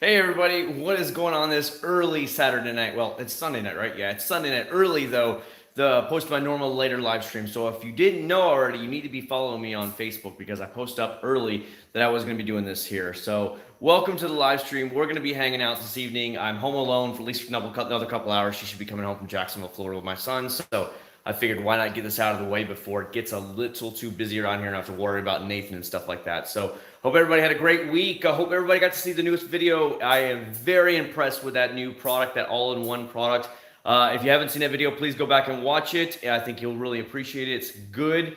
Hey everybody, what is going on this early Saturday night? Well, it's Sunday night, right? Yeah, it's Sunday night. Early though, the post my normal later live stream. So if you didn't know already, you need to be following me on Facebook because I post up early that I was going to be doing this here. So welcome to the live stream. We're going to be hanging out this evening. I'm home alone for at least another couple hours. She should be coming home from Jacksonville, Florida with my son. So I figured why not get this out of the way before it gets a little too busy around here and I have to worry about Nathan and stuff like that. So hope everybody had a great week. I hope everybody got to see the newest video. I am very impressed with that new product, that all-in-one product. If you haven't seen that video, please go back and watch it. I think you'll really appreciate it. It's good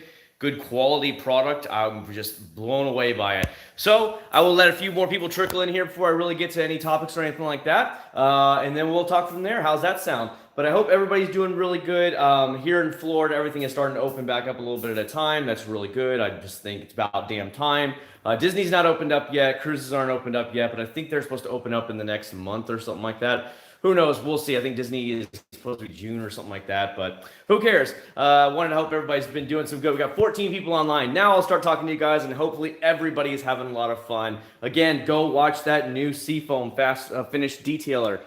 quality product. I'm just blown away by it. So I will let a few more people trickle in here before I really get to any topics or anything like that. And then we'll talk from there. How's that sound? But I hope everybody's doing really good. Here in Florida, everything is starting to open back up a little bit at a time. That's really good. I just think it's about damn time. Disney's not opened up yet. Cruises aren't opened up yet, but I think they're supposed to open up in the next month or something like that. Who knows? We'll see. I think Disney is supposed to be June or something like that, but who cares? Wanted to hope everybody's been doing some good. We got 14 people online. Now I'll start talking to you guys, and hopefully everybody is having a lot of fun. Again, go watch that new Seafoam fast finish detailer.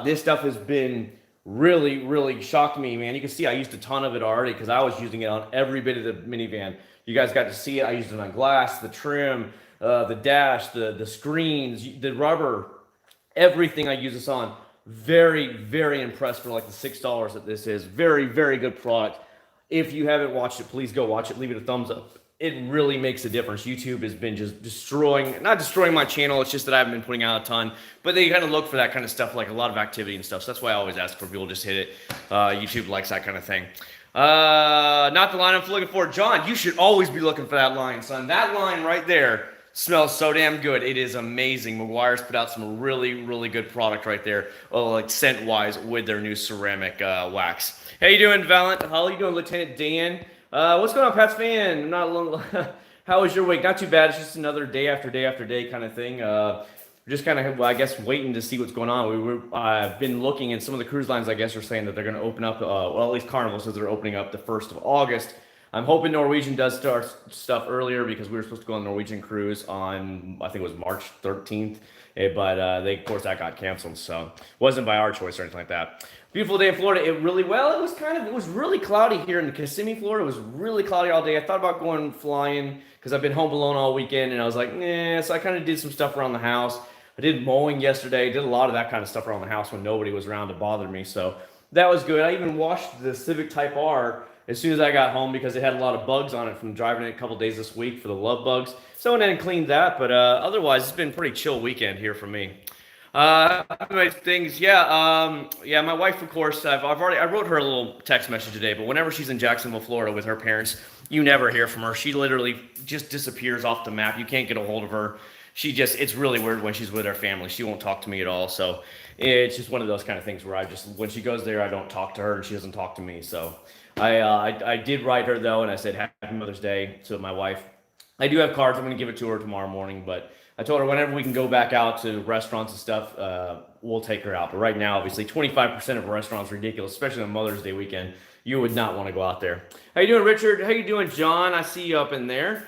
This stuff has been really shocked me, man. You can see I used a ton of it already because I was using it on every bit of the minivan. You guys got to see it. I used it on glass, the trim, the dash, the screens, the rubber, everything I use this on. Very impressed for like the $6 that this is. Very good product. If you haven't watched it, please go watch it. Leave it a thumbs up. It really makes a difference. YouTube has been just not destroying my channel. It's just that I haven't been putting out a ton. But they kind of look for that kind of stuff, like a lot of activity and stuff. So that's why I always ask for people to just hit it. YouTube likes that kind of thing. Not the line I'm looking for. John, you should always be looking for that line, son. That line right there smells so damn good. It is amazing. Meguiar's put out some really good product right there, like scent wise, with their new ceramic wax. How you doing, Valent? How you doing, Lieutenant Dan? What's going on, Pat's fan? I'm not alone. How was your week? Not too bad. It's just another day after day kind of thing. Just kind of, I guess, waiting to see what's going on. I've been looking, and some of the cruise lines, I guess, are saying that they're going to open up. Well, at least Carnival says they're opening up the 1st of August. I'm hoping Norwegian does start stuff earlier because we were supposed to go on Norwegian cruise on, I think it was March 13th, but of course that got canceled, so it wasn't by our choice or anything like that. Beautiful day in Florida. It was really cloudy here in Kissimmee, Florida. It was really cloudy all day. I thought about going flying because I've been home alone all weekend, and I was like, nah. So I kind of did some stuff around the house. I did mowing yesterday. Did a lot of that kind of stuff around the house when nobody was around to bother me. So that was good. I even washed the Civic Type R as soon as I got home because it had a lot of bugs on it from driving it a couple days this week for the love bugs. So I went in and cleaned that, but otherwise it's been a pretty chill weekend here for me. Things, yeah, my wife, of course, I wrote her a little text message today, but whenever she's in Jacksonville, Florida with her parents, you never hear from her. She literally just disappears off the map. You can't get a hold of her. It's really weird when she's with her family. She won't talk to me at all. So it's just one of those kind of things where when she goes there, I don't talk to her and she doesn't talk to me. So I did write her though, and I said Happy Mother's Day to my wife. I do have cards. I'm going to give it to her tomorrow morning, but I told her whenever we can go back out to restaurants and stuff, we'll take her out. But right now, obviously, 25% of restaurants are ridiculous, especially on Mother's Day weekend. You would not want to go out there. How you doing, Richard? How you doing, John? I see you up in there.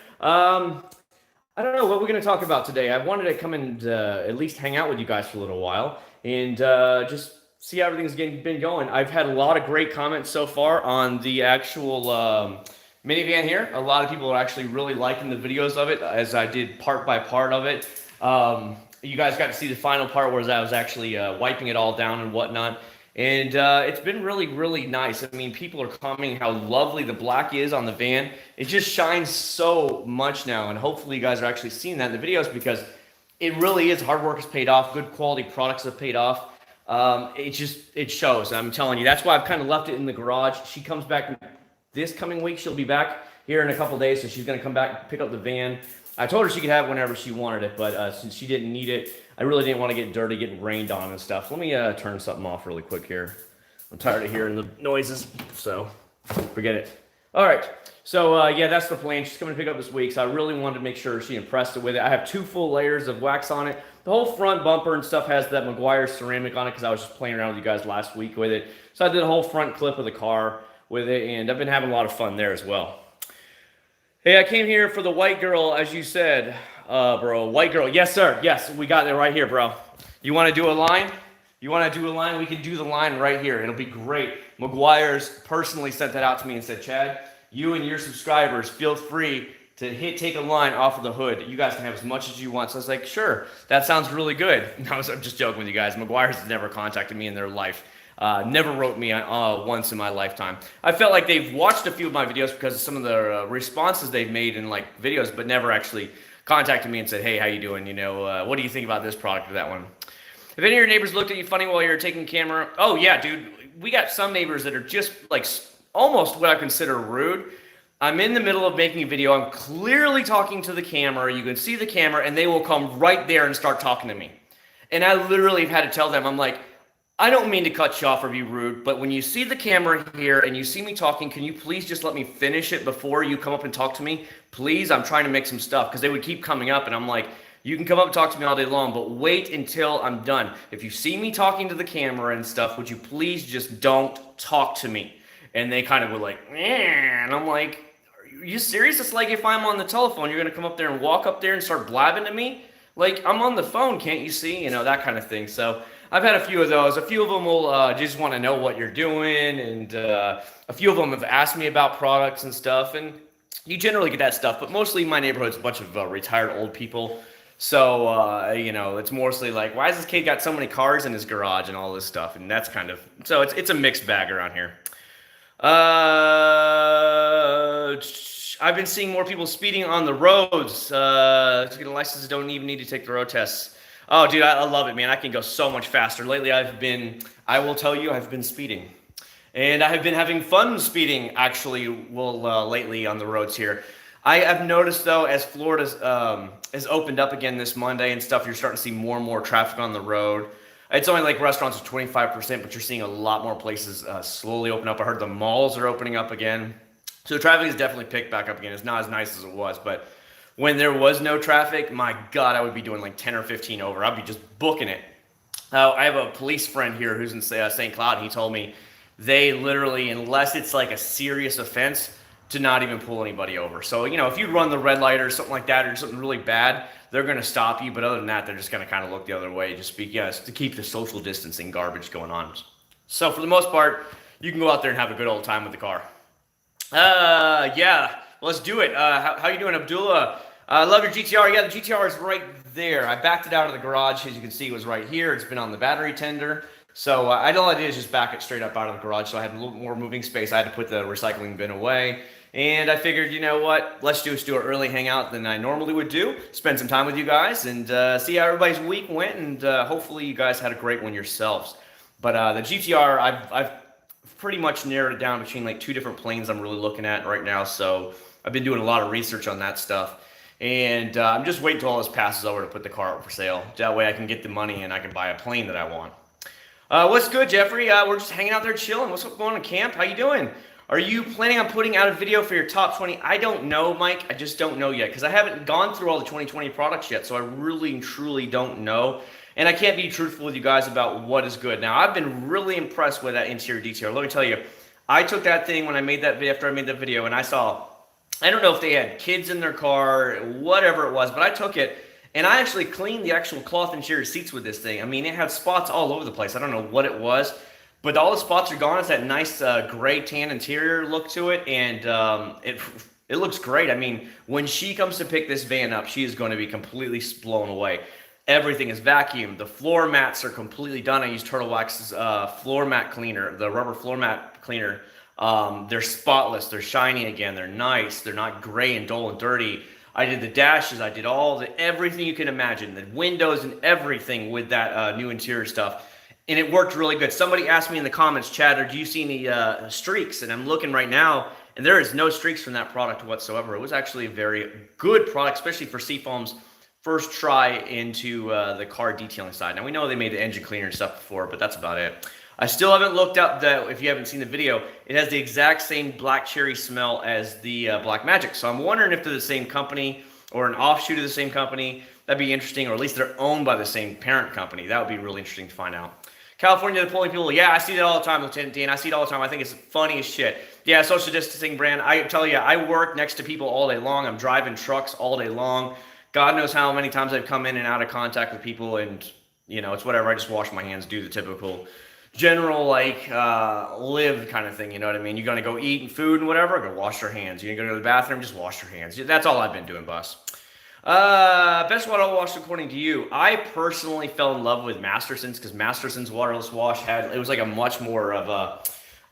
I don't know what we're going to talk about today. I wanted to come and at least hang out with you guys for a little while and just see how everything's been going. I've had a lot of great comments so far on the actual minivan here. A lot of people are actually really liking the videos of it as I did part by part of it. You guys got to see the final part where I was actually wiping it all down and whatnot. And it's been really nice. I mean, people are commenting how lovely the black is on the van. It just shines so much now. And hopefully you guys are actually seeing that in the videos because it really is. Hard work has paid off. Good quality products have paid off. It shows. I'm telling you. That's why I've kind of left it in the garage. She comes back this coming week. She'll be back here in a couple days. So she's going to come back and pick up the van. I told her she could have it whenever she wanted it. But since she didn't need it, I really didn't want to get dirty, getting rained on and stuff. Let me turn something off really quick here. I'm tired of hearing the noises, so forget it. All right, so yeah, that's the plan. She's coming to pick up this week, so I really wanted to make sure she impressed it with it. I have 2 full layers of wax on it. The whole front bumper and stuff has that Meguiar's ceramic on it because I was just playing around with you guys last week with it. So I did a whole front clip of the car with it, and I've been having a lot of fun there as well. Hey, I came here for the white girl, as you said. Bro, white girl. Yes, sir. Yes, we got it right here, bro. You want to do a line? You want to do a line? We can do the line right here. It'll be great. McGuire's personally sent that out to me and said, Chad, you and your subscribers feel free to take a line off of the hood. You guys can have as much as you want. So I was like, sure, that sounds really good. I'm just joking with you guys. McGuire's has never contacted me in their life. Never wrote me once in my lifetime. I felt like they've watched a few of my videos because of some of the responses they've made in like videos, but never actually contacted me and said, hey, how you doing? You know, what do you think about this product or that one? If any of your neighbors looked at you funny while you were taking camera, oh yeah, dude, we got some neighbors that are just like almost what I consider rude. I'm in the middle of making a video. I'm clearly talking to the camera. You can see the camera, and they will come right there and start talking to me. And I literally have had to tell them, I'm like, I don't mean to cut you off or be rude, but when you see the camera here and you see me talking, can you please just let me finish it before you come up and talk to me? Please, I'm trying to make some stuff, because they would keep coming up, and I'm like, you can come up and talk to me all day long, but wait until I'm done. If you see me talking to the camera and stuff, would you please just don't talk to me? And they kind of were like, and I'm like, are you serious? It's like if I'm on the telephone, you're going to come up there and walk up there and start blabbing to me? Like, I'm on the phone, can't you see? You know, that kind of thing. So I've had a few of those. A few of them will just want to know what you're doing. And a few of them have asked me about products and stuff. And you generally get that stuff. But mostly my neighborhood's a bunch of retired old people. So, you know, it's mostly like, why has this kid got so many cars in his garage and all this stuff? And that's kind of, so it's a mixed bag around here. I've been seeing more people speeding on the roads. To get a license, don't even need to take the road tests. Oh, dude, I love it, man. I can go so much faster. Lately, I will tell you, I've been speeding. And I have been having fun speeding, actually, lately on the roads here. I have noticed, though, as Florida has opened up again this Monday and stuff, you're starting to see more and more traffic on the road. It's only like restaurants are 25%, but you're seeing a lot more places slowly open up. I heard the malls are opening up again. So traffic has definitely picked back up again. It's not as nice as it was, but when there was no traffic, my God, I would be doing like 10 or 15 over. I'd be just booking it. I have a police friend here who's in St. Cloud, and he told me they literally, unless it's like a serious offense, to not even pull anybody over. So, you know, if you run the red light or something like that, or something really bad, they're going to stop you. But other than that, they're just going to kind of look the other way, just to keep the social distancing garbage going on. So for the most part, you can go out there and have a good old time with the car. Yeah, let's do it. How you doing, Abdullah? I love your GTR. Yeah, the GTR is right there. I backed it out of the garage. As you can see, it was right here. It's been on the battery tender. So all I did is just back it straight up out of the garage. So I had a little more moving space. I had to put the recycling bin away. And I figured, you know what? Let's do an early hangout than I normally would do. Spend some time with you guys and see how everybody's week went. And hopefully you guys had a great one yourselves. But the GTR, I've pretty much narrowed it down between like two different planes I'm really looking at right now. So I've been doing a lot of research on that stuff. And I'm just waiting until all this passes over to put the car up for sale. That way I can get the money and I can buy a plane that I want. What's good, Jeffrey? We're just hanging out there chilling. What's going on in camp? How you doing? Are you planning on putting out a video for your top 20? I don't know, Mike. I just don't know yet because I haven't gone through all the 2020 products yet. So I really and truly don't know. And I can't be truthful with you guys about what is good. Now, I've been really impressed with that interior detail. Let me tell you, I took that thing when I made that video, after I made that video, and I saw, I don't know if they had kids in their car, whatever it was, but I took it and I actually cleaned the actual cloth interior seats with this thing. I mean, it had spots all over the place. I don't know what it was, but all the spots are gone. It's that nice gray tan interior look to it, and it looks great. I mean, when she comes to pick this van up, she is going to be completely blown away. Everything is vacuumed. The floor mats are completely done. I use Turtle Wax's floor mat cleaner, the rubber floor mat cleaner. They're spotless. They're shiny again. They're nice. They're not gray and dull and dirty. I did the dashes. I did everything you can imagine, the windows and everything with that new interior stuff. And it worked really good. Somebody asked me in the comments, Chad, do you see any streaks? And I'm looking right now, and there is no streaks from that product whatsoever. It was actually a very good product, especially for Seafoam's first try into the car detailing side. Now, we know they made the engine cleaner and stuff before, but that's about it. I still haven't looked up that. If you haven't seen the video, it has the exact same black cherry smell as the Black Magic. So I'm wondering if they're the same company or an offshoot of the same company. That'd be interesting, or at least they're owned by the same parent company. That would be really interesting to find out. California, the polling people. Yeah, I see that all the time, Lieutenant Dan. I see it all the time. I think it's funny as shit. Yeah, social distancing brand. I tell you, I work next to people all day long. I'm driving trucks all day long. God knows how many times I've come in and out of contact with people, and You know, it's whatever. I just wash my hands, do the typical general like live kind of thing. You know what I mean? You're gonna go eat and food and whatever. Go wash your hands. You're gonna go to the bathroom, just wash your hands. That's all I've been doing, boss. Best water wash according to you. I personally fell in love with Masterson's because Masterson's waterless wash it was like a much more of a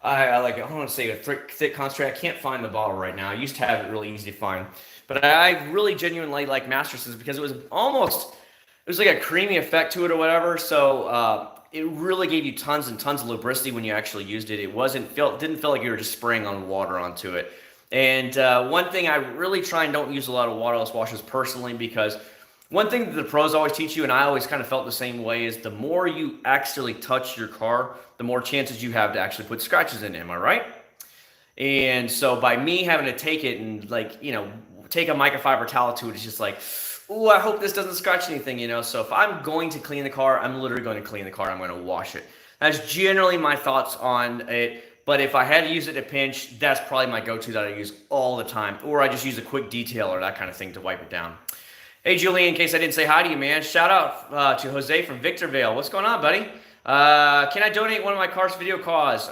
I don't want to say a thick concentrate. I can't find the bottle right now. I used to have it really easy to find, but I really genuinely like Masterson's because it was like a creamy effect to it or whatever. So it really gave you tons and tons of lubricity when you actually used it. Didn't feel like you were just spraying on water onto it. And one thing I really try and don't use a lot of waterless washes personally, because one thing that the pros always teach you, and I always kind of felt the same way, is the more you actually touch your car, the more chances you have to actually put scratches in it. Am I right? And so by me having to take it and take a microfiber towel to it, it's just like, oh, I hope this doesn't scratch anything, So if I'm going to clean the car, I'm literally going to clean the car. I'm going to wash it. That's generally my thoughts on it. But if I had to use it in a pinch, that's probably my go-to that I use all the time. Or I just use a quick detail or that kind of thing to wipe it down. Hey, Julian, in case I didn't say hi to you, man, shout out to Jose from Victorville. What's going on, buddy? Can I donate one of my car's video cause?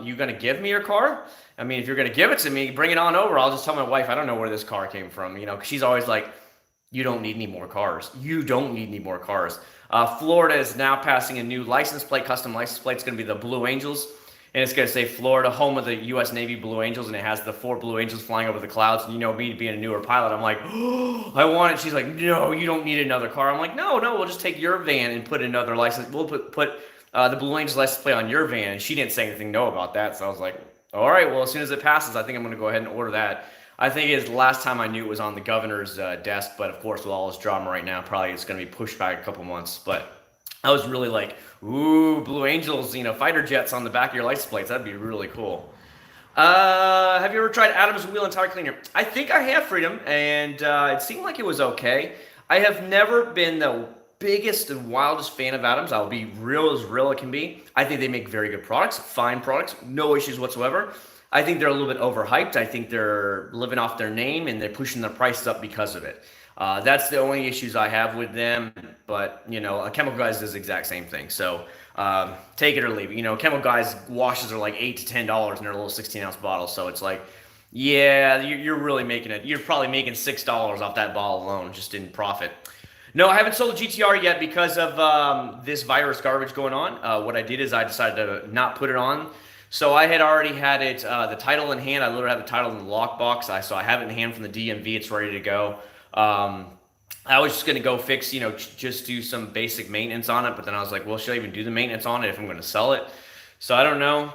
You going to give me your car? I mean, if you're going to give it to me, bring it on over. I'll just tell my wife I don't know where this car came from, because she's always like, you don't need any more cars. You don't need any more cars. Florida is now passing a new license plate, custom license plate. It's going to be the Blue Angels. And it's going to say Florida, home of the U.S. Navy Blue Angels, and it has the 4 Blue Angels flying over the clouds. And me being a newer pilot, I'm like, oh, I want it. She's like, no, you don't need another car. I'm like, no, we'll just take your van and put another license. We'll put the Blue Angels license plate on your van. And she didn't say anything no about that. So I was like, all right, well, as soon as it passes, I think I'm going to go ahead and order that. I think it's the last time I knew it was on the governor's desk. But of course, with all this drama right now, probably it's going to be pushed back a couple months. But I was really like, ooh, Blue Angels, fighter jets on the back of your license plates. That'd be really cool. Have you ever tried Adam's Wheel and Tire Cleaner? I think I have, Freedom, and it seemed like it was okay. I have never been the biggest and wildest fan of Adams. I'll be real as real it can be. I think they make very good products, fine products, no issues whatsoever. I think they're a little bit overhyped. I think they're living off their name and they're pushing the prices up because of it. That's the only issues I have with them, but Chemical Guys does the exact same thing. So take it or leave it. Chemical Guys washes are like $8 to $10 and they're a little 16-ounce bottles. So it's like, yeah, you're really making it. You're probably making $6 off that bottle alone, just in profit. No, I haven't sold a GTR yet because of this virus garbage going on. What I did is I decided to not put it on. So I had already had it, the title in hand. I literally have the title in the lockbox. So I have it in hand from the DMV. It's ready to go. I was just going to go fix, just do some basic maintenance on it. But then I was like, well, should I even do the maintenance on it if I'm going to sell it? So I don't know.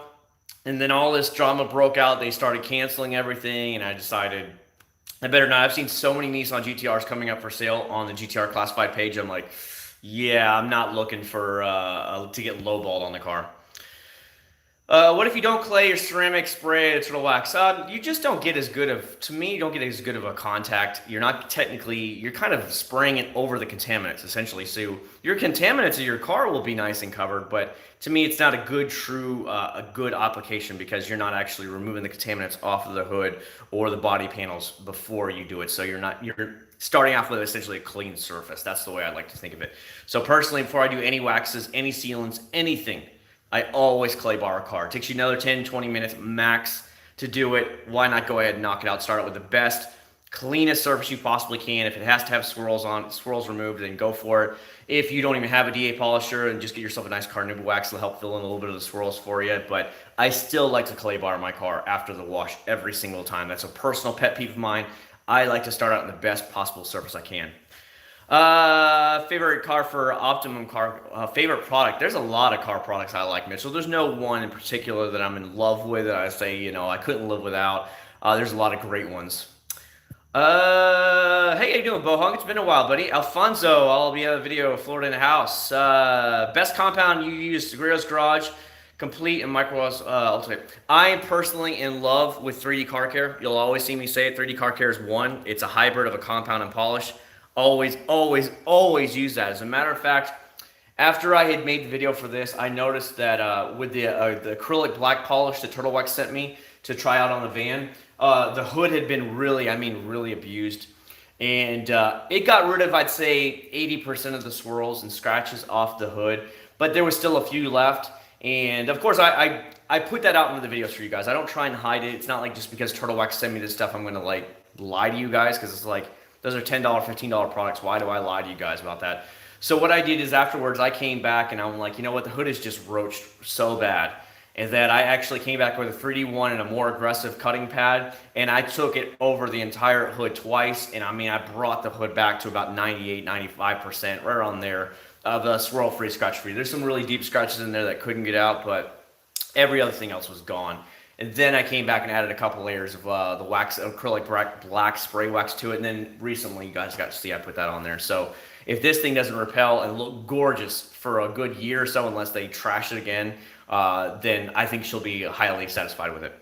And then all this drama broke out. They started canceling everything. And I decided I better not. I've seen so many Nissan GTRs coming up for sale on the GTR classified page. I'm like, yeah, I'm not looking for to get lowballed on the car. What if you don't clay or ceramic spray it turtle wax? You just don't get as good of, to me, you don't get as good of a contact. You're not technically, you're kind of spraying it over the contaminants, essentially. So your contaminants of your car will be nice and covered, but to me, it's not a good, a good application because you're not actually removing the contaminants off of the hood or the body panels before you do it. So you're starting off with essentially a clean surface. That's the way I like to think of it. So personally, before I do any waxes, any sealants, anything, I always clay bar a car. It takes you another 10, 20 minutes max to do it. Why not go ahead and knock it out? Start it with the best, cleanest surface you possibly can. If it has to have swirls removed, then go for it. If you don't even have a DA polisher, and just get yourself a nice carnauba wax, it'll help fill in a little bit of the swirls for you. But I still like to clay bar my car after the wash every single time. That's a personal pet peeve of mine. I like to start out in the best possible surface I can. Favorite car for Optimum car, favorite product. There's a lot of car products I like, Mitchell. There's no one in particular that I'm in love with that I say, I couldn't live without. There's a lot of great ones. Hey, how you doing, Bohong? It's been a while, buddy. Alfonso, I'll be on a video of Florida in the house. Best compound you use, Guerrero's Garage, complete and micro ultimate. I am personally in love with 3D Car Care. You'll always see me say it. 3D Car Care is one. It's a hybrid of a compound and polish. Always, always, always use that. As a matter of fact, after I had made the video for this, I noticed that with the acrylic black polish that Turtle Wax sent me to try out on the van, the hood had been really abused. And it got rid of, I'd say, 80% of the swirls and scratches off the hood, but there was still a few left. And of course, I put that out into the videos for you guys. I don't try and hide it. It's not like just because Turtle Wax sent me this stuff, I'm gonna like lie to you guys, because it's like those are $10, $15 products. Why do I lie to you guys about that? So what I did is afterwards, I came back and I'm like, you know what, the hood is just roached so bad. And that I actually came back with a 3D1 and a more aggressive cutting pad, and I took it over the entire hood twice, and I mean, I brought the hood back to about 98, 95%, right around there, of the swirl-free, scratch-free. There's some really deep scratches in there that couldn't get out, but every other thing else was gone. And then I came back and added a couple layers of the wax, acrylic black spray wax to it, and then recently, you guys got to see I put that on there. So if this thing doesn't repel and look gorgeous for a good year or so, unless they trash it again, then I think she'll be highly satisfied with it.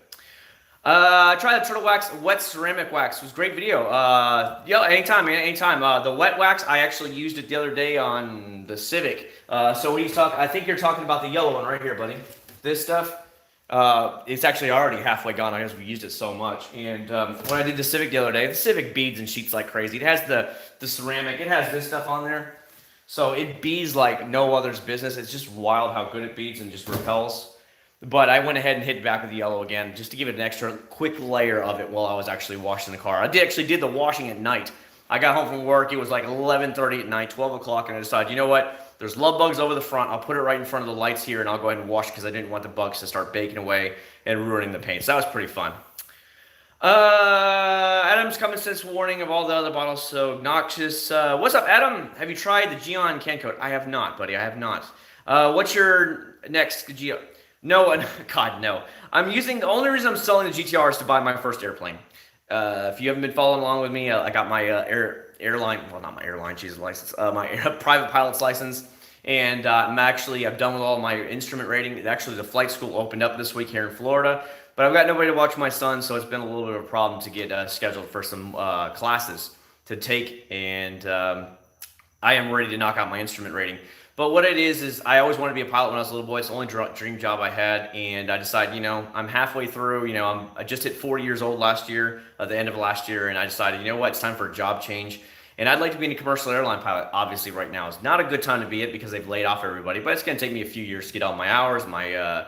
Try the Turtle Wax wet ceramic wax. It was a great video. Yeah, anytime, man, anytime. The wet wax, I actually used it the other day on the Civic. So when he's talking, I think you're talking about the yellow one right here, buddy. This stuff, it's actually already halfway gone. I guess we used it so much. And when I did the Civic the other day, the Civic beads and sheets like crazy. It has the ceramic. It has this stuff on there. So it beads like no other's business. It's just wild how good it beads and just repels. But I went ahead and hit it back with the yellow again, just to give it an extra quick layer of it while I was actually washing the car. I actually did the washing at night. I got home from work. It was like 11:30 at night, 12 o'clock, and I decided, you know what? There's love bugs over the front. I'll put it right in front of the lights here, and I'll go ahead and wash because I didn't want the bugs to start baking away and ruining the paint. So that was pretty fun. Adam's coming since warning of all the other bottles so obnoxious. What's up, Adam? Have you tried the Geon can coat? I have not, buddy. I have not. What's your next Geon? No, God, no. I'm using, the only reason I'm selling the GTR is to buy my first airplane. If you haven't been following along with me, I got my airline, well, not my airline, Jesus license, my private pilot's license. And I've done with all my instrument rating. Actually, the flight school opened up this week here in Florida. But I've got nobody to watch my son, so it's been a little bit of a problem to get scheduled for some classes to take. And I am ready to knock out my instrument rating. But what it is I always wanted to be a pilot when I was a little boy. It's the only dream job I had. And I decided, I'm halfway through. I just hit 40 years old last year, at the end of last year. And I decided, you know what, it's time for a job change. And I'd like to be a commercial airline pilot. Obviously, right now is not a good time to be it because they've laid off everybody. But it's going to take me a few years to get all my hours, my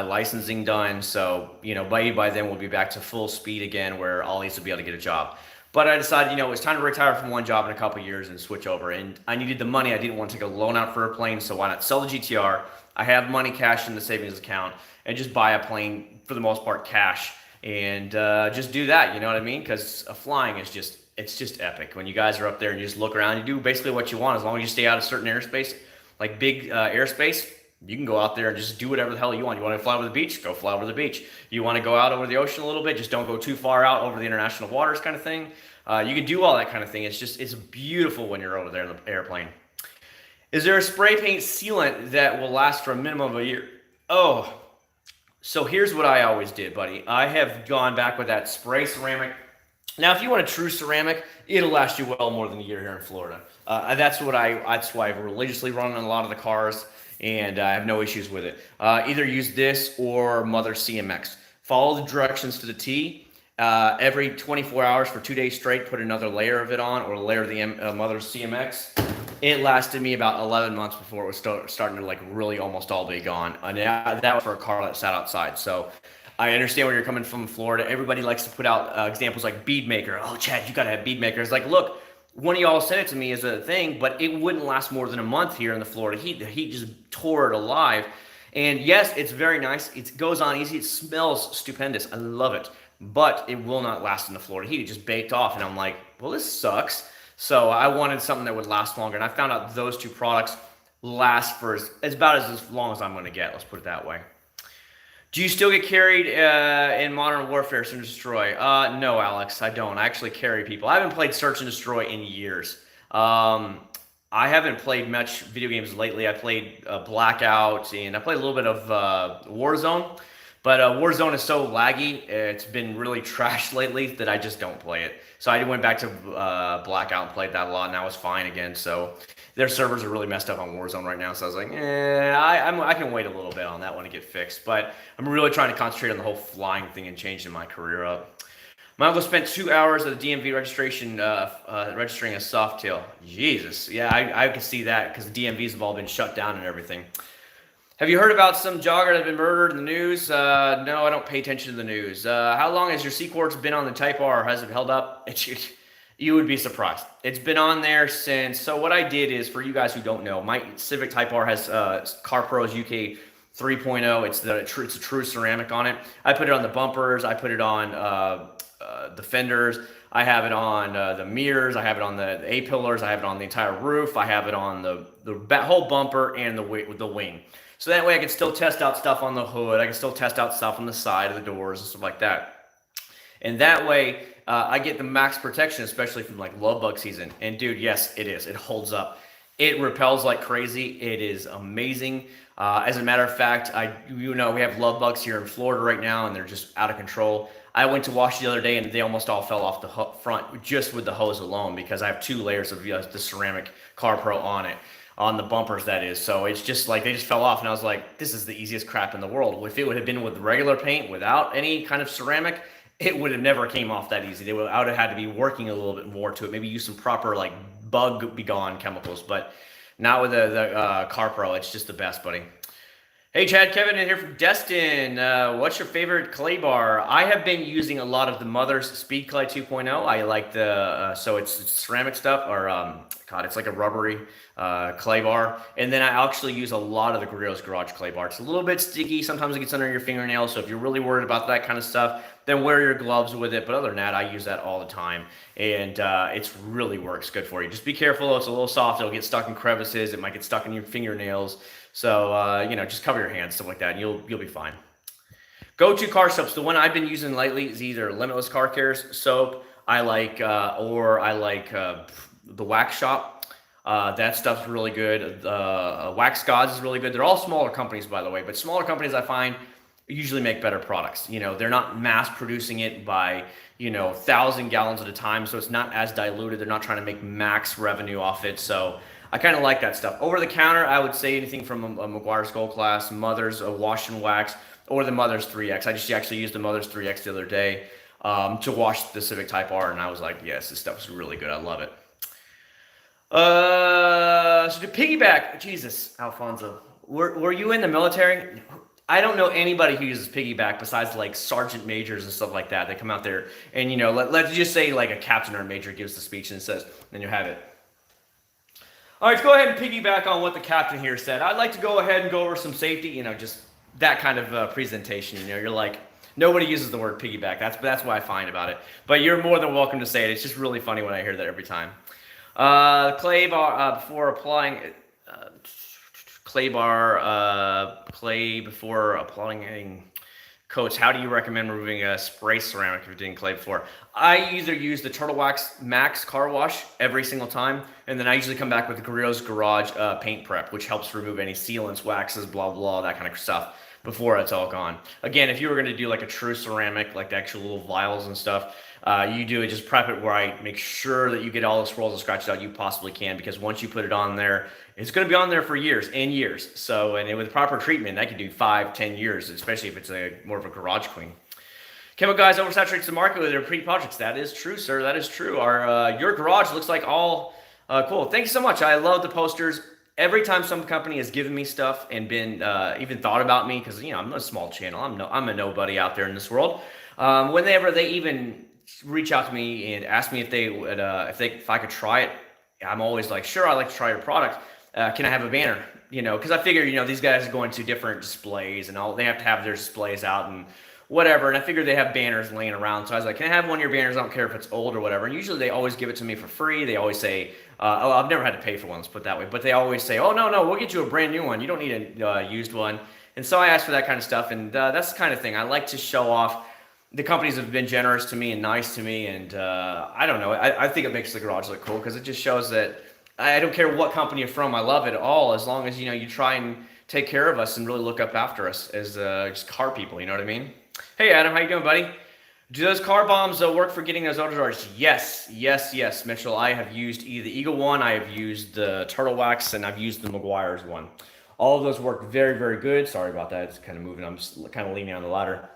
licensing done. So, by then we'll be back to full speed again where I'll at least be able to get a job. But I decided, it's time to retire from one job in a couple of years and switch over. And I needed the money. I didn't want to take a loan out for a plane. So why not sell the GTR? I have money cash in the savings account and just buy a plane for the most part cash and just do that. You know what I mean? Because flying is it's just epic. When you guys are up there and you just look around, you do basically what you want. As long as you stay out of certain airspace, like big airspace, you can go out there and just do whatever the hell you want. You want to fly over the beach? Go fly over the beach. You want to go out over the ocean a little bit? Just don't go too far out over the international waters kind of thing. You can do all that kind of thing. It's beautiful when you're over there in the airplane. Is there a spray paint sealant that will last for a minimum of a year? Oh, so here's what I always did, buddy. I have gone back with that spray ceramic. Now, if you want a true ceramic, it'll last you well more than a year here in Florida. That's why I've religiously run on a lot of the cars, and I have no issues with it. Either use this or Mother CMX. Follow the directions to the T. Every 24 hours for 2 days straight, put another layer of it on, or layer of the Mother CMX. It lasted me about 11 months before it was starting to really almost all be gone. And that was for a car that sat outside. So I understand where you're coming from in Florida. Everybody likes to put out examples like bead maker. Oh, Chad, you got to have bead maker. It's like, look, one of y'all sent it to me as a thing, but it wouldn't last more than a month here in the Florida heat. The heat just tore it alive. And yes, it's very nice. It goes on easy. It smells stupendous. I love it. But it will not last in the Florida heat. It just baked off. And I'm like, well, this sucks. So I wanted something that would last longer. And I found out those two products last for about as long as I'm going to get. Let's put it that way. Do you still get carried in Modern Warfare Search and Destroy? No, Alex, I don't. I actually carry people. I haven't played Search and Destroy in years. I haven't played much video games lately. I played Blackout, and I played a little bit of Warzone. But Warzone is so laggy, it's been really trashed lately that I just don't play it. So I went back to Blackout and played that a lot, and that was fine again. So their servers are really messed up on Warzone right now. So I was like, I can wait a little bit on that one to get fixed. But I'm really trying to concentrate on the whole flying thing and changing my career up. My uncle spent 2 hours at the DMV registration registering a Softail. Jesus, yeah, I can see that because the DMVs have all been shut down and everything. Have you heard about some jogger that's been murdered in the news? No, I don't pay attention to the news. How long has your Acc0rd been on the Type R? Has it held up? You would be surprised. It's been on there since. So what I did is, for you guys who don't know, my Civic Type R has CarPro's UK 3.0. It's a true ceramic on it. I put it on the bumpers. I put it on the fenders. I have it on the mirrors. I have it on the A-pillars. I have it on the entire roof. I have it on the whole bumper and the wing. So that way I can still test out stuff on the hood. I can still test out stuff on the side of the doors and stuff like that. And that way I get the max protection, especially from like love bug season. And dude, yes, it is. It holds up. It repels like crazy. It is amazing. As a matter of fact, we have love bugs here in Florida right now, and they're just out of control. I went to wash the other day, and they almost all fell off the front just with the hose alone, because I have 2 layers of the ceramic CarPro on it, on the bumpers, that is. So it's just like they just fell off, and I was like, this is the easiest crap in the world. If it would have been with regular paint without any kind of ceramic, it would have never came off that easy. I would have had to be working a little bit more to it, maybe use some proper like bug begone chemicals, but not with the CarPro. It's just the best, buddy. Hey Chad, Kevin in here from Destin. What's your favorite clay bar? I have been using a lot of the Mother's Speed Clay 2.0. I like the, so it's ceramic stuff, or God, it's like a rubbery clay bar. And then I actually use a lot of the Grillo's Garage clay bar. It's a little bit sticky. Sometimes it gets under your fingernails. So if you're really worried about that kind of stuff, then wear your gloves with it. But other than that, I use that all the time. And it really works good for you. Just be careful. It's a little soft. It'll get stuck in crevices. It might get stuck in your fingernails. So, just cover your hands, stuff like that, and you'll be fine. Go-to car soaps. The one I've been using lately is either Limitless Car Care's soap. I like the Wax Shop. That stuff's really good. Wax Gods is really good. They're all smaller companies, by the way, but smaller companies I find usually make better products. They're not mass producing it by 1,000 gallons at a time, so it's not as diluted. They're not trying to make max revenue off it. So I kind of like that stuff. Over the counter, I would say anything from a Meguiar's Gold Class, Mother's Wash and Wax, or the Mother's 3X. I just actually used the Mother's 3X the other day to wash the Civic Type R, and I was like, yes, this stuff is really good. I love it. So to piggyback, Jesus, Alfonso, were you in the military? I don't know anybody who uses piggyback besides like sergeant majors and stuff like that. They come out there and, let's just say like a captain or a major gives the speech and says, then you have it. All right, let's go ahead and piggyback on what the captain here said. I'd like to go ahead and go over some safety, just that kind of presentation. You're like, nobody uses the word piggyback. That's what I find about it. But you're more than welcome to say it. It's just really funny when I hear that every time. Clay bar before applying clay before applying coats. How do you recommend removing a spray ceramic if you're doing clay before? I either use the Turtle Wax Max car wash every single time, and then I usually come back with the Grillo's Garage paint prep, which helps remove any sealants, waxes, blah, blah, that kind of stuff before it's all gone. Again, if you were going to do like a true ceramic, like the actual little vials and stuff, you do it, just prep it right. Make sure that you get all the swirls and scratches out you possibly can, because once you put it on there, it's going to be on there for years and years. So, and with proper treatment, that could do 5-10 years, especially if it's more of a garage queen. Chemical guys oversaturates the market with their pre-projects. That is true, sir. That is true. Your garage looks like all cool. Thank you so much. I love the posters. Every time some company has given me stuff and been even thought about me, because I'm a small channel. I'm a nobody out there in this world. Whenever they even reach out to me and ask me if they would, if I could try it, I'm always like, sure, I'd like to try your product. Can I have a banner? Because I figure, these guys are going to different displays and all. They have to have their displays out and whatever. And I figured they have banners laying around. So I was like, can I have one of your banners? I don't care if it's old or whatever. And usually they always give it to me for free. They always say, I've never had to pay for one, let's put it that way. But they always say, oh, no, we'll get you a brand new one. You don't need a used one. And so I asked for that kind of stuff. And that's the kind of thing. I like to show off. The companies have been generous to me and nice to me. And I don't know. I think it makes the garage look cool because it just shows that I don't care what company you're from. I love it all as long as, you try and take care of us and really look up after us as just car people. You know what I mean? Hey, Adam, how you doing, buddy? Do those car bombs work for getting those odor jars? Yes, Mitchell. I have used either the Eagle one, I have used the Turtle Wax, and I've used the Meguiar's one. All of those work very, very good. Sorry about that. It's kind of moving. I'm just kind of leaning on the ladder.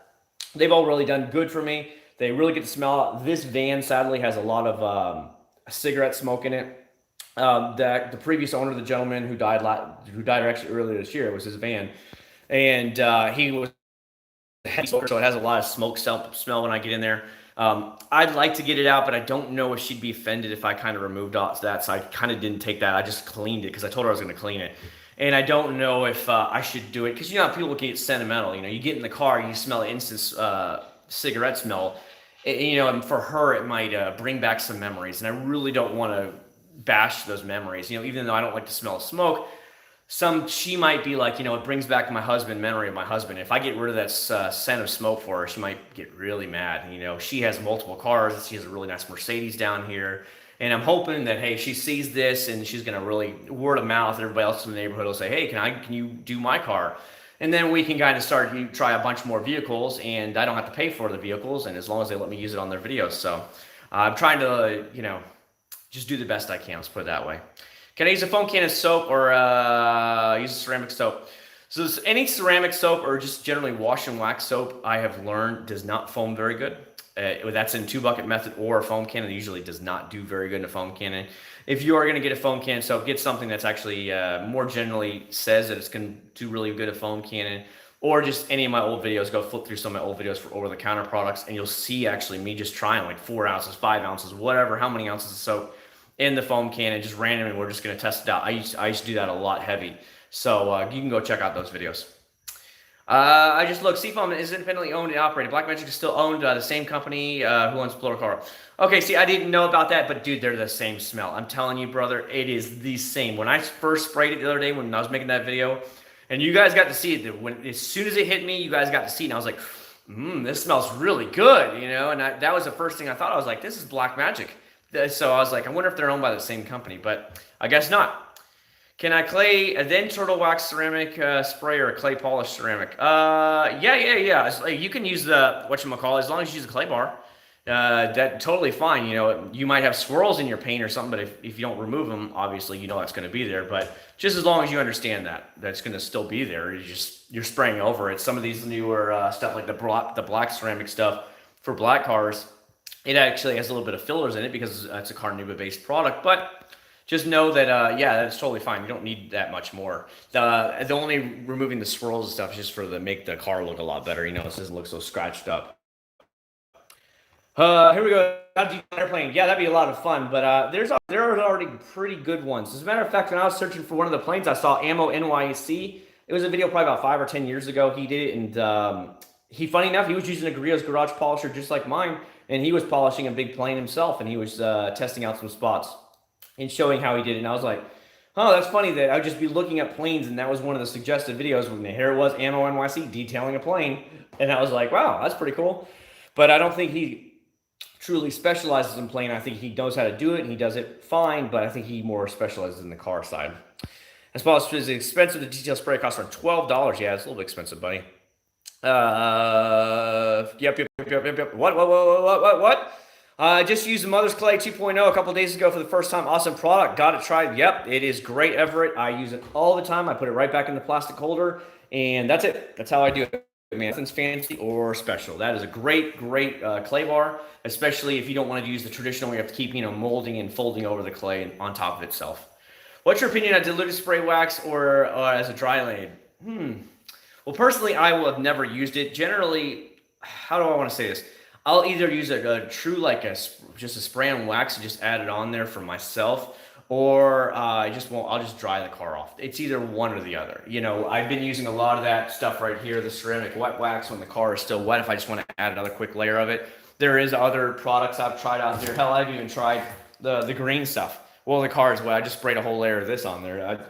They've all really done good for me. They really get the smell out. This van sadly has a lot of cigarette smoke in it. The previous owner, the gentleman who died actually earlier this year, it was his van, and he was a heavy smoker, so it has a lot of smoke smell when I get in there. I'd like to get it out, but I don't know if she'd be offended if I kind of removed that. So I kind of didn't take that. I just cleaned it because I told her I was going to clean it. And I don't know if I should do it because you know how people get sentimental. You know, you get in the car, you smell the instant cigarette smell. You know, and for her, it might bring back some memories, and I really don't want to bash those memories. You know, even though I don't like the smell of smoke, she might be like, you know, it brings back memory of my husband. If I get rid of that scent of smoke for her, she might get really mad. You know, she has multiple cars. She has a really nice Mercedes down here. And I'm hoping that, hey, she sees this and she's going to really word of mouth. Everybody else in the neighborhood will say, hey, can you do my car? And then we can kind of try a bunch more vehicles, and I don't have to pay for the vehicles. And as long as they let me use it on their videos. So I'm trying to, you know, just do the best I can. Let's put it that way. Can I use a foam can of soap or use a ceramic soap? So any ceramic soap or just generally wash and wax soap, I have learned does not foam very good. That's in 2-bucket method or a foam can. It usually does not do very good in a foam can. If you are going to get a foam can soap, get something that's actually more generally says that it's going to do really good at foam cannon. Or just any of my old videos, go flip through some of my old videos for over-the-counter products, and you'll see actually me just trying like 4 ounces, 5 ounces, whatever, how many ounces of soap in the foam can, and just randomly we're just going to test it out. I used to do that a lot heavy. So you can go check out those videos. I just looked. Seafoam is independently owned and operated. Blackmagic is still owned by the same company who owns Florida Car. Okay, see, I didn't know about that, but dude, they're the same smell. I'm telling you, brother, it is the same. When I first sprayed it the other day when I was making that video, and you guys got to see it, as soon as it hit me, you guys got to see it, and I was like, this smells really good, you know? And that was the first thing I thought. I was like, this is Blackmagic. So I was like, I wonder if they're owned by the same company, but I guess not. Can I then turtle wax ceramic spray or a clay polish ceramic? Yeah. You can use the, whatchamacallit, as long as you use a clay bar. That's totally fine. You know, you might have swirls in your paint or something, but if you don't remove them, obviously you know that's going to be there. But just as long as you understand that's going to still be there. You're spraying over it. Some of these newer stuff like the black ceramic stuff for black cars, it actually has a little bit of fillers in it because it's a Carnauba based product, but just know that, that's totally fine. You don't need that much more. The only removing the swirls and stuff is just for make the car look a lot better. You know, it doesn't look so scratched up. Here we go. How do you airplane? Yeah, that'd be a lot of fun. But there are already pretty good ones. As a matter of fact, when I was searching for one of the planes, I saw Ammo NYC. It was a video probably about 5 or 10 years ago. He did it, and funny enough, he was using a Grillo's garage polisher just like mine, and he was polishing a big plane himself, and he was testing out some spots and showing how he did it. And I was like, oh, that's funny that I would just be looking at planes, and that was one of the suggested videos when here it was, Ammo NYC detailing a plane. And I was like, wow, that's pretty cool. But I don't think he truly specializes in plane. I think he knows how to do it, and he does it fine, but I think he more specializes in the car side. As far as it's expensive, the detail spray costs around $12. Yeah, it's a little bit expensive, buddy. Yep. What? I just used the Mother's Clay 2.0 a couple days ago for the first time. Awesome product. Got it tried. Yep, it is great, Everett. I use it all the time. I put it right back in the plastic holder, and that's it. That's how I do it, man. Nothing's fancy or special. That is a great clay bar, especially if you don't want to use the traditional where you have to keep, molding and folding over the clay on top of itself. What's your opinion on diluted spray wax or as a dry laid? Well, personally, I will have never used it. Generally, how do I want to say this? I'll either use a true, just a spray on wax and just add it on there for myself, or I'll just dry the car off. It's either one or the other. I've been using a lot of that stuff right here, the ceramic wet wax when the car is still wet, if I just want to add another quick layer of it. There is other products I've tried out there. Hell, I've even tried the green stuff. Well, the car is wet. I just sprayed a whole layer of this on there.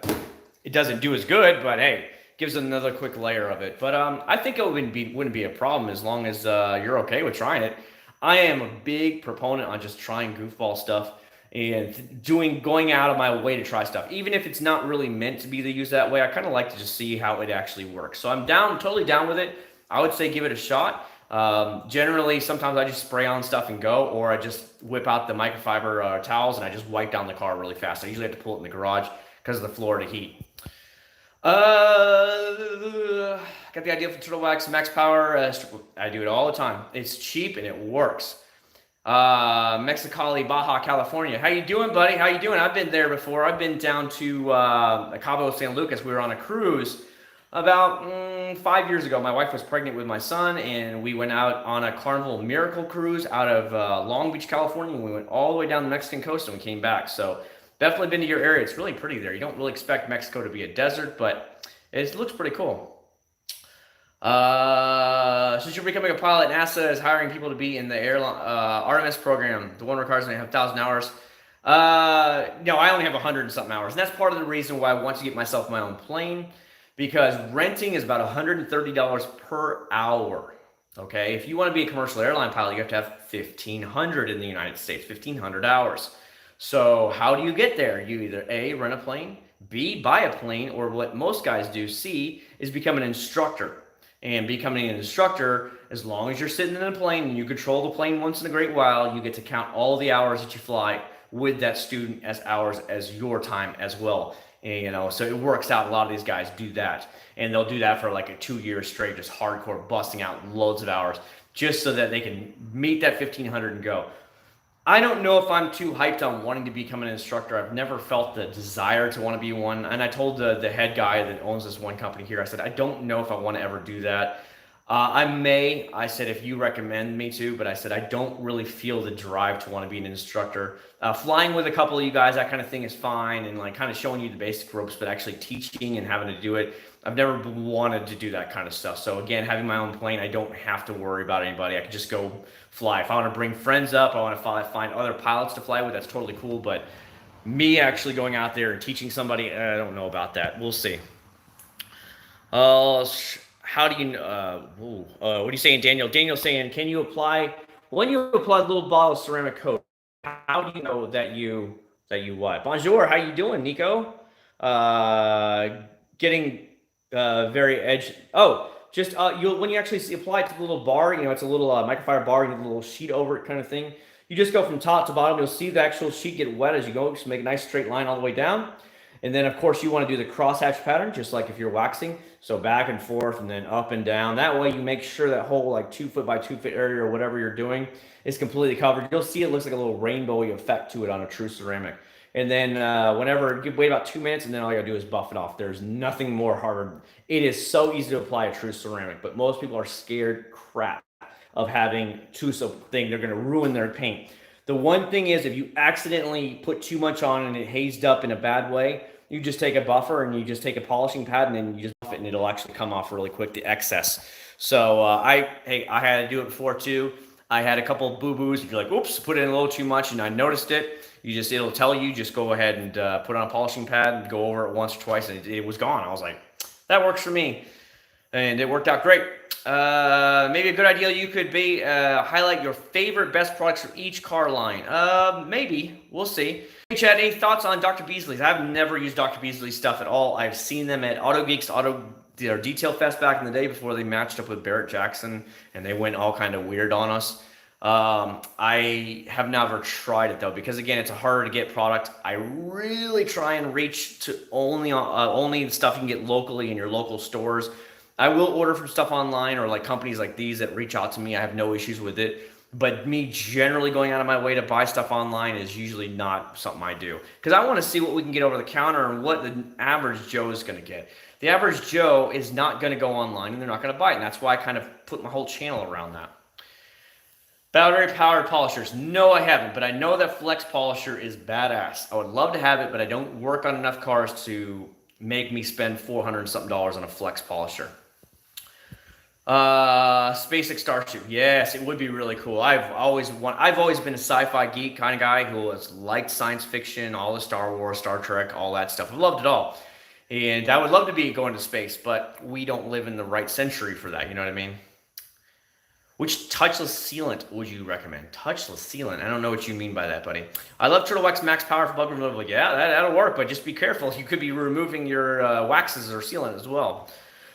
It doesn't do as good, but hey, gives another quick layer of it. But I think it wouldn't be a problem as long as you're okay with trying it. I am a big proponent on just trying goofball stuff and going out of my way to try stuff. Even if it's not really meant to be used that way, I kind of like to just see how it actually works. So I'm totally down with it. I would say give it a shot. Generally, sometimes I just spray on stuff and go, or I just whip out the microfiber towels and I just wipe down the car really fast. I usually have to pull it in the garage because of the Florida heat. Got the idea for Turtle Wax Max Power. I do it all the time. It's cheap and it works. Mexicali, Baja, California. How you doing, buddy? How you doing? I've been there before. I've been down to Cabo San Lucas. We were on a cruise about 5 years ago. My wife was pregnant with my son, and we went out on a Carnival Miracle cruise out of Long Beach, California. We went all the way down the Mexican coast and we came back. So definitely been to your area. It's really pretty there. You don't really expect Mexico to be a desert, but it looks pretty cool. Since you're becoming a pilot, NASA is hiring people to be in the airline RMS program. The one requires only have 1,000 hours. No, I only have 100 and something hours, and that's part of the reason why I want to get myself my own plane, because renting is about $130 per hour. Okay, if you want to be a commercial airline pilot, you have to have 1,500 in the United States, 1,500 hours. So how do you get there? You either A, rent a plane, B, buy a plane, or what most guys do, C, is become an instructor. And becoming an instructor, as long as you're sitting in a plane and you control the plane once in a great while, you get to count all the hours that you fly with that student as hours as your time as well. And, so it works out. A lot of these guys do that, and they'll do that for like a 2 years straight, just hardcore busting out loads of hours just so that they can meet that 1,500 and go. I don't know if I'm too hyped on wanting to become an instructor. I've never felt the desire to want to be one. And I told the head guy that owns this one company here, I said, I don't know if I want to ever do that. I said, if you recommend me to, but I said, I don't really feel the drive to want to be an instructor. Flying with a couple of you guys, that kind of thing is fine. And like kind of showing you the basic ropes, but actually teaching and having to do it, I've never wanted to do that kind of stuff. So again, having my own plane, I don't have to worry about anybody. I can just go fly. If I want to bring friends up, I want to find other pilots to fly with, that's totally cool. But me actually going out there and teaching somebody, I don't know about that. We'll see. How do you, what are you saying, Daniel? Daniel's saying, when you apply a little bottle of ceramic coat, how do you know that you what? Bonjour, how you doing, Nico? Getting very edge. Oh, just when you actually apply it to the little bar, it's a little microfiber bar, you get a little sheet over it kind of thing. You just go from top to bottom. You'll see the actual sheet get wet as you go. Just make a nice straight line all the way down. And then, of course, you want to do the crosshatch pattern, just like if you're waxing. So back and forth and then up and down. That way you make sure that whole like 2 foot by 2 foot area or whatever you're doing is completely covered. You'll see it looks like a little rainbowy effect to it on a true ceramic. And then wait about 2 minutes, and then all you gotta do is buff it off. There's nothing more harder. It is so easy to apply a true ceramic, but most people are scared crap of having they're gonna ruin their paint. The one thing is, if you accidentally put too much on and it hazed up in a bad way, you just take a buffer and you just take a polishing pad and then you just buff it and it'll actually come off really quick, the excess. So I had to do it before too. I had a couple of boo-boos. If you're like, oops, put in a little too much, and I noticed it. It'll tell you, just go ahead and put on a polishing pad and go over it once or twice, and it was gone. I was like, that works for me. And it worked out great. Maybe a good idea you could be highlight your favorite best products for each car line. Maybe. We'll see. Hey, Chad, any thoughts on Dr. Beasley's? I've never used Dr. Beasley's stuff at all. I've seen them at Auto Geeks, their Detail Fest back in the day before they matched up with Barrett Jackson, and they went all kind of weird on us. I have never tried it though, because again, it's a harder to get product. I really try and reach to only the stuff you can get locally in your local stores. I will order from stuff online or like companies like these that reach out to me. I have no issues with it. But me generally going out of my way to buy stuff online is usually not something I do, because I want to see what we can get over the counter and what the average Joe is going to get. The average Joe is not going to go online and they're not going to buy it. And that's why I kind of put my whole channel around that. Battery powered polishers. No, I haven't, but I know that Flex Polisher is badass. I would love to have it, but I don't work on enough cars to make me spend $400 and something on a Flex Polisher. SpaceX Starship. Yes, it would be really cool. I've always been a sci-fi geek kind of guy who has liked science fiction, all the Star Wars, Star Trek, all that stuff. I've loved it all. And I would love to be going to space, but we don't live in the right century for that. You know what I mean? Which touchless sealant would you recommend? Touchless sealant? I don't know what you mean by that, buddy. I love Turtle Wax Max Power for bug removal. Yeah, that'll work, but just be careful. You could be removing your waxes or sealant as well.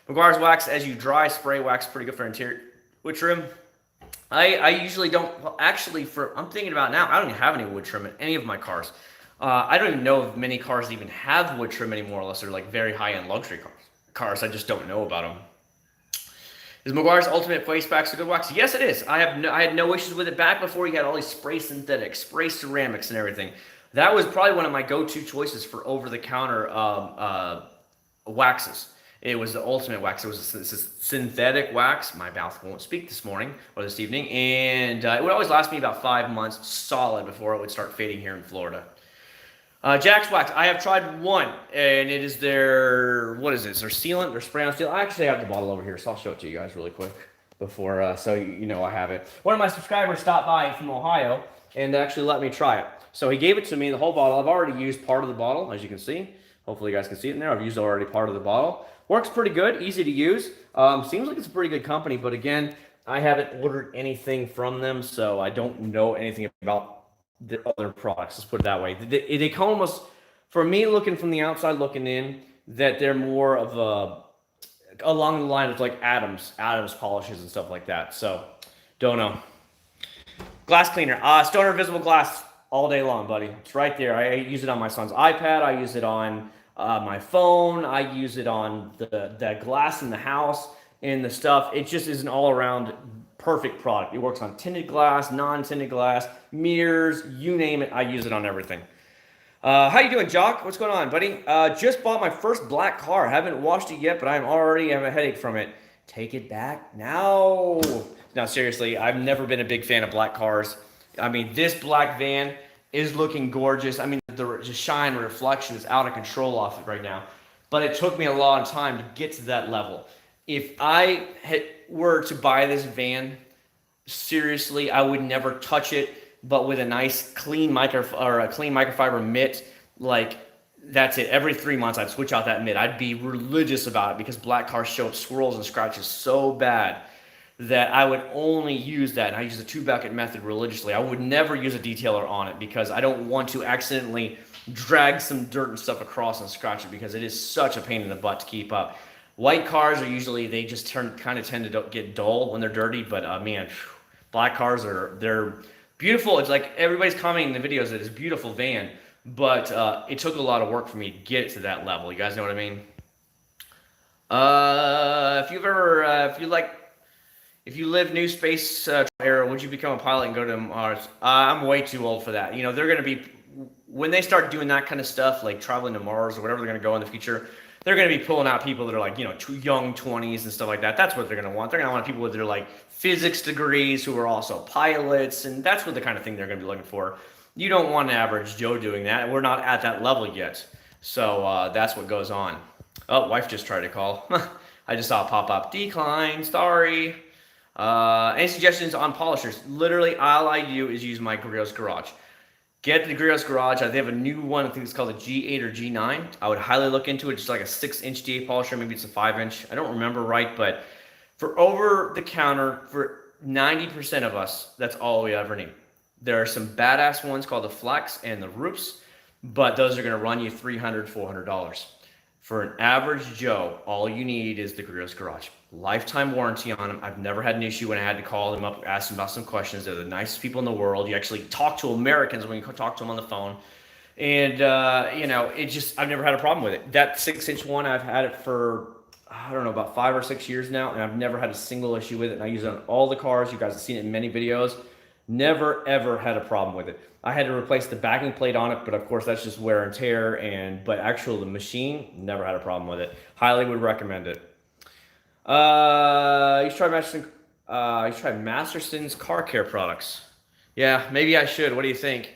McGuire's wax as you dry, spray wax, pretty good for interior wood trim. I usually don't. Well, actually, I'm thinking about now, I don't even have any wood trim in any of my cars. I don't even know if many cars even have wood trim anymore, unless they're like very high-end luxury cars. I just don't know about them. Is Meguiar's Ultimate Face Wax a good wax? Yes, it is. I had no issues with it back before he had all these spray synthetics, spray ceramics, and everything. That was probably one of my go-to choices for over-the-counter waxes. It was the Ultimate Wax. It was a synthetic wax. My mouth won't speak this morning or this evening, and it would always last me about 5 months solid before it would start fading here in Florida. Jack's Wax, I have tried one, and it is their, what is this, their sealant, their spray on seal. I actually have the bottle over here, so I'll show it to you guys really quick before, so you know I have it. One of my subscribers stopped by from Ohio and actually let me try it. So he gave it to me, the whole bottle. I've already used part of the bottle, as you can see. Hopefully you guys can see it in there. I've used already part of the bottle. Works pretty good, easy to use. Seems like it's a pretty good company, but again, I haven't ordered anything from them, so I don't know anything about the other products. Let's put it that way. They come almost, for me, looking from the outside looking in, that they're more of a along the line of like Adams polishes and stuff like that. So don't know. Glass cleaner, Stoner Invisible Glass all day long, buddy. It's right there. I use it on my son's iPad. I use it on my phone. I use it on the glass in the house and the stuff. It just is an all around perfect product. It works on tinted glass, non-tinted glass, mirrors, you name it. I use it on everything. How you doing, Jock? What's going on, buddy? Just bought my first black car. Haven't washed it yet, but I already have a headache from it. Take it back now. No, seriously, I've never been a big fan of black cars. I mean, this black van is looking gorgeous. I mean, the shine reflection is out of control off it right now. But it took me a long time to get to that level. If I were to buy this van, seriously, I would never touch it, but with a nice clean microfiber mitt, like that's it. Every 3 months, I'd switch out that mitt. I'd be religious about it because black cars show up swirls and scratches so bad that I would only use that. And I use the 2-bucket method religiously. I would never use a detailer on it because I don't want to accidentally drag some dirt and stuff across and scratch it because it is such a pain in the butt to keep up. White cars are usually, they just kind of tend to get dull when they're dirty, but man, black cars they're beautiful. It's like everybody's commenting in the videos that it's a beautiful van, but it took a lot of work for me to get it to that level. You guys know what I mean? If you live new space era, would you become a pilot and go to Mars? I'm way too old for that. You know, they're going to be, when they start doing that kind of stuff, like traveling to Mars or whatever they're going to go in the future, they're going to be pulling out people that are like, you know, young 20s and stuff like that. That's what they're going to want. They're going to want people with their like physics degrees who are also pilots. And that's what the kind of thing they're going to be looking for. You don't want an average Joe doing that. We're not at that level yet. So that's what goes on. Oh, wife just tried to call. I just saw it pop up. Decline, sorry. Any suggestions on polishers? Literally, all I do is use my Grillos Garage. Get the Grillos Garage. They have a new one. I think it's called a G8 or G9. I would highly look into it. It's like a 6-inch DA polisher. Maybe it's a 5-inch. I don't remember right, but for over the counter, for 90% of us, that's all we ever need. There are some badass ones called the Flex and the Roops, but those are going to run you $300, $400. For an average Joe, all you need is the Grillos Garage. Lifetime warranty on them. I've never had an issue when I had to call them up, ask them about some questions. They're the nicest people in the world. You actually talk to Americans when you talk to them on the phone. And, you know, I've never had a problem with it. That 6-inch one, I've had it for, I don't know, about 5 or 6 years now, and I've never had a single issue with it. And I use it on all the cars. You guys have seen it in many videos. Never, ever had a problem with it. I had to replace the backing plate on it, but of course that's just wear and tear. But actually the machine, never had a problem with it. Highly would recommend it. You should try Masterson's car care products. Yeah, maybe I should. What do you think?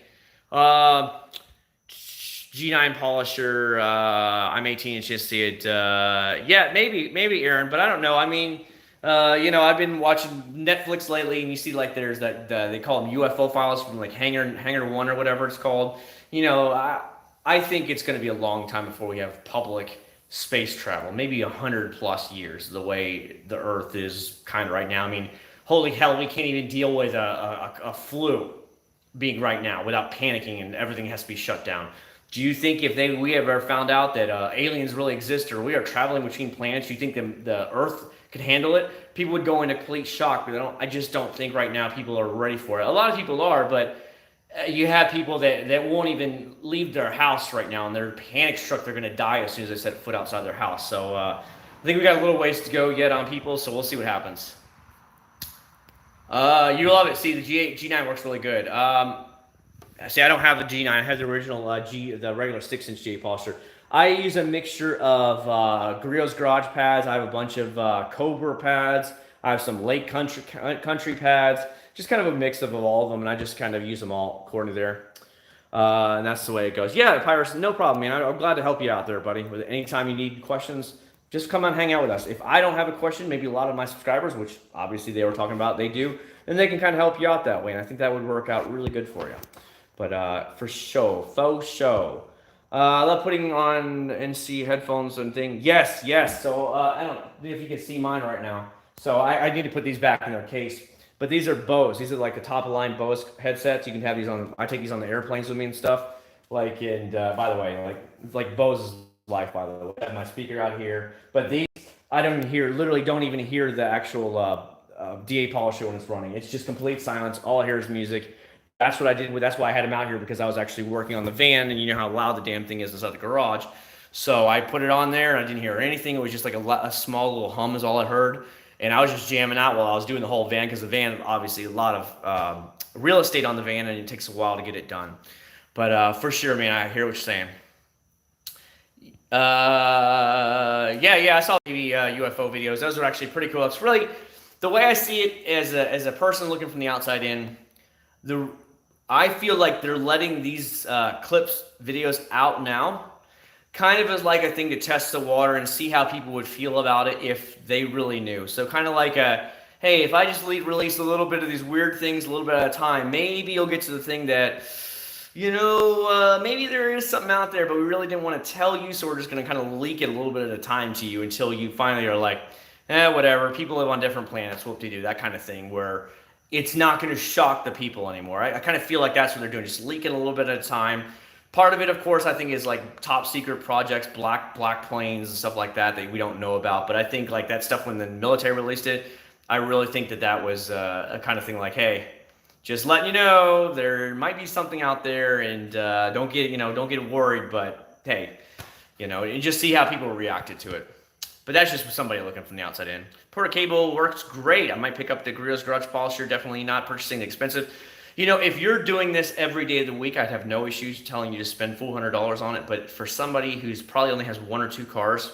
G9 polisher. I'm 18 and just see it. Yeah, maybe Aaron, but I don't know. I mean, you know, I've been watching Netflix lately, and you see like there's that they call them UFO files from like Hangar 1 or whatever it's called. You know, I think it's going to be a long time before we have public space travel, maybe 100+ years, the way the Earth is kind of right now. I mean, holy hell, we can't even deal with a flu being right now without panicking, and everything has to be shut down. Do you think if we ever found out that aliens really exist, or we are traveling between planets, do you think the Earth could handle it? People would go into complete shock, but I just don't think right now people are ready for it. A lot of people are, but you have people that won't even leave their house right now, and they're panic struck. They're going to die as soon as they set foot outside their house. So I think we got a little ways to go yet on people, so we'll see what happens. You love it. See, the G9 works really good. See, I don't have the G9. I have the original the regular 6-inch GA polisher. I use a mixture of Grillo's Garage pads. I have a bunch of Cobra pads. I have some Lake Country pads. Just kind of a mix of all of them, and I just kind of use them all according to there. And that's the way it goes. Yeah, Pyrus, no problem, man. I'm glad to help you out there, buddy. With anytime you need questions, just come on, hang out with us. If I don't have a question, maybe a lot of my subscribers, which obviously they were talking about, they do, then they can kind of help you out that way. And I think that would work out really good for you. But for show, faux show. I love putting on NC headphones and things. Yes. So I don't know if you can see mine right now. So I need to put these back in their case. But these are Bose. These are like the top of the line Bose headsets. You can have these on. I take these on the airplanes with me and stuff. Like, and by the way, like Bose is life. By the way, I have my speaker out here. But these, I don't even hear the actual DA polisher when it's running. It's just complete silence. All I hear is music. That's what I did. That's why I had them out here, because I was actually working on the van, and you know how loud the damn thing is inside the garage. So I put it on there, and I didn't hear anything. It was just like a small little hum is all I heard. And I was just jamming out while I was doing the whole van, because the van, obviously, a lot of real estate on the van, and it takes a while to get it done. But for sure, man, I hear what you're saying. Yeah, I saw the UFO videos. Those are actually pretty cool. It's really, the way I see it as a person looking from the outside in, I feel like they're letting these videos out now, kind of as like a thing to test the water and see how people would feel about it if they really knew. So kind of like hey, if I just release a little bit of these weird things a little bit at a time, maybe you'll get to the thing that, maybe there is something out there, but we really didn't want to tell you, so we're just going to kind of leak it a little bit at a time to you until you finally are like, whatever, people live on different planets, whoop-de-doo, that kind of thing, where it's not going to shock the people anymore. I kind of feel like that's what they're doing, just leak it a little bit at a time. Part of it, of course, I think is like top secret projects, black planes and stuff like that we don't know about. But I think like that stuff when the military released it, I really think that was a kind of thing like, hey, just letting you know there might be something out there, and don't get worried. But hey, and just see how people reacted to it. But that's just somebody looking from the outside in. Porter cable works great. I might pick up the Grillo's Garage polisher. Definitely not purchasing the expensive. If you're doing this every day of the week, I'd have no issues telling you to spend $400 on it. But for somebody who's probably only has 1 or 2 cars,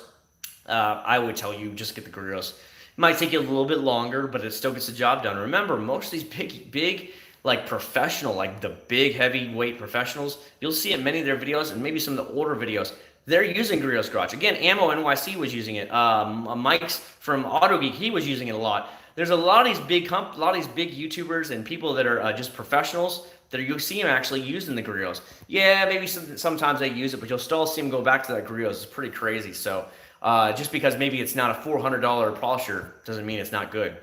I would tell you just get the Grillo's. It might take you a little bit longer, but it still gets the job done. Remember, most of these big like professional, like the big heavyweight professionals, you'll see in many of their videos, and maybe some of the older videos, they're using Grillo's Garage. Again, Ammo NYC was using it. Mike's from AutoGeek, he was using it a lot. There's a lot of these big YouTubers and people that are just professionals that you see them actually using the Grillo's. Yeah, maybe sometimes they use it, but you'll still see them go back to that Grillo's. It's pretty crazy. So just because maybe it's not a $400 polisher doesn't mean it's not good.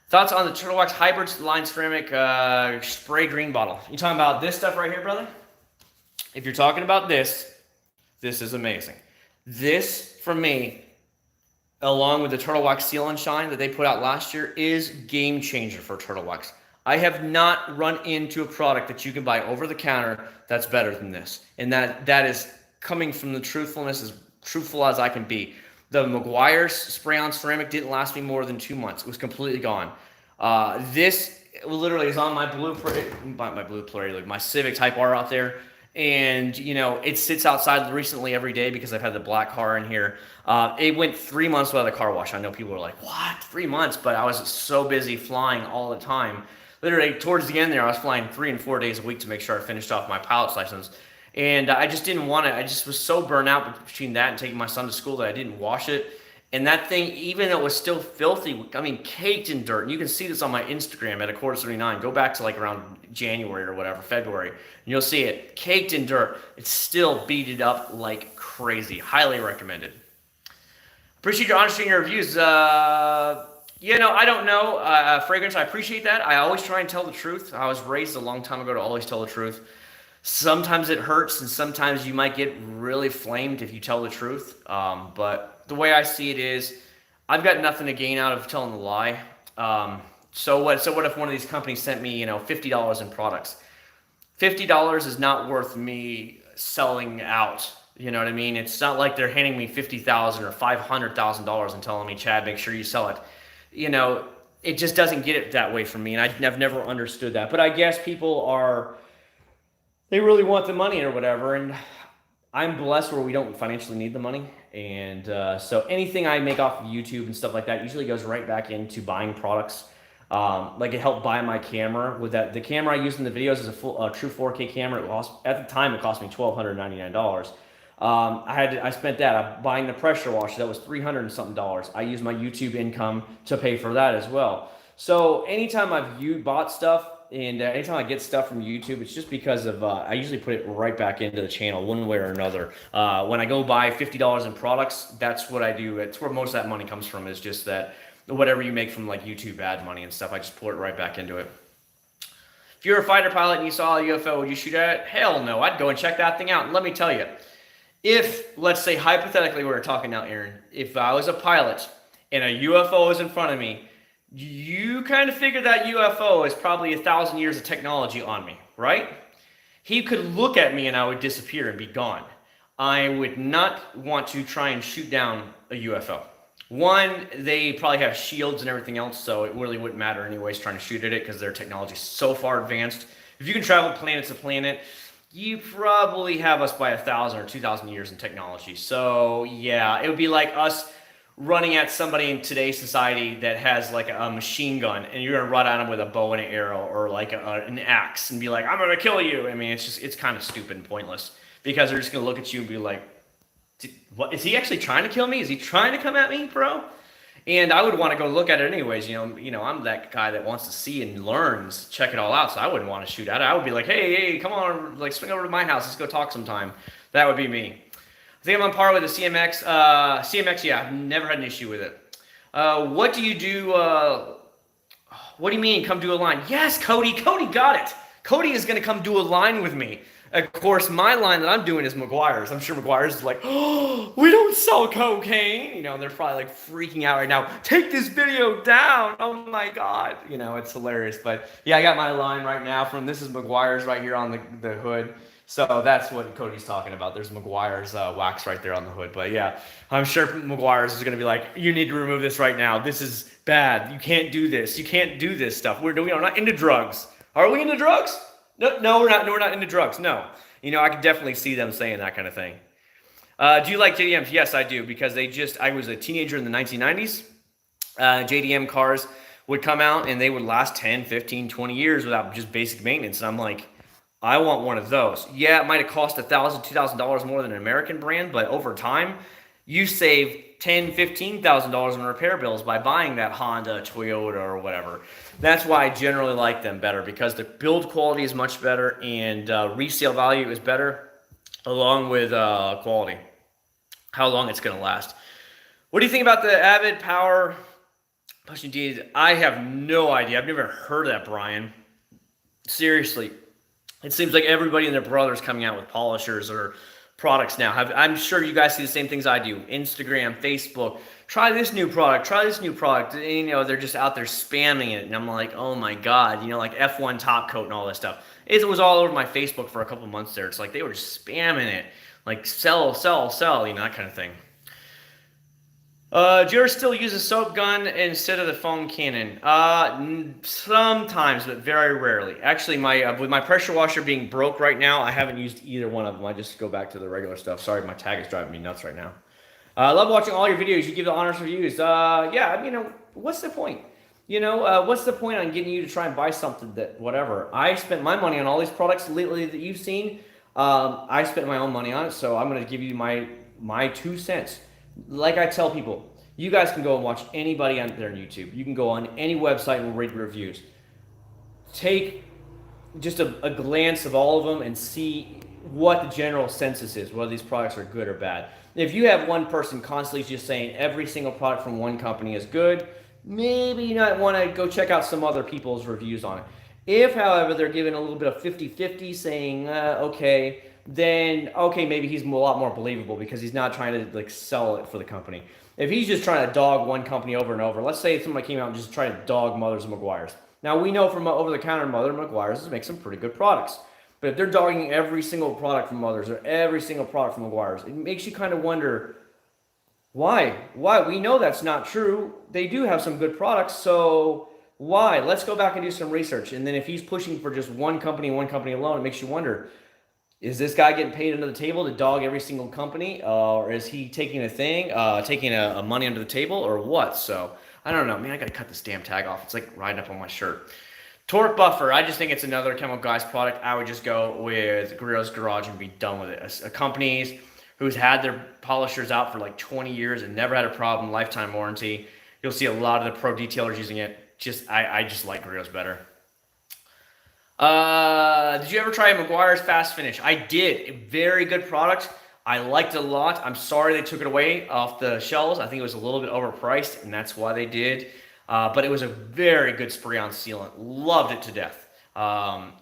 Thoughts on the Turtle Wax Hybrid line ceramic spray green bottle? You talking about this stuff right here, brother? If you're talking about this is amazing. This, for me, along with the Turtle Wax Seal and Shine that they put out last year, is game changer for Turtle Wax. I have not run into a product that you can buy over the counter that's better than this. And that is coming from the truthfulness, as truthful as I can be. The Meguiar's spray-on ceramic didn't last me more than 2 months. It was completely gone. This literally is on my my Civic Type R out there. And, it sits outside recently every day because I've had the black car in here. It went 3 months without a car wash. I know people are like, what, 3 months? But I was so busy flying all the time. Literally, towards the end there, I was flying 3 and 4 days a week to make sure I finished off my pilot's license. And I just didn't want to. I just was so burnt out between that and taking my son to school that I didn't wash it. And that thing, even though it was still filthy, caked in dirt. And you can see this on my Instagram at Acc0rd79. Go back to like around January or whatever, February, and you'll see it caked in dirt. It's still beaded up like crazy. Highly recommended. Appreciate your honesty and your reviews. I don't know. Fragrance, I appreciate that. I always try and tell the truth. I was raised a long time ago to always tell the truth. Sometimes it hurts, and sometimes you might get really flamed if you tell the truth. But the way I see it is, I've got nothing to gain out of telling a lie. So what if one of these companies sent me, $50 in products? $50 is not worth me selling out. You know what I mean? It's not like they're handing me $50,000 or $500,000 and telling me, Chad, make sure you sell it. You know, it just doesn't get it that way for me, and I've never understood that. But I guess people are, they really want the money or whatever, and I'm blessed where we don't financially need the money. And so anything I make off of YouTube and stuff like that usually goes right back into buying products. Like it helped buy my camera with that. The camera I used in the videos is a true 4K camera. It cost, at the time, it cost me $1,299. I spent that buying the pressure washer. That was $300 and something. I used my YouTube income to pay for that as well. So anytime I've bought stuff, and anytime I get stuff from YouTube, it's just because of I usually put it right back into the channel one way or another. When I go buy $50 in products, that's what I do. It's where most of that money comes from, is just that whatever you make from like YouTube ad money and stuff, I just pour it right back into it. If you're a fighter pilot and you saw a UFO, would you shoot at it? Hell no, I'd go and check that thing out. And let me tell you, if, let's say hypothetically we're talking now, Aaron, if I was a pilot and a UFO was in front of me, you kind of figure that UFO is probably 1,000 years of technology on me, right? He could look at me and I would disappear and be gone. I would not want to try and shoot down a UFO. One, they probably have shields and everything else, so it really wouldn't matter anyways trying to shoot at it because their technology is so far advanced. If you can travel planet to planet, you probably have us by 1,000 or 2,000 years in technology. So yeah, it would be like us running at somebody in today's society that has like a machine gun, and you're gonna run at them with a bow and an arrow or like an axe and be like, I'm gonna kill you. I mean, it's kind of stupid and pointless because they're just gonna look at you and be like, what, is he actually trying to kill me? Is he trying to come at me, bro? And I would want to go look at it anyways. You know, I'm that guy that wants to see and learns, check it all out. So I wouldn't want to shoot at it. I would be like, hey, come on, like swing over to my house. Let's go talk sometime. That would be me. I think I'm on par with the CMX. CMX, yeah, I've never had an issue with it. What do you do? What do you mean, come do a line? Yes, Cody. Cody got it. Cody is going to come do a line with me. Of course, my line that I'm doing is McGuire's. I'm sure McGuire's is like, oh, we don't sell cocaine. You know, they're probably like freaking out right now. Take this video down. Oh my God. You know, it's hilarious. But yeah, I got my line right now from, this is McGuire's right here on the hood. So that's what Cody's talking about. There's McGuire's wax right there on the hood. But yeah, I'm sure McGuire's is going to be like, you need to remove this right now. This is bad. You can't do this. You can't do this stuff. We're not into drugs. Are we into drugs? No, we're not. No, we're not into drugs. No. You know, I can definitely see them saying that kind of thing. Do you like JDMs? Yes, I do, because I was a teenager in the 1990s. JDM cars would come out and they would last 10, 15, 20 years without just basic maintenance. And I'm like, I want one of those. Yeah, it might have cost $1,000, $2,000 more than an American brand, but over time, you save $10,000, $15,000 in repair bills by buying that Honda, Toyota, or whatever. That's why I generally like them better, because the build quality is much better and resale value is better, along with quality, how long it's going to last. What do you think about the Avid Power Pushing D's? I have no idea. I've never heard of that, Brian. Seriously. It seems like everybody and their brother's coming out with polishers or products now. I'm sure you guys see the same things I do. Instagram, Facebook, try this new product, try this new product. And, you know, they're just out there spamming it. And I'm like, oh my God, you know, like F1 top coat and all this stuff. It was all over my Facebook for a couple months there. It's like they were just spamming it. Like sell, sell, sell, you know, that kind of thing. Do you ever still use a soap gun instead of the foam cannon? Sometimes, but very rarely. Actually, with my pressure washer being broke right now, I haven't used either one of them. I just go back to the regular stuff. Sorry, my tag is driving me nuts right now. I love watching all your videos. You give the honest reviews. Yeah, you know, what's the point? You know, what's the point on getting you to try and buy something that, whatever. I spent my money on all these products lately that you've seen. I spent my own money on it, so I'm going to give you my 2 cents. Like I tell people, you guys can go and watch anybody on there on YouTube. You can go on any website and read reviews. Take just a glance of all of them and see what the general census is, whether these products are good or bad. If you have one person constantly just saying every single product from one company is good, maybe you might want to go check out some other people's reviews on it. If, however, they're giving a little bit of 50-50 saying, okay, then, okay, maybe he's a lot more believable because he's not trying to like sell it for the company. If he's just trying to dog one company over and over, let's say somebody came out and just tried to dog Mother's and McGuire's. Now, we know from over-the-counter Mother and McGuire's makes some pretty good products. But if they're dogging every single product from others or every single product from McGuire's, it makes you kind of wonder why. Why? We know that's not true. They do have some good products, so why? Let's go back and do some research. And then if he's pushing for just one company alone, it makes you wonder, is this guy getting paid under the table to dog every single company? Or is he taking a money under the table or what? So I don't know. Man, I got to cut this damn tag off. It's like riding up on my shirt. Torque buffer. I just think it's another Chemical Guys product. I would just go with Guerrero's Garage and be done with it. A companies who's had their polishers out for like 20 years and never had a problem, lifetime warranty. You'll see a lot of the pro detailers using it. I just like Guerrero's better. Did you ever try McGuire's Fast Finish? I did. A very good product. I liked it a lot. I'm sorry they took it away off the shelves. I think it was a little bit overpriced, and that's why they did. But it was a very good spray-on sealant. Loved it to death.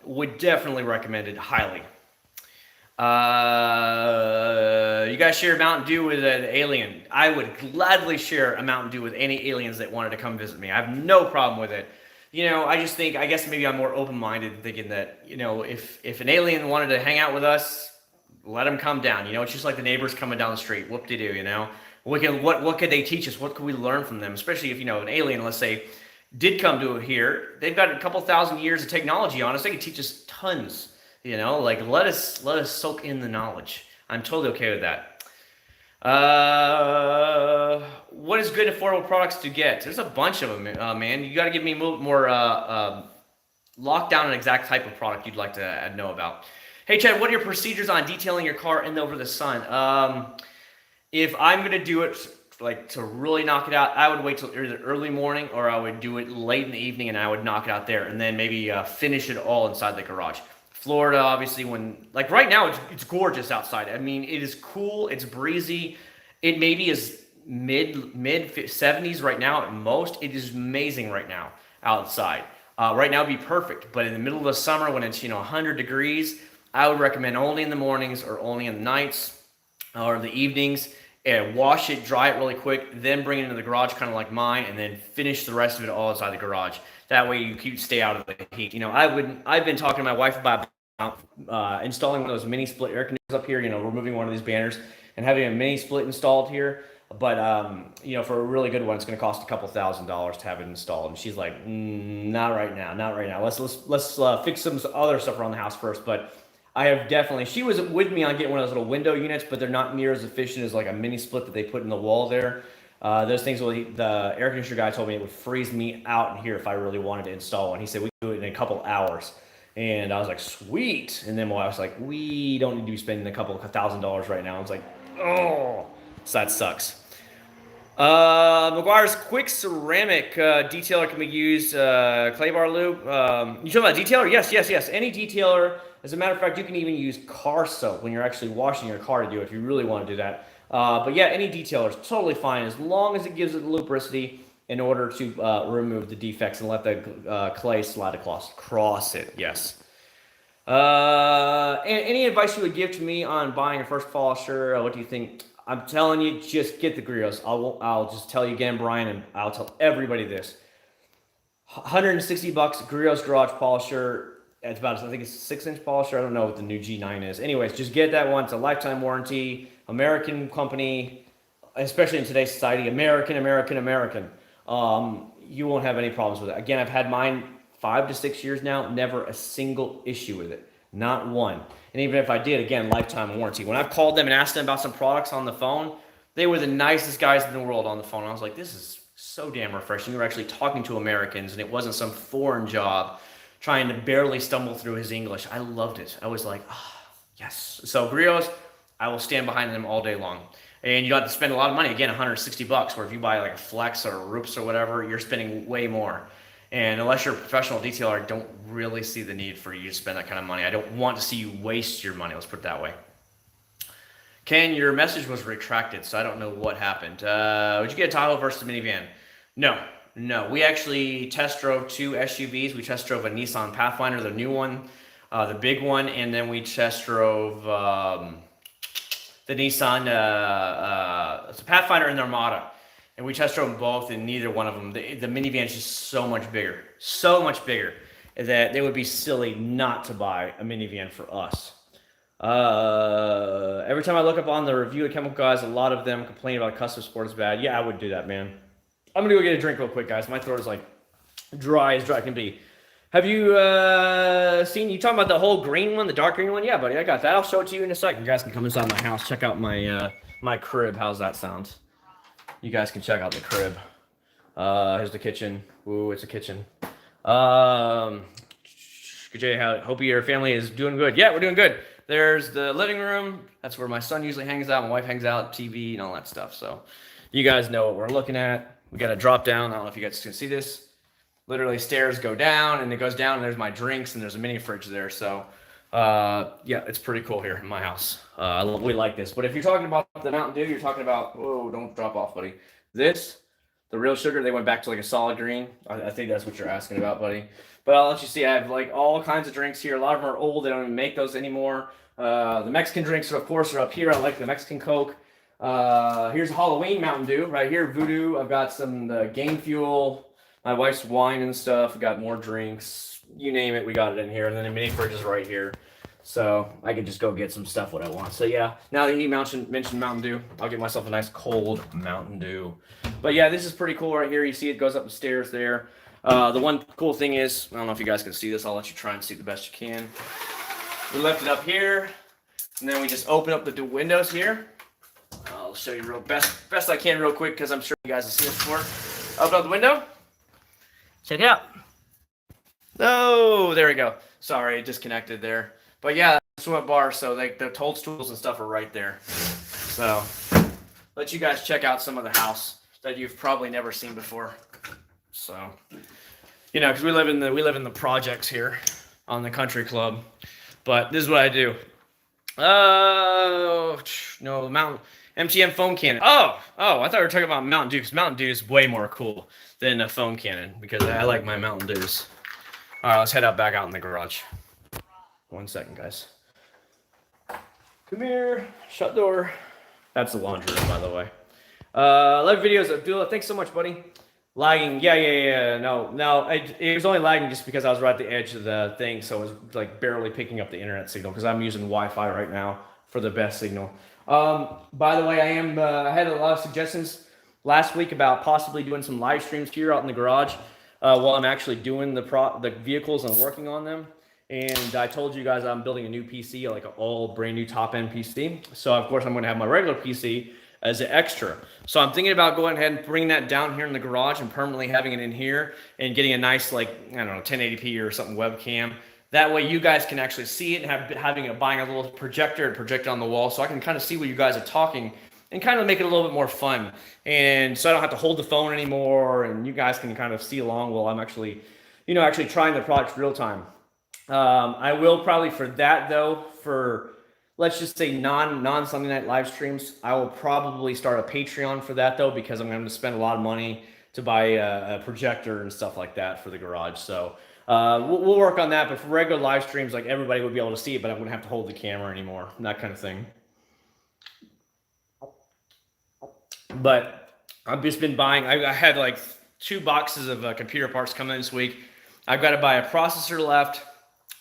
Would definitely recommend it highly. You guys share Mountain Dew with an alien. I would gladly share a Mountain Dew with any aliens that wanted to come visit me. I have no problem with it. You know, I guess maybe I'm more open-minded, thinking that, you know, if an alien wanted to hang out with us, let them come down. You know, it's just like the neighbors coming down the street. Whoop-de-doo, you know. What could they teach us? What could we learn from them? Especially if, you know, an alien, let's say, did come to here. They've got a couple thousand years of technology on us. They could teach us tons. You know, like let us soak in the knowledge. I'm totally okay with that. What is good affordable products to get? There's a bunch of them, man. You got to give me more lock down an exact type of product you'd like to know about. Hey, Chad, what are your procedures on detailing your car in over the sun? If I'm going to do it like to really knock it out, I would wait till either early morning or I would do it late in the evening and I would knock it out there and then maybe finish it all inside the garage. Florida, obviously, like right now, it's gorgeous outside. I mean, it is cool. It's breezy. It maybe is mid 70s right now at most. It is amazing right now outside. Right now would be perfect. But in the middle of the summer when it's 100 degrees, I would recommend only in the mornings or only in the nights or the evenings. And wash it, dry it really quick, then bring it into the garage, kind of like mine, and then finish the rest of it all inside the garage. That way you stay out of the heat. I've been talking to my wife about installing one of those mini split air conditioners up here. Removing one of these banners and having a mini split installed here. But for a really good one, it's going to cost a couple $1,000s to have it installed. And she's like, not right now. Let's fix some other stuff around the house first. But I have definitely, she was with me on getting one of those little window units, but they're not near as efficient as like a mini split that they put in the wall there. Those things, the air conditioner guy told me it would freeze me out in here if I really wanted to install one. He said we could do it in a couple hours. And I was like, sweet. And then my wife was like, we don't need to be spending a couple $1,000 right now. I was like, oh, so that sucks. McGuire's quick ceramic detailer can be used. Clay bar lube. You talking about detailer? Yes. Any detailer. As a matter of fact, you can even use car soap when you're actually washing your car to do it if you really want to do that. But yeah, any detailer is totally fine as long as it gives it lubricity in order to remove the defects and let the clay slide across it. Yes. Any advice you would give to me on buying a first polisher? What do you think? I'm telling you, just get the Guerrero's. I'll just tell you again, Brian, and I'll tell everybody this. $160 Guerrero's Garage Polisher. It's about, I think it's a 6-inch polisher. I don't know what the new G9 is. Anyways, just get that one. It's a lifetime warranty. American company, especially in today's society. American. You won't have any problems with it. Again, I've had mine 5 to 6 years now. Never a single issue with it. Not one. And even if I did, again, lifetime warranty. When I've called them and asked them about some products on the phone, they were the nicest guys in the world on the phone. I was like, this is so damn refreshing. You're actually talking to Americans, and it wasn't some foreign job trying to barely stumble through his English. I loved it. I was like, yes. So Guerrero's, I will stand behind them all day long. And you don't have to spend a lot of money. Again, $160, where if you buy like a Flex or a Roops or whatever, you're spending way more. And unless you're a professional detailer, I don't really see the need for you to spend that kind of money. I don't want to see you waste your money. Let's put it that way. Ken, your message was retracted, so I don't know what happened. Would you get a Tahoe versus a minivan? No. We actually test drove 2 SUVs. We test drove a Nissan Pathfinder, the new one, the big one, and then we test drove the Nissan, it's a Pathfinder and the Armada. And we test drove them both, and neither one of them, the minivan is just so much bigger. that they would be silly not to buy a minivan for us. Every time I look up on the review of chemical guys, a lot of them complain about custom sport is bad. Yeah, I would do that, man. I'm gonna go get a drink real quick, guys. My throat is like dry as dry can be. Have you seen, you talking about the whole green one, the dark green one? Yeah, buddy, I got that. I'll show it to you in a second. You guys can come inside my house, check out my my crib. How's that sound? You guys can check out the crib. Here's the kitchen. Ooh, it's a kitchen. Jay, hope your family is doing good. Yeah, we're doing good. There's the living room. That's where my son usually hangs out. My wife hangs out, TV and all that stuff. So you guys know what we're looking at. We got a drop down. I don't know if you guys can see this. Literally stairs go down and it goes down and there's my drinks and there's a mini fridge there. So yeah, it's pretty cool here in my house. We like this. But if you're talking about the Mountain Dew, you're talking about, whoa, don't drop off, buddy. This, the real sugar, they went back to like a solid green. I think that's what you're asking about, buddy. But I'll let you see, I have like all kinds of drinks here. A lot of them are old. They don't even make those anymore. The Mexican drinks, of course, are up here. I like the Mexican Coke. Here's a Halloween Mountain Dew right here, Voodoo. I've got some Game Fuel, my wife's wine and stuff. I've got more drinks. You name it, we got it in here. And then the mini fridge is right here. So I can just go get some stuff what I want. So yeah, now that you mentioned Mountain Dew, I'll get myself a nice cold Mountain Dew. But yeah, this is pretty cool right here. You see it goes up the stairs there. The one cool thing is, I don't know if you guys can see this. I'll let you try and see the best you can. We left it up here, and then we just open up the windows here. I'll show you best I can real quick because I'm sure you guys have seen this before. Open up the window. Check it out. Oh, there we go. Sorry, it disconnected there. But yeah, swim bar, so the toadstools and stuff are right there. So let you guys check out some of the house that you've probably never seen before. So, you know, because we live in the projects here on the country club. But this is what I do. Oh no, MTM foam cannon. Oh, I thought we were talking about Mountain Dew because Mountain Dew is way more cool than a foam cannon because I like my Mountain Dews. All right, let's head back out in the garage. 1 second, guys. Come here. Shut door. That's the laundry room, by the way. Love videos. Abdullah, thanks so much, buddy. Lagging. Yeah. No. It was only lagging just because I was right at the edge of the thing, so it was like barely picking up the internet signal because I'm using Wi-Fi right now for the best signal. By the way, I had a lot of suggestions last week about possibly doing some live streams here out in the garage while I'm actually doing the vehicles and working on them. And I told you guys I'm building a new PC, like an all brand new top end PC. So of course I'm going to have my regular PC as an extra. So I'm thinking about going ahead and bringing that down here in the garage and permanently having it in here and getting a nice, like, I don't know, 1080p or something webcam. That way you guys can actually see it and buying a little projector and project it on the wall so I can kind of see what you guys are talking and kind of make it a little bit more fun. And so I don't have to hold the phone anymore and you guys can kind of see along while I'm actually trying the product real time. I will probably for that though, for let's just say non-Sunday night live streams, I will probably start a Patreon for that though, because I'm going to spend a lot of money to buy a projector and stuff like that for the garage. So we'll work on that. But for regular live streams, like everybody would be able to see it, but I wouldn't have to hold the camera anymore, that kind of thing. But I've just been buying, I had like 2 boxes of computer parts coming in this week. I've got to buy a processor left.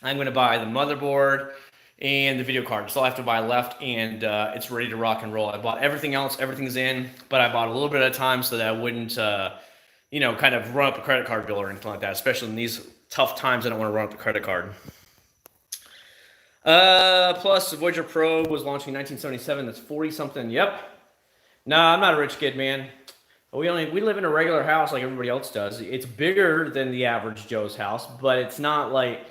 I'm going to buy the motherboard and the video card. That's all I have to buy left, and it's ready to rock and roll. I bought everything else. Everything's in, but I bought a little bit at a time so that I wouldn't, kind of run up a credit card bill or anything like that, especially in these tough times. I don't want to run up the credit card. Plus, the Voyager Pro was launched in 1977. That's 40-something. Yep. No, I'm not a rich kid, man. We live in a regular house like everybody else does. It's bigger than the average Joe's house, but it's not like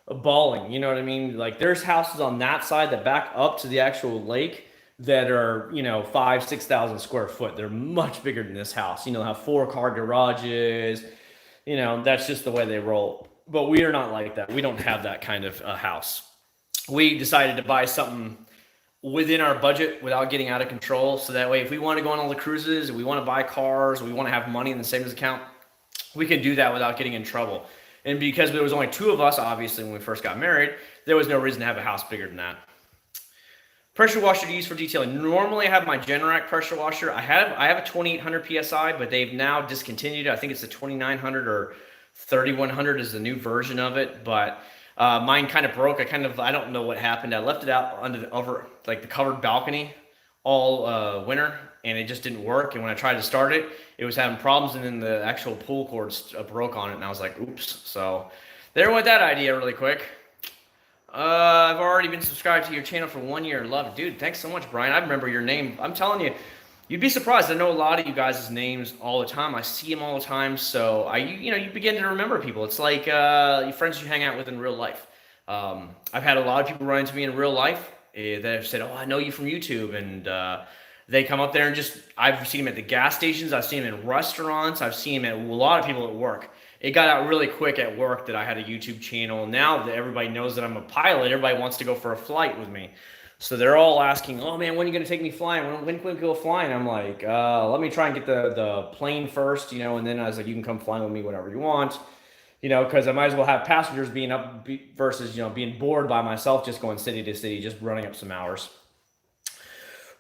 balling, you know what I mean? Like there's houses on that side that back up to the actual lake that are, 5,000-6,000 square foot. They're much bigger than this house. Have 4-car garages. That's just the way they roll. But we are not like that. We don't have that kind of house. We decided to buy something within our budget without getting out of control. So that way, if we want to go on all the cruises, we want to buy cars, we want to have money in the savings account, we can do that without getting in trouble. And because there was only 2 of us, obviously, when we first got married, there was no reason to have a house bigger than that. Pressure washer to use for detailing. Normally, I have my Generac pressure washer. I have a 2800 PSI, but they've now discontinued it. I think it's the 2900 or 3100 is the new version of it, but mine kind of broke. I don't know what happened. I left it out under the covered balcony all winter, and it just didn't work. And when I tried to start it, it was having problems, and then the actual pull cord broke on it, and I was like, oops. So there went that idea really quick. I've already been subscribed to your channel for 1 year. Love it. Dude, thanks so much, Brian. I remember your name. I'm telling you, you'd be surprised. I know a lot of you guys' names all the time. I see them all the time. So you begin to remember people. It's like your friends you hang out with in real life. I've had a lot of people run into me in real life that have said, oh, I know you from YouTube. And they come up there and I've seen them at the gas stations. I've seen them in restaurants. I've seen them at a lot of people at work. It got out really quick at work that I had a YouTube channel. Now that everybody knows that I'm a pilot, everybody wants to go for a flight with me. So they're all asking, oh man, when are you going to take me flying? When can we go flying? I'm like, let me try and get the plane first, and then I was like, you can come flying with me whenever you want, because I might as well have passengers being up versus, being bored by myself, just going city to city, just running up some hours.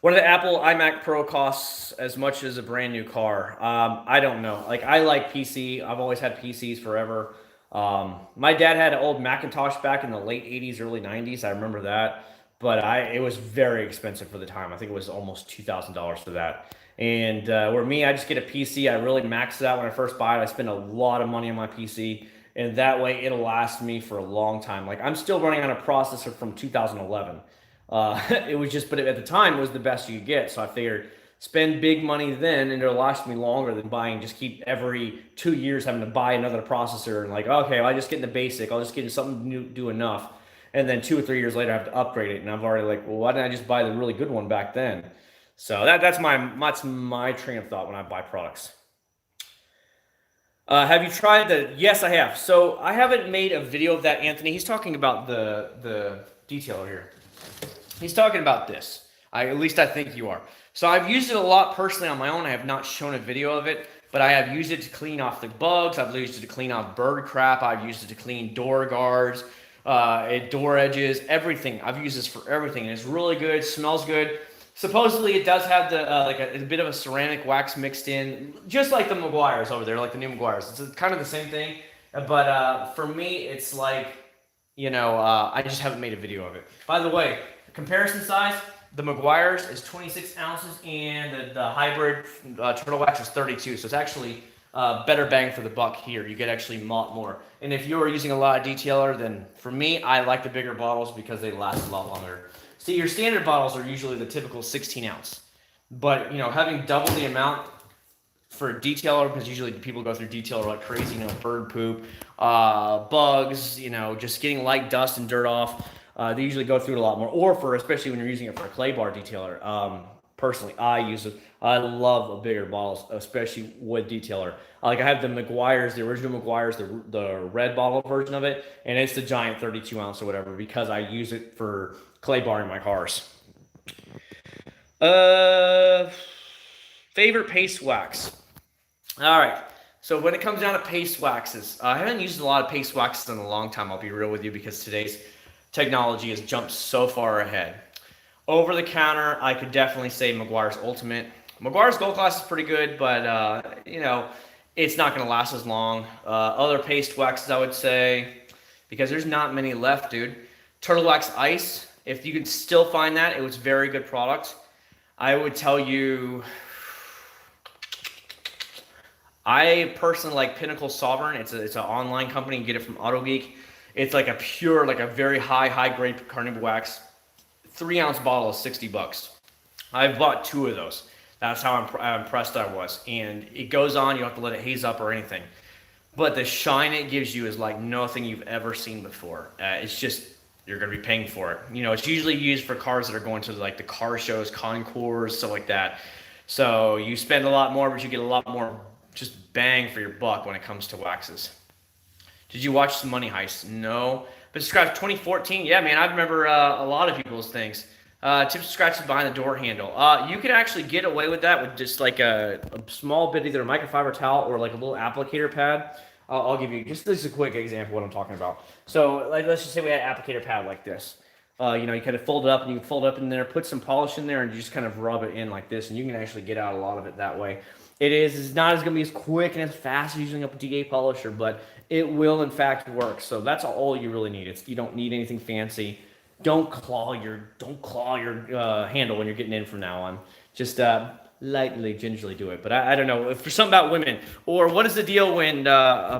What do the Apple iMac Pro costs as much as a brand new car? I don't know. I like PC. I've always had PCs forever. My dad had an old Macintosh back in the late 80s, early 90s. I remember that. But it was very expensive for the time. I think it was almost $2,000 for that. And where me, I just get a PC. I really max it out when I first buy it. I spend a lot of money on my PC. And that way, it'll last me for a long time. I'm still running on a processor from 2011. It was but at the time, it was the best you could get. So I figured spend big money then, and it'll last me longer than keep every 2 years having to buy another processor. And okay, well, I just get in the basic. I'll just get something new, do enough. And then 2 or 3 years later, I have to upgrade it. And I've already well, why didn't I just buy the really good one back then? So that's my train of thought when I buy products. Have you tried yes, I have. So I haven't made a video of that, Anthony. He's talking about the detailer here. He's talking about this. At least I think you are. So I've used it a lot personally on my own. I have not shown a video of it, but I have used it to clean off the bugs. I've used it to clean off bird crap. I've used it to clean door guards, door edges, everything. I've used this for everything, and it's really good. Smells good. Supposedly, it does have a bit of a ceramic wax mixed in, just like the Meguiar's over there, like the new Meguiar's. It's kind of the same thing, but for me, it's I just haven't made a video of it. By the way, comparison size, the Meguiar's is 26 ounces and the hybrid Turtle Wax is 32. So it's actually better bang for the buck here. You get actually a lot more. And if you're using a lot of detailer, then for me, I like the bigger bottles because they last a lot longer. See, your standard bottles are usually the typical 16 ounce. But, having double the amount for a detailer, because usually people go through detailer like crazy, bird poop, bugs, just getting light dust and dirt off. They usually go through it a lot more, or especially when you're using it for a clay bar detailer. Personally, I use it. I love a bigger bottles, especially with detailer. I have the Meguiar's, the original Meguiar's, the red bottle version of it, and it's the giant 32 ounce or whatever because I use it for clay barring my cars. Favorite paste wax. All right. So when it comes down to paste waxes, I haven't used a lot of paste waxes in a long time. I'll be real with you because today's technology has jumped so far ahead. Over the counter, I could definitely say Meguiar's Ultimate. Meguiar's Gold Class is pretty good, but it's not going to last as long. Other paste waxes, I would say, because there's not many left, dude. Turtle Wax Ice, if you can still find that, it was very good product. I would tell you, I personally like Pinnacle Sovereign. It's an online company. You get it from AutoGeek. It's like a pure, a very high grade carnauba wax. 3 ounce bottle is $60. I've bought 2 of those. That's how impressed I was. And it goes on. You don't have to let it haze up or anything. But the shine it gives you is like nothing you've ever seen before. It's just, you're going to be paying for it. It's usually used for cars that are going to the car shows, concours, stuff like that. So you spend a lot more, but you get a lot more just bang for your buck when it comes to waxes. Did you watch the Money Heist? No. But subscribe to 2014. Yeah, man, I remember a lot of people's things. Tips scratches behind the door handle. You can actually get away with that with just a small bit, either a microfiber towel or a little applicator pad. I'll give you just a quick example of what I'm talking about. So let's just say we had an applicator pad like this. You know, you kind of fold it up and you can fold it up in there, put some polish in there, and you just kind of rub it in like this, and you can actually get out a lot of it that way. It's not as going to be as quick and as fast as using a DA polisher, but it will in fact work. So that's all you really need. You don't need anything fancy. Don't claw your handle when you're getting in from now on. Just lightly, gingerly do it. But I don't know. For something about women, or what is the deal when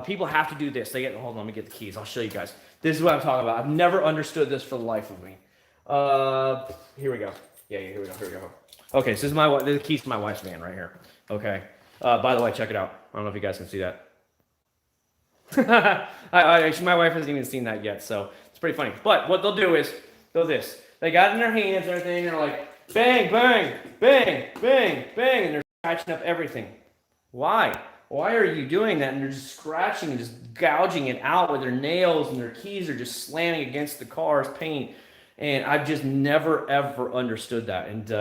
people have to do this? Hold on, let me get the keys. I'll show you guys. This is what I'm talking about. I've never understood this for the life of me. Here we go. Yeah, here we go. Okay, so this is the keys to my wife's van right here. Okay. By the way, check it out. I don't know if you guys can see that. Actually, my wife hasn't even seen that yet, so it's pretty funny. But what they'll do is they'll this. They got it in their hands and everything. And they're like bang, bang, bang, bang, bang, and they're scratching up everything. Why? Why are you doing that? And they're just scratching and just gouging it out with their nails, and their keys are just slamming against the car's paint. And I've just never ever understood that. And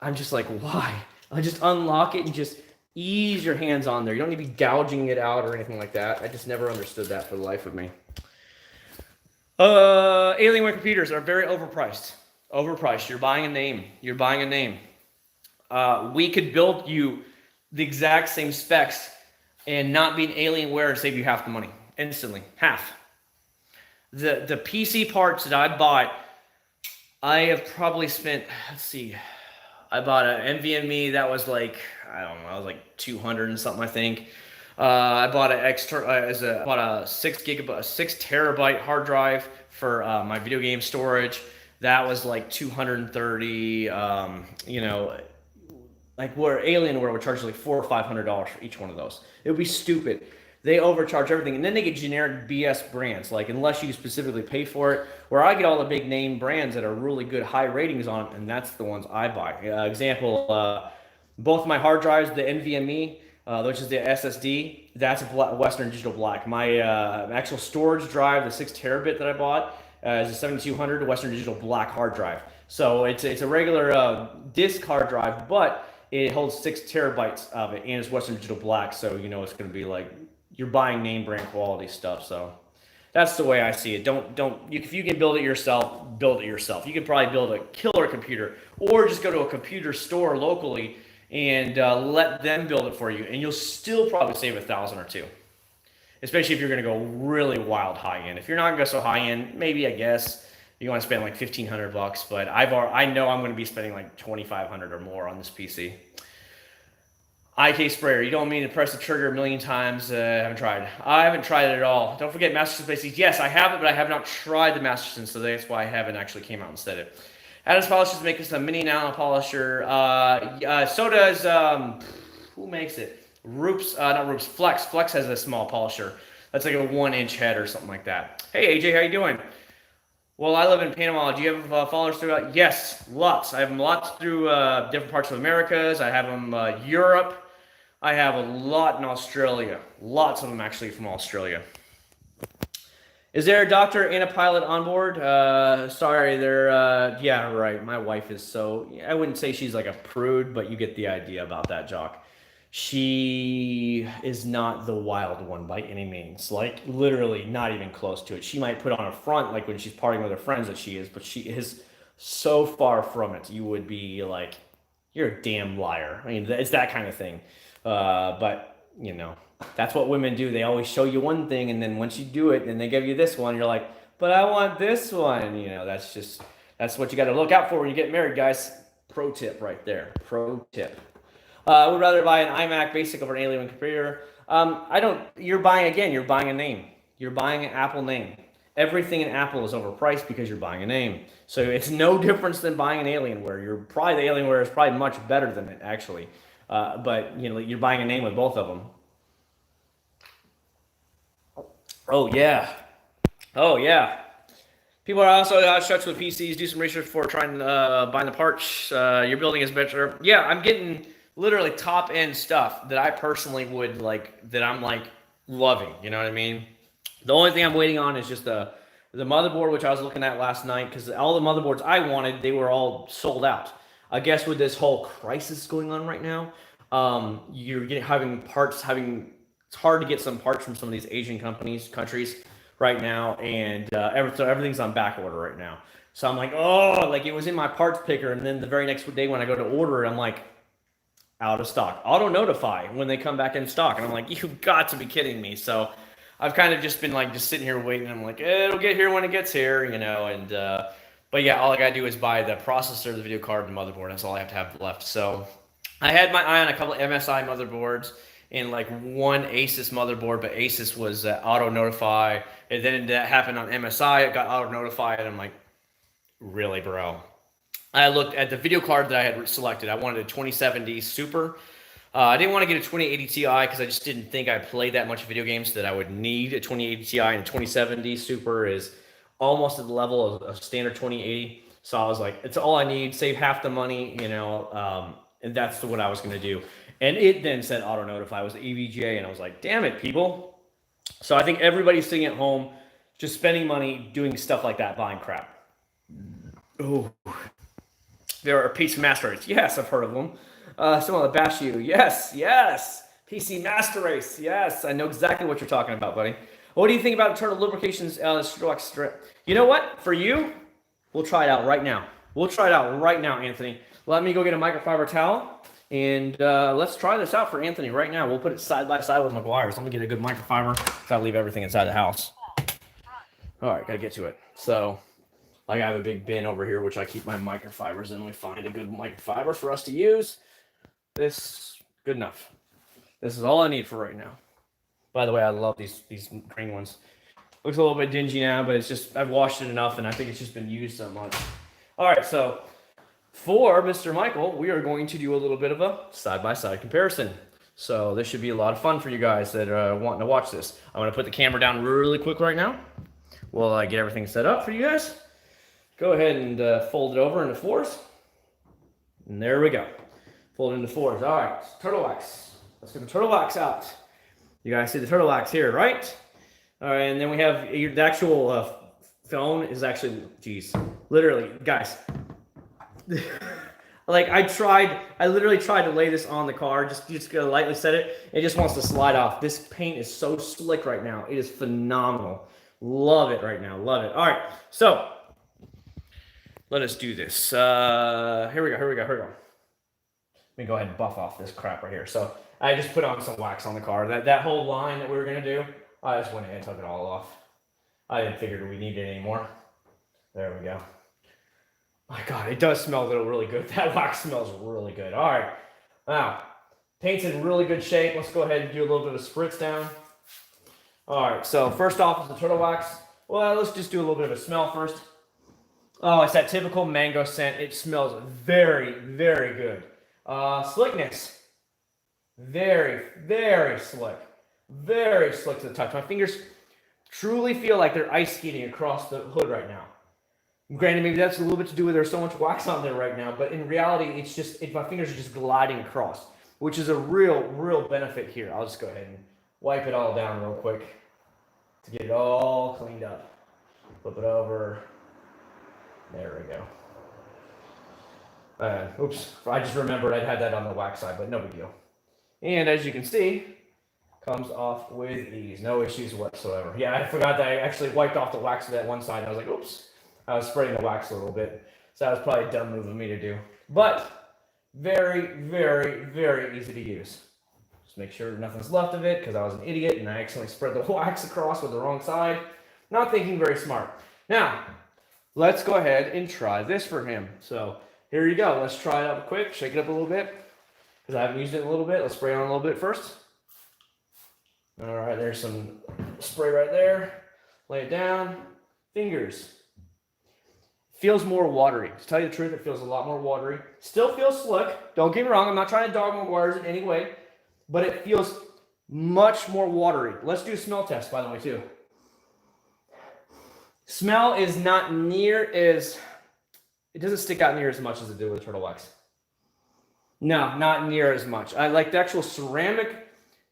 I'm just like, why? I just unlock it and just ease your hands on there. You don't need to be gouging it out or anything like that. I just never understood that for the life of me. Alienware computers are very overpriced. Overpriced. You're buying a name. You're buying a name. We could build you the exact same specs and not be an Alienware and save you half the money instantly. Half. The PC parts that I bought, I have probably spent, let's see, I bought an NVMe that was like, I don't know, it was like 200 and something, I think. I bought a 6 terabyte hard drive for my video game storage. That was like 230. You know, like where Alienware would charge like $400 or $500 for each one of those. It would be stupid. They overcharge everything, and then they get generic BS brands, like unless you specifically pay for it. Where I get all the big name brands that are really good, high ratings on, and that's the ones I buy. Example, both my hard drives, the NVMe, which is the SSD, that's a Western Digital Black. My actual storage drive, the 6 terabit that I bought, is a 7200 Western Digital Black hard drive. So it's a regular disk hard drive, but it holds 6 terabytes of it, and it's Western Digital Black. So you know it's going to be like you're buying name brand quality stuff. So that's the way I see it. If you can build it yourself, build it yourself. You can probably build a killer computer, or just go to a computer store locally and let them build it for you, and you'll still probably save $1,000 or $2,000. Especially if you're going to go really wild high end. If you're not going to go so high end, maybe I guess you want to spend like $1,500, but I know I'm going to be spending like $2,500 or more on this PC. IK sprayer. You don't mean to press the trigger a million times. I haven't tried. I haven't tried it at all. Don't forget Masterson's PCs. Yes, I have it, but I have not tried the Masterson, so that's why I haven't actually came out and said it. Adams Polishers make us a mini nano polisher. So does who makes it? Not Roops. Flex. Flex has a small polisher. That's like a 1-inch head or something like that. Hey AJ, how you doing? Well, I live in Panama. Do you have followers throughout? Yes, lots. I have them lots through different parts of Americas. I have them Europe. I have a lot in Australia. Lots of them actually from Australia. Is there a doctor and a pilot on board? Sorry, yeah, right. My wife is I wouldn't say she's like a prude, but you get the idea about that, Jock. She is not the wild one by any means. Like literally not even close to it. She might put on a front like when she's partying with her friends that she is, but she is so far from it. You would be like, you're a damn liar. I mean, it's that kind of thing. But you know, that's what women do. They always show you one thing, and then once you do it, and they give you this one, you're like, but I want this one. You know, that's what you got to look out for when you get married, guys. Pro tip right there. Pro tip. I would rather buy an iMac Basic over an Alienware computer. You're buying a name. You're buying an Apple name. Everything in Apple is overpriced because you're buying a name. So it's no difference than buying an Alienware. The Alienware is probably much better than it actually. But you know, you're buying a name with both of them. Oh yeah. People are also struck with PCs. Do some research before trying buying the parts. Your building is better. Yeah, I'm getting literally top end stuff that I personally would like. That I'm like loving. You know what I mean? The only thing I'm waiting on is just the motherboard, which I was looking at last night, because all the motherboards I wanted, they were all sold out. I guess with this whole crisis going on right now, it's hard to get some parts from some of these Asian countries right now, and everything's on back order right now. So I'm like, oh, like it was in my parts picker. And then the very next day when I go to order it, I'm like, out of stock. Auto notify when they come back in stock. And I'm like, you've got to be kidding me. So I've kind of just been like just sitting here waiting. I'm like, it'll get here when it gets here, you know. And but yeah, all I gotta do is buy the processor, the video card, and the motherboard. That's all I have to have left. So I had my eye on a couple of MSI motherboards and like one Asus motherboard, but Asus was auto notify. And then that happened on MSI. It got auto notified, and I'm like, really, bro? I looked at the video card that I had selected. I wanted a 2070 Super. I didn't want to get a 2080 Ti because I just didn't think I played that much video games that I would need a 2080 Ti, and a 2070 Super is almost at the level of a standard 2080. So I was like, it's all I need, save half the money, you know, and that's what I was going to do. And it then said auto notify. It was the EVGA, and I was like, damn it, people. So I think everybody's sitting at home just spending money doing stuff like that, buying crap. Oh. There are PC Master Race. Yes, I've heard of them. Someone will bash you. Yes, yes. PC Master Race. Yes, I know exactly what you're talking about, buddy. What do you think about Eternal Lubrications strip? You know what? For you, we'll try it out right now. We'll try it out right now, Anthony. Let me go get a microfiber towel, and let's try this out for Anthony right now. We'll put it side by side with McGuire's. Let me get a good microfiber. Gotta leave everything inside the house. All right, gotta get to it. So, I have a big bin over here, which I keep my microfibers in. We find a good microfiber for us to use. This, good enough. This is all I need for right now. By the way, I love these green ones. Looks a little bit dingy now, but it's just, I've washed it enough, and I think it's just been used so much. All right, so for Mr. Michael, we are going to do a little bit of a side-by-side comparison. So this should be a lot of fun for you guys that are wanting to watch this. I'm going to put the camera down really quick right now while I get everything set up for you guys. Go ahead and fold it over into fours. And there we go. Fold it into fours. All right, turtle wax. Let's get the turtle wax out. You guys see the turtle wax here, right? All right, and then we have the actual phone is actually, geez, literally, guys. Like I literally tried to lay this on the car, just gonna lightly set it. It just wants to slide off. This paint is so slick right now. It is phenomenal. Love it right now. Love it. All right, so let us do this. Here we go. Let me go ahead and buff off this crap right here. So I just put on some wax on the car. That whole line that we were gonna do, I just went ahead and took it all off. I didn't figure we needed it anymore. There we go. My God, it does smell really good. That wax smells really good. All right, now paint's in really good shape. Let's go ahead and do a little bit of spritz down. All right, so first off is the turtle wax. Well, let's just do a little bit of a smell first. Oh, it's that typical mango scent. It smells very, very good. Slickness. Very, very slick. Very slick to the touch. My fingers truly feel like they're ice skating across the hood right now. Granted, maybe that's a little bit to do with there's so much wax on there right now, but in reality, it's just, my fingers are just gliding across, which is a real benefit here. I'll just go ahead and wipe it all down real quick to get it all cleaned up. Flip it over. There we go. Oops, I just remembered I'd had that on the wax side, but no big deal. And as you can see, comes off with ease, no issues whatsoever. Yeah, I forgot that I actually wiped off the wax of that one side, and I was like, oops, I was spraying the wax a little bit. So that was probably a dumb move of me to do. But very, very, very easy to use. Just make sure nothing's left of it, because I was an idiot, and I accidentally spread the wax across with the wrong side. Not thinking very smart. Now, let's go ahead and try this for him. So here you go. Let's try it up quick. Shake it up a little bit, because I haven't used it in a little bit. Let's spray on a little bit first. All right, there's some spray right there. Lay it down. Fingers. Feels more watery. To tell you the truth, it feels a lot more watery. Still feels slick. Don't get me wrong. I'm not trying to dog my wires in any way, but it feels much more watery. Let's do a smell test, by the way, too. Smell is not near as, it doesn't stick out near as much as it did with turtle wax. No, not near as much. I like the actual ceramic,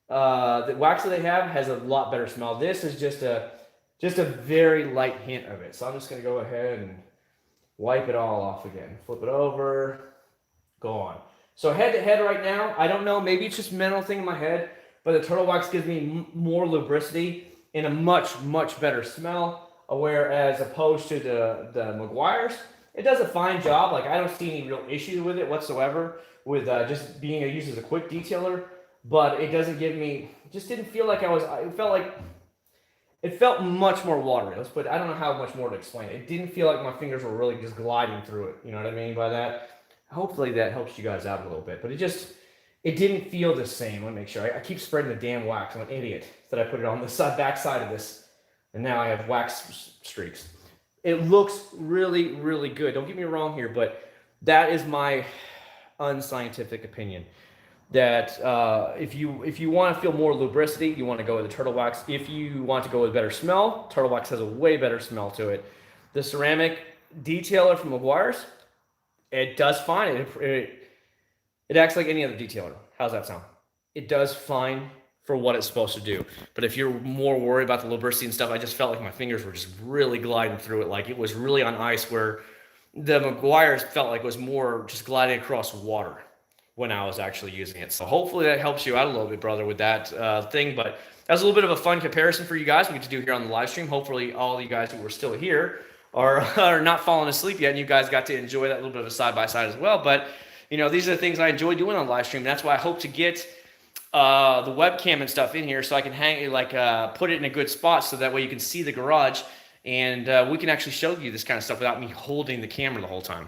the wax that they have has a lot better smell. This is just a very light hint of it. So I'm just going to go ahead and wipe it all off again. Flip it over, go on. So head to head right now, I don't know, maybe it's just a mental thing in my head, but the turtle wax gives me more lubricity and a much, much better smell. whereas opposed to the Meguiar's, it does a fine job. Like I don't see any real issues with it whatsoever with just being used as a quick detailer, but it doesn't give me, just didn't feel like it felt much more watery. But I don't know how much more to explain it. It didn't feel like my fingers were really just gliding through it. You know what I mean by that? Hopefully that helps you guys out a little bit, but it didn't feel the same. Let me make sure. I keep spreading the damn wax. I'm an idiot that I put it on the back side of this, and now I have wax streaks. It looks really, really good. Don't get me wrong here, but that is my unscientific opinion. That if you want to feel more lubricity, you want to go with the turtle wax. If you want to go with better smell, turtle wax has a way better smell to it. The ceramic detailer from Meguiar's, it does fine. It acts like any other detailer. How's that sound? It does fine for what it's supposed to do. But if you're more worried about the lubricity and stuff, I just felt like my fingers were just really gliding through it. Like it was really on ice, where the Meguiar's felt like it was more just gliding across water when I was actually using it. So hopefully that helps you out a little bit, brother, with that thing. But that was a little bit of a fun comparison for you guys we get to do here on the live stream. Hopefully all you guys who are still here are not falling asleep yet, and you guys got to enjoy that little bit of a side-by-side as well. But you know, these are the things I enjoy doing on live stream. That's why I hope to get the webcam and stuff in here so I can put it in a good spot so that way you can see the garage, and we can actually show you this kind of stuff without me holding the camera the whole time.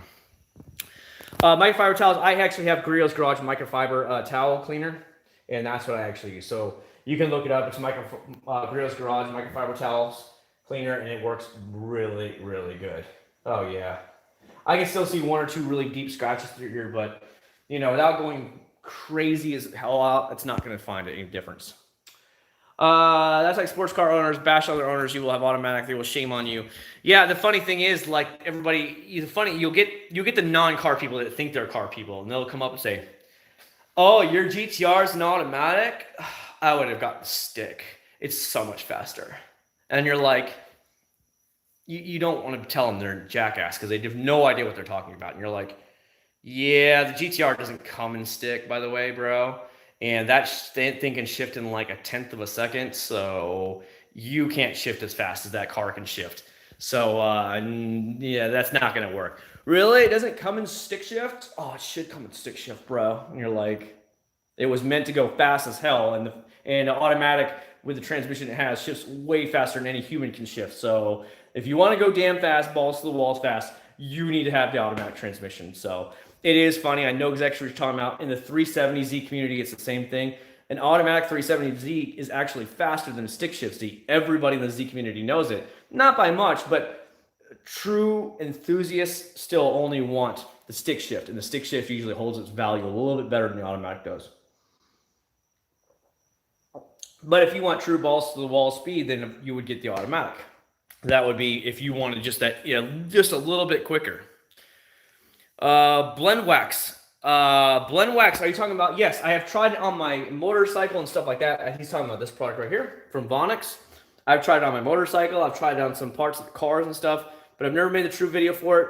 Microfiber towels. I actually have Griot's Garage microfiber towel cleaner, and that's what I actually use. So you can look it up. It's Griot's Garage microfiber towels cleaner, and it works really, really good. Oh yeah. I can still see one or two really deep scratches through here, but you know, without going crazy as hell out, it's not going to find any difference. That's like sports car owners bash other owners. You will have automatic. They will shame on you. Yeah, the funny thing is, like everybody, you'll get the non-car people that think they're car people, and they'll come up and say, "Oh, your GTR is an automatic." I would have gotten stick. It's so much faster, and you're like, you don't want to tell them they're a jackass because they have no idea what they're talking about. And you're like, yeah, the GTR doesn't come in stick, by the way, bro. And that thing can shift in like 1/10 of a second. So you can't shift as fast as that car can shift. So yeah, that's not going to work. Really? It doesn't come in stick shift? Oh, it should come in stick shift, bro. And you're like, it was meant to go fast as hell. And automatic with the transmission it has shifts way faster than any human can shift. So if you want to go damn fast, balls to the walls fast, you need to have the automatic transmission. So it is funny. I know exactly what you're talking about. In the 370Z community, it's the same thing. An automatic 370Z is actually faster than a stick shift Z. Everybody in the Z community knows it. Not by much, but true enthusiasts still only want the stick shift. And the stick shift usually holds its value a little bit better than the automatic does. But if you want true balls to the wall speed, then you would get the automatic. That would be if you wanted just that, just a little bit quicker. Blend wax. Blend wax, are you talking about? Yes, I have tried it on my motorcycle and stuff like that. He's talking about this product right here from Vonix. I've tried it on my motorcycle. I've tried it on some parts of the cars and stuff, but I've never made a true video for it.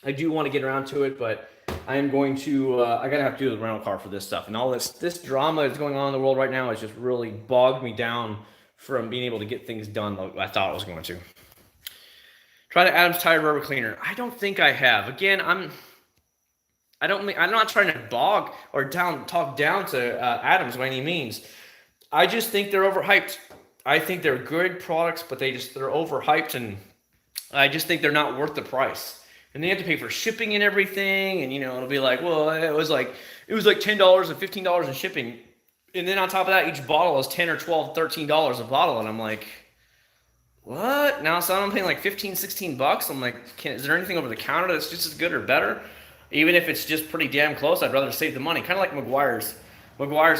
I do want to get around to it, but I am going to, I gotta have to do the rental car for this stuff. And all this drama that's going on in the world right now has just really bogged me down from being able to get things done like I thought I was going to. Try the Adams tire rubber cleaner. I don't think I have. Again, I'm not trying to talk down to Adams by any means. I just think they're overhyped. I think they're good products, but they're overhyped, and I just think they're not worth the price. And they have to pay for shipping and everything, and it'll be like, well, it was like $10 and $15 in shipping, and then on top of that, each bottle is $10 or $12, $13 a bottle, and I'm like, what? Now so I'm paying like $15-$16. I'm like, is there anything over the counter that's just as good or better? Even if it's just pretty damn close, I'd rather save the money. Kind of like Meguiar's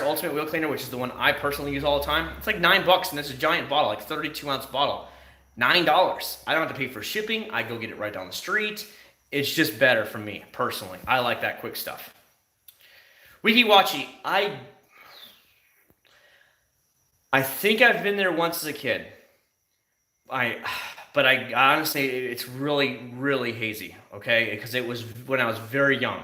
Ultimate Wheel Cleaner, which is the one I personally use all the time. It's like $9, and it's a giant bottle, like 32-ounce bottle. $9. I don't have to pay for shipping. I go get it right down the street. It's just better for me, personally. I like that quick stuff. Wikiwachi, I think I've been there once as a kid. But I honestly, it's really, really hazy, okay? Because it was when I was very young.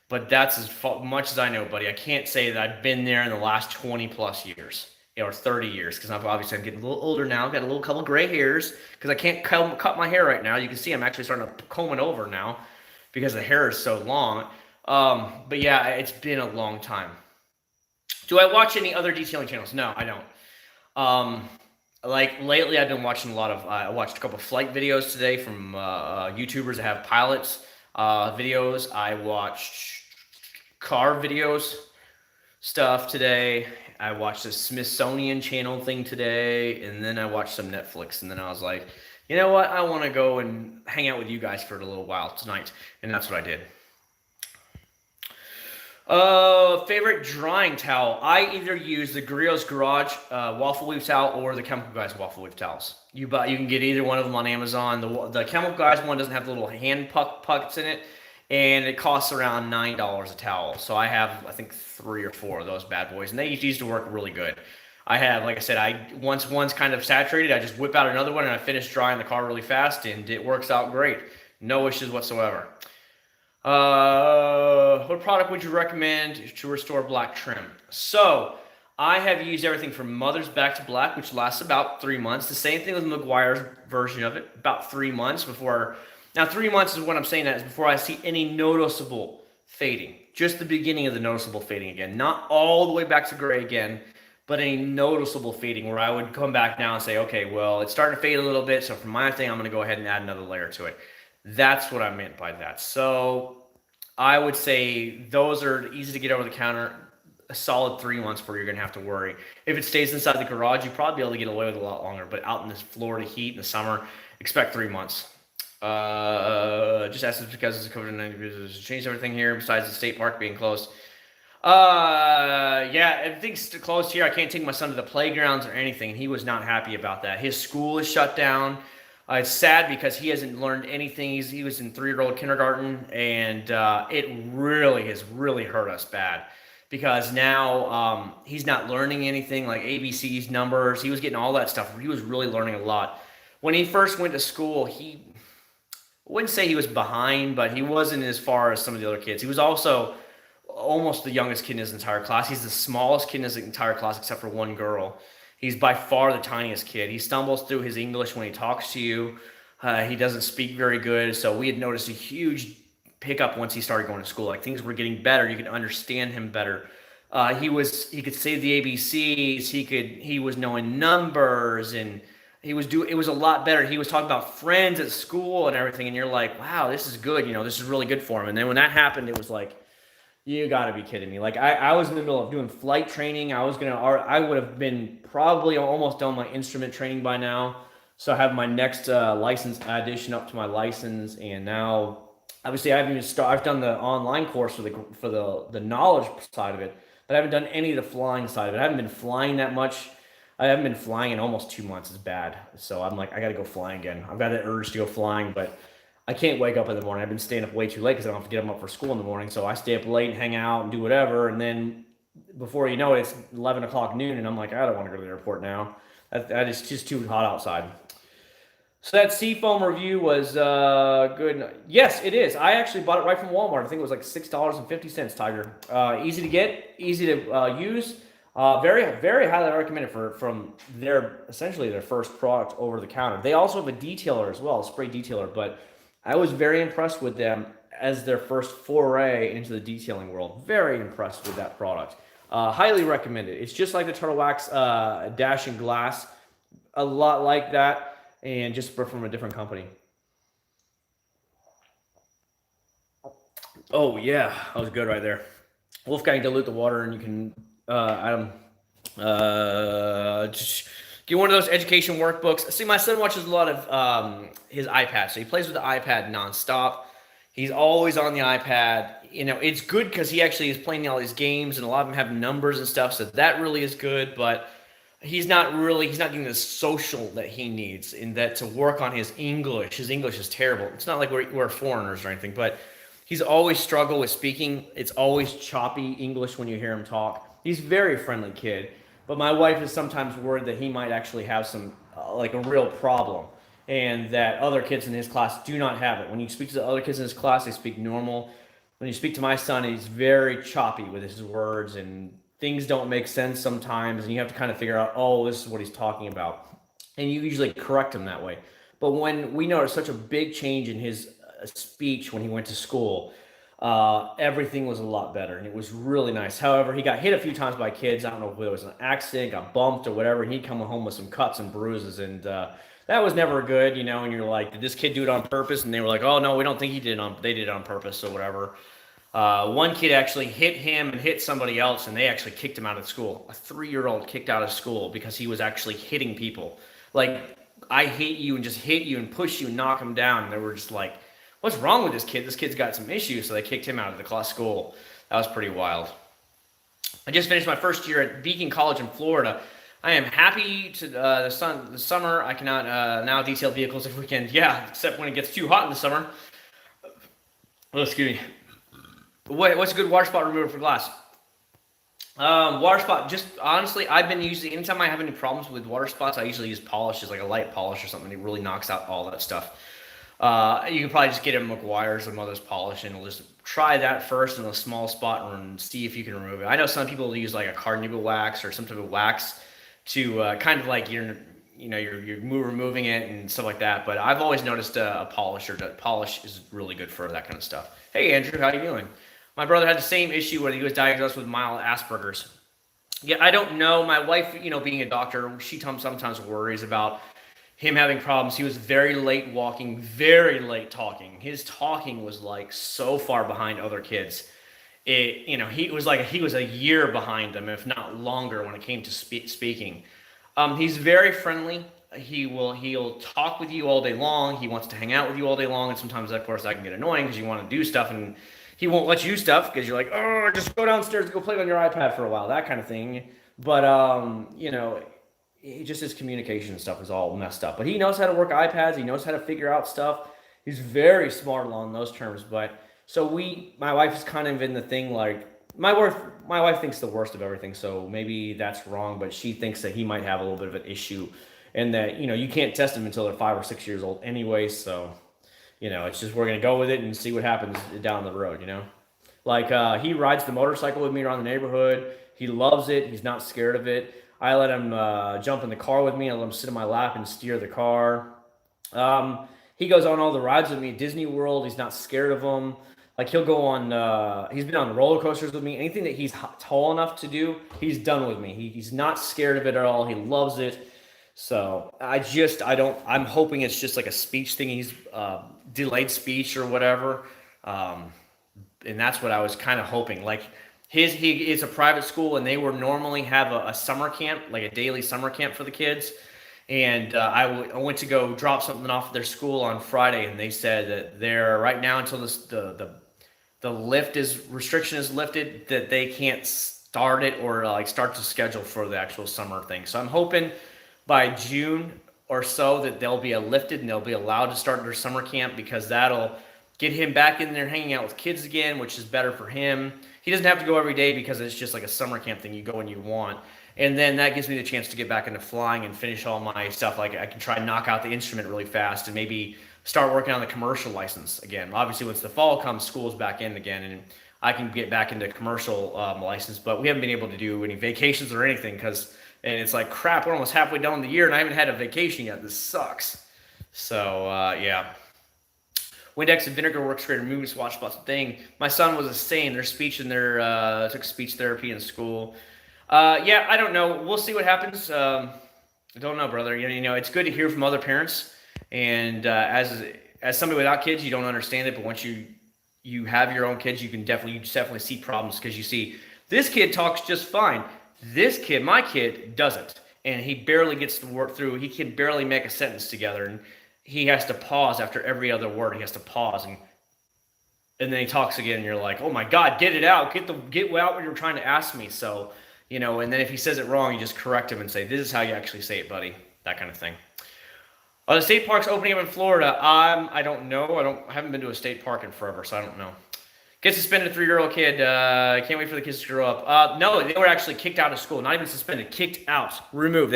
But that's as much as I know, buddy. I can't say that I've been there in the last 20 plus years. or 30 years, because I'm getting a little older now. Got a little couple gray hairs because I can't cut my hair right now. You can see I'm actually starting to comb it over now because the hair is so long. But yeah, it's been a long time. Do I watch any other detailing channels? No, I don't. Like lately, I've been watching a lot of. I watched a couple of flight videos today from YouTubers that have pilots videos. I watched car videos stuff today. I watched the Smithsonian Channel thing today, and then I watched some Netflix, and then I was like, you know what? I want to go and hang out with you guys for a little while tonight, and that's what I did. Favorite drying towel. I either use the Grio's Garage waffle weave towel or the Chemical Guys waffle weave towels. You can get either one of them on Amazon. The Chemical Guys one doesn't have the little hand pucks in it, and it costs around $9 a towel. So I have, I think, 3 or 4 of those bad boys, and they used to work really good. I have, like I said, once one's kind of saturated, I just whip out another one and I finish drying the car really fast, and it works out great. No issues whatsoever. What product would you recommend to restore black trim? So I have used everything from Mother's Back to Black, which lasts about 3 months. The same thing with McGuire's version of it, about 3 months before. Now 3 months is what I'm saying that is before I see any noticeable fading. Just the beginning of the noticeable fading again. Not all the way back to gray again, but any noticeable fading where I would come back now and say, okay, well, it's starting to fade a little bit, so for my thing, I'm going to go ahead and add another layer to it. That's what I meant by that. So I would say those are easy to get over the counter. A solid 3 months before you're going to have to worry. If it stays inside the garage, you'll probably be able to get away with it a lot longer. But out in this Florida heat in the summer, expect 3 months. Just ask this because it's COVID-19 has changed everything here besides the state park being closed. Yeah, everything's closed here. I can't take my son to the playgrounds or anything, and he was not happy about that. His school is shut down. It's sad because he hasn't learned anything. He was in 3-year-old kindergarten, and it really has really hurt us bad because now he's not learning anything like ABCs, numbers. He was getting all that stuff. He was really learning a lot. When he first went to school, I wouldn't say he was behind, but he wasn't as far as some of the other kids. He was also almost the youngest kid in his entire class. He's the smallest kid in his entire class except for one girl. He's by far the tiniest kid. He stumbles through his English when he talks to you. He doesn't speak very good. So we had noticed a huge pickup once he started going to school. Like things were getting better. You could understand him better. He could say the ABCs. He was knowing numbers, and it was a lot better. He was talking about friends at school and everything. And you're like, wow, this is good. This is really good for him. And then when that happened, it was like, you gotta be kidding me. Like I was in the middle of doing flight training. I would have been probably almost done my instrument training by now. So I have my next license addition up to my license, and now obviously I've done the online course for the knowledge side of it, but I haven't done any of the flying side of it. I haven't been flying that much. I haven't been flying in almost 2 months. It's bad. So I'm like, I gotta go flying again. I've got that urge to go flying, but I can't wake up in the morning. I've been staying up way too late because I don't have to get them up for school in the morning. So I stay up late and hang out and do whatever. And then before you know it, it's 11 o'clock noon. And I'm like, I don't want to go to the airport now. That is just too hot outside. So that Seafoam review was good. Yes, it is. I actually bought it right from Walmart. I think it was like $6.50, Tiger. Easy to get, easy to use. Very, very highly recommended from essentially their first product over the counter. They also have a detailer as well, a spray detailer, but I was very impressed with them as their first foray into the detailing world. Very impressed with that product. Highly recommended. It's just like the Turtle Wax Dash and Glass, a lot like that, and just from a different company. Oh yeah, that was good right there. Wolfgang, dilute the water, and you can just get one of those education workbooks. See, my son watches a lot of his iPad, so he plays with the iPad nonstop. He's always on the iPad. It's good because he actually is playing all these games, and a lot of them have numbers and stuff, so that really is good. But he's not getting the social that he needs in that to work on his English. His English is terrible. It's not like we're foreigners or anything, but he's always struggled with speaking. It's always choppy English when you hear him talk. He's a very friendly kid, but my wife is sometimes worried that he might actually have some, like a real problem, and that other kids in his class do not have it. When you speak to the other kids in his class, they speak normal. When you speak to my son, he's very choppy with his words and things don't make sense sometimes, and you have to kind of figure out, oh, this is what he's talking about, and you usually correct him that way. But when we noticed such a big change in his speech when he went to school, everything was a lot better, and it was really nice. However, he got hit a few times by kids. I don't know if it was an accident, got bumped or whatever, and he'd come home with some cuts and bruises, and that was never good, you know. And you're like, did this kid do it on purpose? And they were like, oh no, we don't think they did it on purpose or whatever. One kid actually hit him and hit somebody else, and they actually kicked him out of school. A 3-year-old kicked out of school because he was actually hitting people. Like, I hate you, and just hit you and push you and knock him down. And they were just like, what's wrong with this kid? This kid's got some issues. So they kicked him out of the school. That was pretty wild. I just finished my first year at Beacon College in Florida. I am happy to the summer. I cannot now detail vehicles if we can. Yeah, except when it gets too hot in the summer. Oh, excuse me. What's a good water spot remover for glass? Water spot, just honestly, I've been using, anytime I have any problems with water spots, I usually use polishes, like a light polish or something. It really knocks out all that stuff. You can probably just get a McGuire's or Mother's polish, and just try that first in a small spot and see if you can remove it. I know some people use like a carnauba wax or some type of wax to kind of like you're removing it and stuff like that. But I've always noticed a polish is really good for that kind of stuff. Hey Andrew, how you doing? My brother had the same issue when he was diagnosed with mild Asperger's. Yeah, I don't know. My wife, being a doctor, she sometimes worries about him having problems. He was very late walking, very late talking. His talking was like so far behind other kids. He was a year behind them, if not longer, when it came to speaking. He's very friendly. He'll talk with you all day long. He wants to hang out with you all day long. And sometimes, of course, that can get annoying because you want to do stuff and he won't let you do stuff because you're like, oh, just go downstairs and go play on your iPad for a while, that kind of thing. But, just his communication stuff is all messed up. But he knows how to work iPads. He knows how to figure out stuff. He's very smart along those terms. But so my wife is kind of in the thing like, my wife thinks the worst of everything. So maybe that's wrong, but she thinks that he might have a little bit of an issue and that, you can't test them until they're 5 or 6 years old anyway. So, it's just, we're going to go with it and see what happens down the road, Like, he rides the motorcycle with me around the neighborhood. He loves it. He's not scared of it. I let him jump in the car with me. I let him sit in my lap and steer the car. He goes on all the rides with me at Disney World. He's not scared of them. Like, he'll go on, he's been on roller coasters with me. Anything that he's tall enough to do, he's done with me. He's not scared of it at all. He loves it. So I'm hoping it's just like a speech thing. He's delayed speech or whatever. And that's what I was kind of hoping. Like, it's a private school, and they would normally have a summer camp, like a daily summer camp for the kids. And I went to go drop something off at their school on Friday, and they said that they're right now until the restriction is lifted, that they can't start it or start to schedule for the actual summer thing. So I'm hoping by June or so that they'll be lifted and they'll be allowed to start their summer camp, because that'll get him back in there hanging out with kids again, which is better for him. He doesn't have to go every day because it's just like a summer camp thing. You go when you want. And then that gives me the chance to get back into flying and finish all my stuff. Like, I can try and knock out the instrument really fast and maybe start working on the commercial license again. Obviously, once the fall comes, school's back in again, and I can get back into commercial license. But we haven't been able to do any vacations or anything and it's like, crap, we're almost halfway down the year and I haven't had a vacation yet. This sucks. So, yeah. Windex and vinegar works great. Removing swatch spots thing. My son was the same. Their speech and took speech therapy in school. Yeah, I don't know. We'll see what happens. I don't know, brother. It's good to hear from other parents. And as somebody without kids, you don't understand it. But once you have your own kids, you definitely see problems, because you see this kid talks just fine. This kid, my kid, doesn't, and he barely gets to work through. He can barely make a sentence together, and he has to pause after every other word. He has to pause, and then he talks again, and you're like, oh my God, get it out. Get out what you're trying to ask me. So, and then if he says it wrong, you just correct him and say, this is how you actually say it, buddy. That kind of thing. Are the state parks opening up in Florida? I don't know. I haven't been to a state park in forever, so I don't know. Get suspended, 3-year-old kid. Can't wait for the kids to grow up. No, they were actually kicked out of school. Not even suspended, kicked out, removed.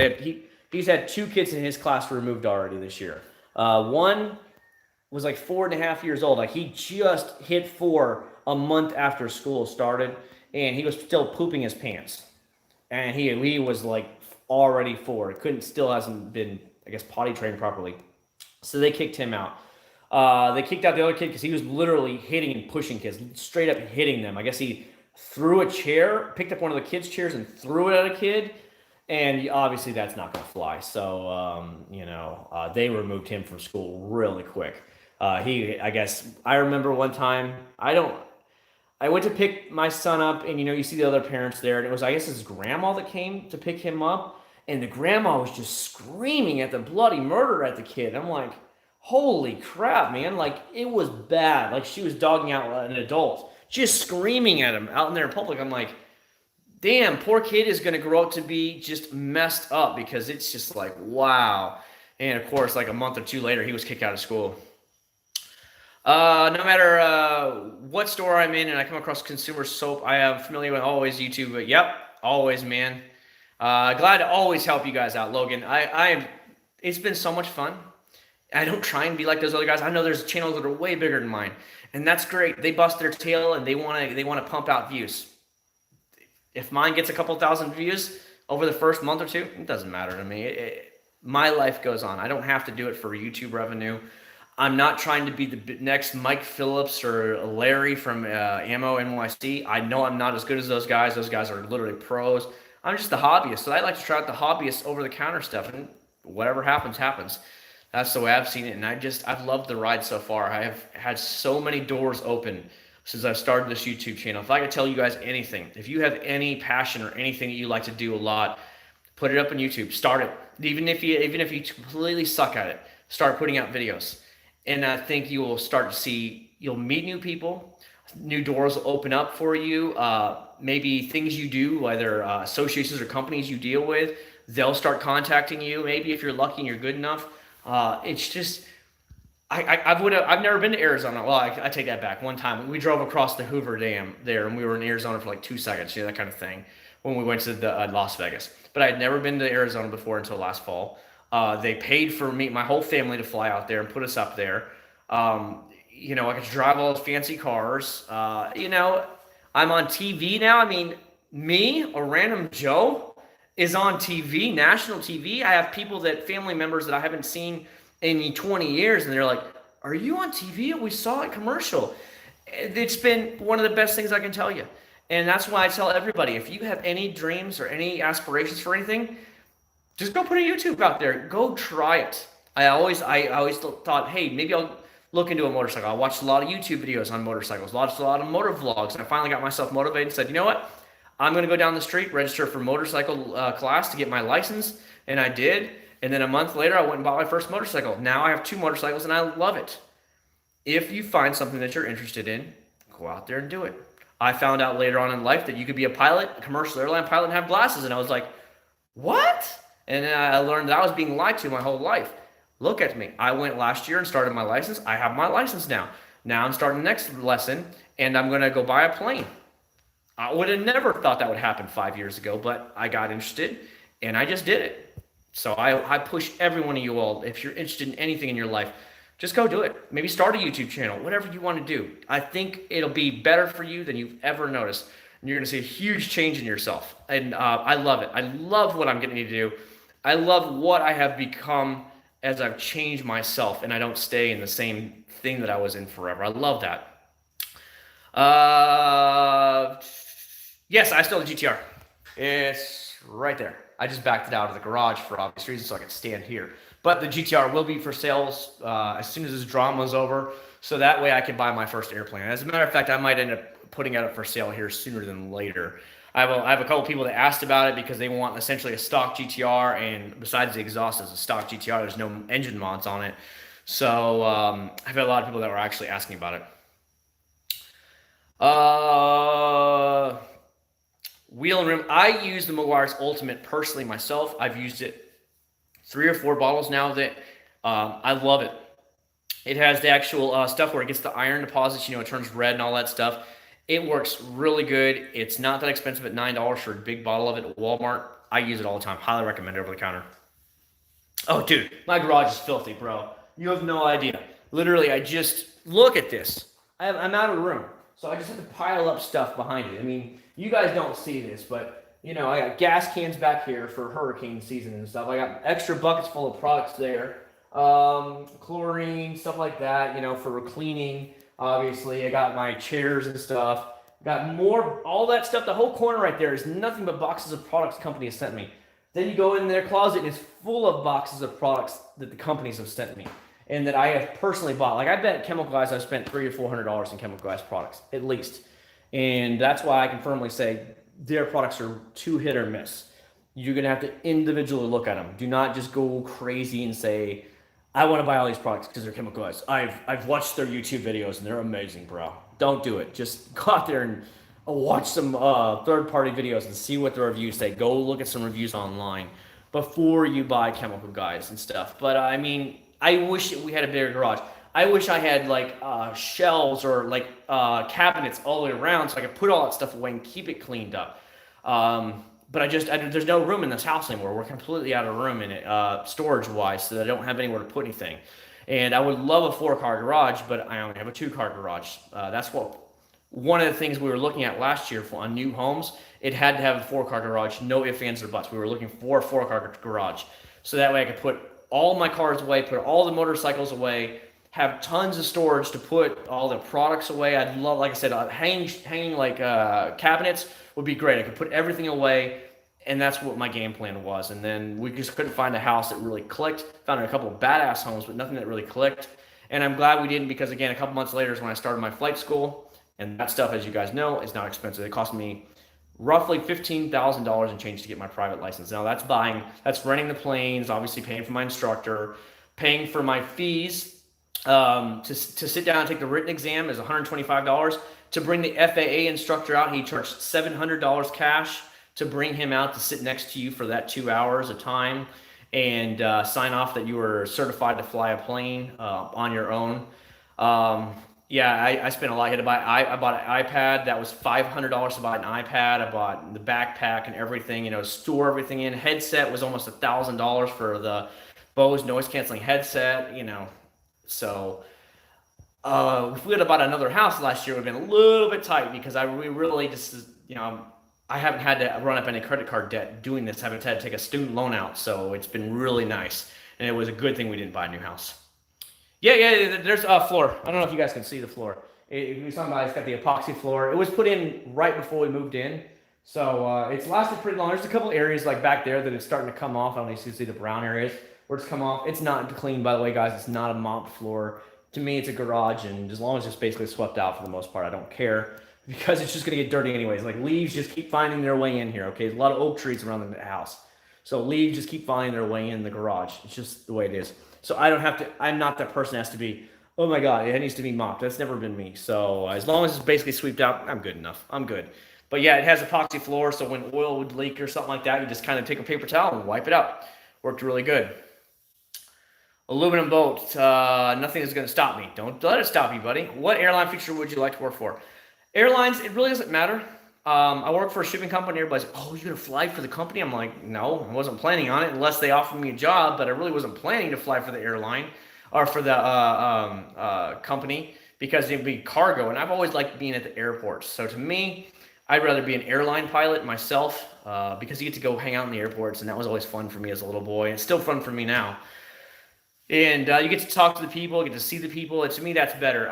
He's had 2 kids in his class removed already this year. One was like 4.5 years old. Like, he just hit 4 a month after school started, and he was still pooping his pants. and he was like already 4. Still hasn't been, I guess, potty trained properly. So they kicked him out. They kicked out the other kid because he was literally hitting and pushing kids, straight up hitting them. I guess he threw a chair, picked up one of the kids' chairs and threw it at a kid. And obviously that's not going to fly. So, they removed him from school really quick. I guess, I remember one time, I went to pick my son up, and you see the other parents there, and it was, I guess, his grandma that came to pick him up, and the grandma was just screaming at the bloody murder at the kid. I'm like, holy crap, man. Like, it was bad. Like, she was dogging out an adult, just screaming at him out in there in public. I'm like, damn, poor kid is going to grow up to be just messed up, because it's just like, wow. And of course, like a month or 2 later, he was kicked out of school. No matter what store I'm in and I come across consumer soap, I am familiar with always YouTube. But yep, always, man. Glad to always help you guys out, Logan. It's been so much fun. I don't try and be like those other guys. I know there's channels that are way bigger than mine, and that's great. They bust their tail and they want to pump out views. If mine gets a couple thousand views over the first month or 2, it doesn't matter to me. My life goes on. I don't have to do it for YouTube revenue. I'm not trying to be the next Mike Phillips or Larry from Ammo NYC. I know I'm not as good as those guys. Those guys are literally pros. I'm just a hobbyist. So I like to try out the hobbyist over-the-counter stuff, and whatever happens, happens. That's the way I've seen it, and I've loved the ride so far. I have had so many doors open since I've started this YouTube channel. If I could tell you guys anything, if you have any passion or anything that you like to do a lot, put it up on YouTube. Start it. Even if you completely suck at it, start putting out videos. And I think you will start to see, you'll meet new people, new doors will open up for you. Maybe things you do, whether associations or companies you deal with, they'll start contacting you. Maybe if you're lucky and you're good enough. It's just, I've never been to Arizona. Well, I take that back. One time we drove across the Hoover Dam there, and we were in Arizona for like 2 seconds, that kind of thing, when we went to the Las Vegas. But I had never been to Arizona before until last fall. They paid for me, my whole family, to fly out there and put us up there. I get to drive all those fancy cars. I'm on TV now. I mean, me, a random Joe, is on TV, national TV. I have family members that I haven't seen in 20 years, and they're like, "Are you on TV? We saw a commercial." It's been one of the best things I can tell you. And that's why I tell everybody, if you have any dreams or any aspirations for anything, just go put a YouTube out there. Go try it. I always thought, hey, maybe I'll look into a motorcycle. I watched a lot of YouTube videos on motorcycles, a lot of motor vlogs, and I finally got myself motivated and said, you know what? I'm going to go down the street, register for motorcycle class to get my license, and I did. And then a month later, I went and bought my first motorcycle. Now I have 2 motorcycles, and I love it. If you find something that you're interested in, go out there and do it. I found out later on in life that you could be a pilot, a commercial airline pilot, and have glasses, and I was like, what? And then I learned that I was being lied to my whole life. Look at me. I went last year and started my license. I have my license now. Now I'm starting the next lesson, and I'm going to go buy a plane. I would have never thought that would happen 5 years ago, but I got interested, and I just did it. So I push every one of you all, if you're interested in anything in your life, just go do it. Maybe start a YouTube channel, whatever you want to do. I think it'll be better for you than you've ever noticed. And you're going to see a huge change in yourself. And I love it. I love what I'm getting to do. I love what I have become as I've changed myself, and I don't stay in the same thing that I was in forever. I love that. Yes, I still have the GTR. It's right there. I just backed it out of the garage for obvious reasons so I could stand here. But the GTR will be for sales as soon as this drama is over, so that way I can buy my first airplane. As a matter of fact, I might end up putting it up for sale here sooner than later. I have a couple people that asked about it because they want essentially a stock GTR, and besides the exhaust as a stock GTR, there's no engine mods on it. So I've had a lot of people that were actually asking about it. Wheel and rim. I use the Meguiar's Ultimate personally myself. I've used it 3 or 4 bottles now that I love it. It has the actual stuff where it gets the iron deposits, it turns red and all that stuff. It works really good. It's not that expensive at $9 for a big bottle of it at Walmart. I use it all the time. Highly recommend it over the counter. Oh, dude, my garage is filthy, bro. You have no idea. Literally, I just look at this. I'm out of room, so I just have to pile up stuff behind it. I mean, you guys don't see this, but I got gas cans back here for hurricane season and stuff. I got extra buckets full of products there. Chlorine, stuff like that, for cleaning. Obviously, I got my chairs and stuff. Got more, all that stuff. The whole corner right there is nothing but boxes of products the company has sent me. Then you go in their closet and it's full of boxes of products that the companies have sent me and that I have personally bought. Like I bet Chemical Guys I've spent $300 to $400 in Chemical Guys products, at least. And that's why I can firmly say their products are too hit or miss. You're going to have to individually look at them. Do not just go crazy and say, I want to buy all these products because they're Chemical Guys. I've watched their YouTube videos and they're amazing, bro. Don't do it. Just go out there and watch some third-party videos and see what the reviews say. Go look at some reviews online before you buy Chemical Guys and stuff. But I mean, I wish we had a bigger garage. I wish I had like shelves or like cabinets all the way around so I could put all that stuff away and keep it cleaned up. But there's no room in this house anymore. We're completely out of room in it, storage-wise, so I don't have anywhere to put anything. And I would love a 4-car garage, but I only have a 2-car garage. That's one of the things we were looking at last year on new homes. It had to have a 4-car garage, no ifs, ands, or buts. We were looking for a 4-car garage, so that way I could put all my cars away, put all the motorcycles away, have tons of storage to put all the products away. I'd love, like I said, hanging like cabinets would be great. I could put everything away, and that's what my game plan was. And then we just couldn't find a house that really clicked. Found a couple of badass homes, but nothing that really clicked. And I'm glad we didn't, because again, a couple months later is when I started my flight school, and that stuff, as you guys know, is not expensive. It cost me roughly $15,000 and change to get my private license. Now that's renting the planes, obviously paying for my instructor, paying for my fees. To sit down and take the written exam is $125. To bring the FAA instructor out, he charged $700 cash to bring him out to sit next to you for that 2 hours of time and sign off that you were certified to fly a plane on your own. I spent a lot. I bought an iPad. That was $500 to buy an iPad. I bought the backpack and everything, store everything in. Headset was almost $1,000 for the Bose noise canceling headset, So if we had bought another house last year, it would have been a little bit tight because we really just, I haven't had to run up any credit card debt doing this. I haven't had to take a student loan out. So it's been really nice. And it was a good thing we didn't buy a new house. Yeah, there's a floor. I don't know if you guys can see the floor. It's got the epoxy floor. It was put in right before we moved in. So it's lasted pretty long. There's a couple areas like back there that it's starting to come off. I don't know if you see the brown areas where it's come off. It's not clean, by the way, guys. It's not a mop floor. To me, it's a garage, and as long as it's basically swept out for the most part, I don't care because it's just going to get dirty anyways. Like leaves just keep finding their way in here, okay? There's a lot of oak trees around the house. So leaves just keep finding their way in the garage. It's just the way it is. So I'm not that person that has to be, oh my God, it needs to be mopped. That's never been me. So as long as it's basically swept out, I'm good enough. I'm good. But yeah, it has epoxy floor, so when oil would leak or something like that, you just kind of take a paper towel and wipe it out. Worked really good. Aluminum boat, nothing is going to stop me. Don't let it stop you, buddy. What airline feature would you like to work for? Airlines, it really doesn't matter. I work for a shipping company. Everybody's like, oh, you're going to fly for the company? I'm like, no, I wasn't planning on it unless they offered me a job, but I really wasn't planning to fly for the airline or for the company because it'd be cargo, and I've always liked being at the airports. So to me, I'd rather be an airline pilot myself because you get to go hang out in the airports, and that was always fun for me as a little boy. It's still fun for me now. And you get to talk to the people, get to see the people. And to me, that's better.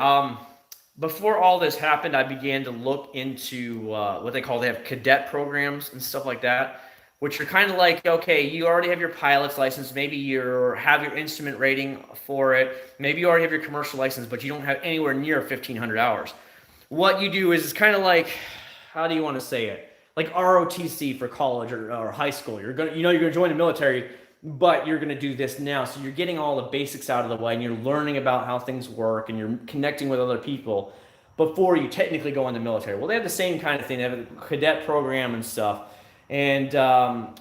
Before all this happened, I began to look into what they have cadet programs and stuff like that, which are kind of like, okay, you already have your pilot's license. Maybe you have your instrument rating for it. Maybe you already have your commercial license, but you don't have anywhere near 1,500 hours. What you do is it's kind of like, how do you want to say it? Like ROTC for college or high school. You're gonna join the military, but you're going to do this now. So you're getting all the basics out of the way and you're learning about how things work and you're connecting with other people before you technically go in the military. Well, they have the same kind of thing. They have a cadet program and stuff. And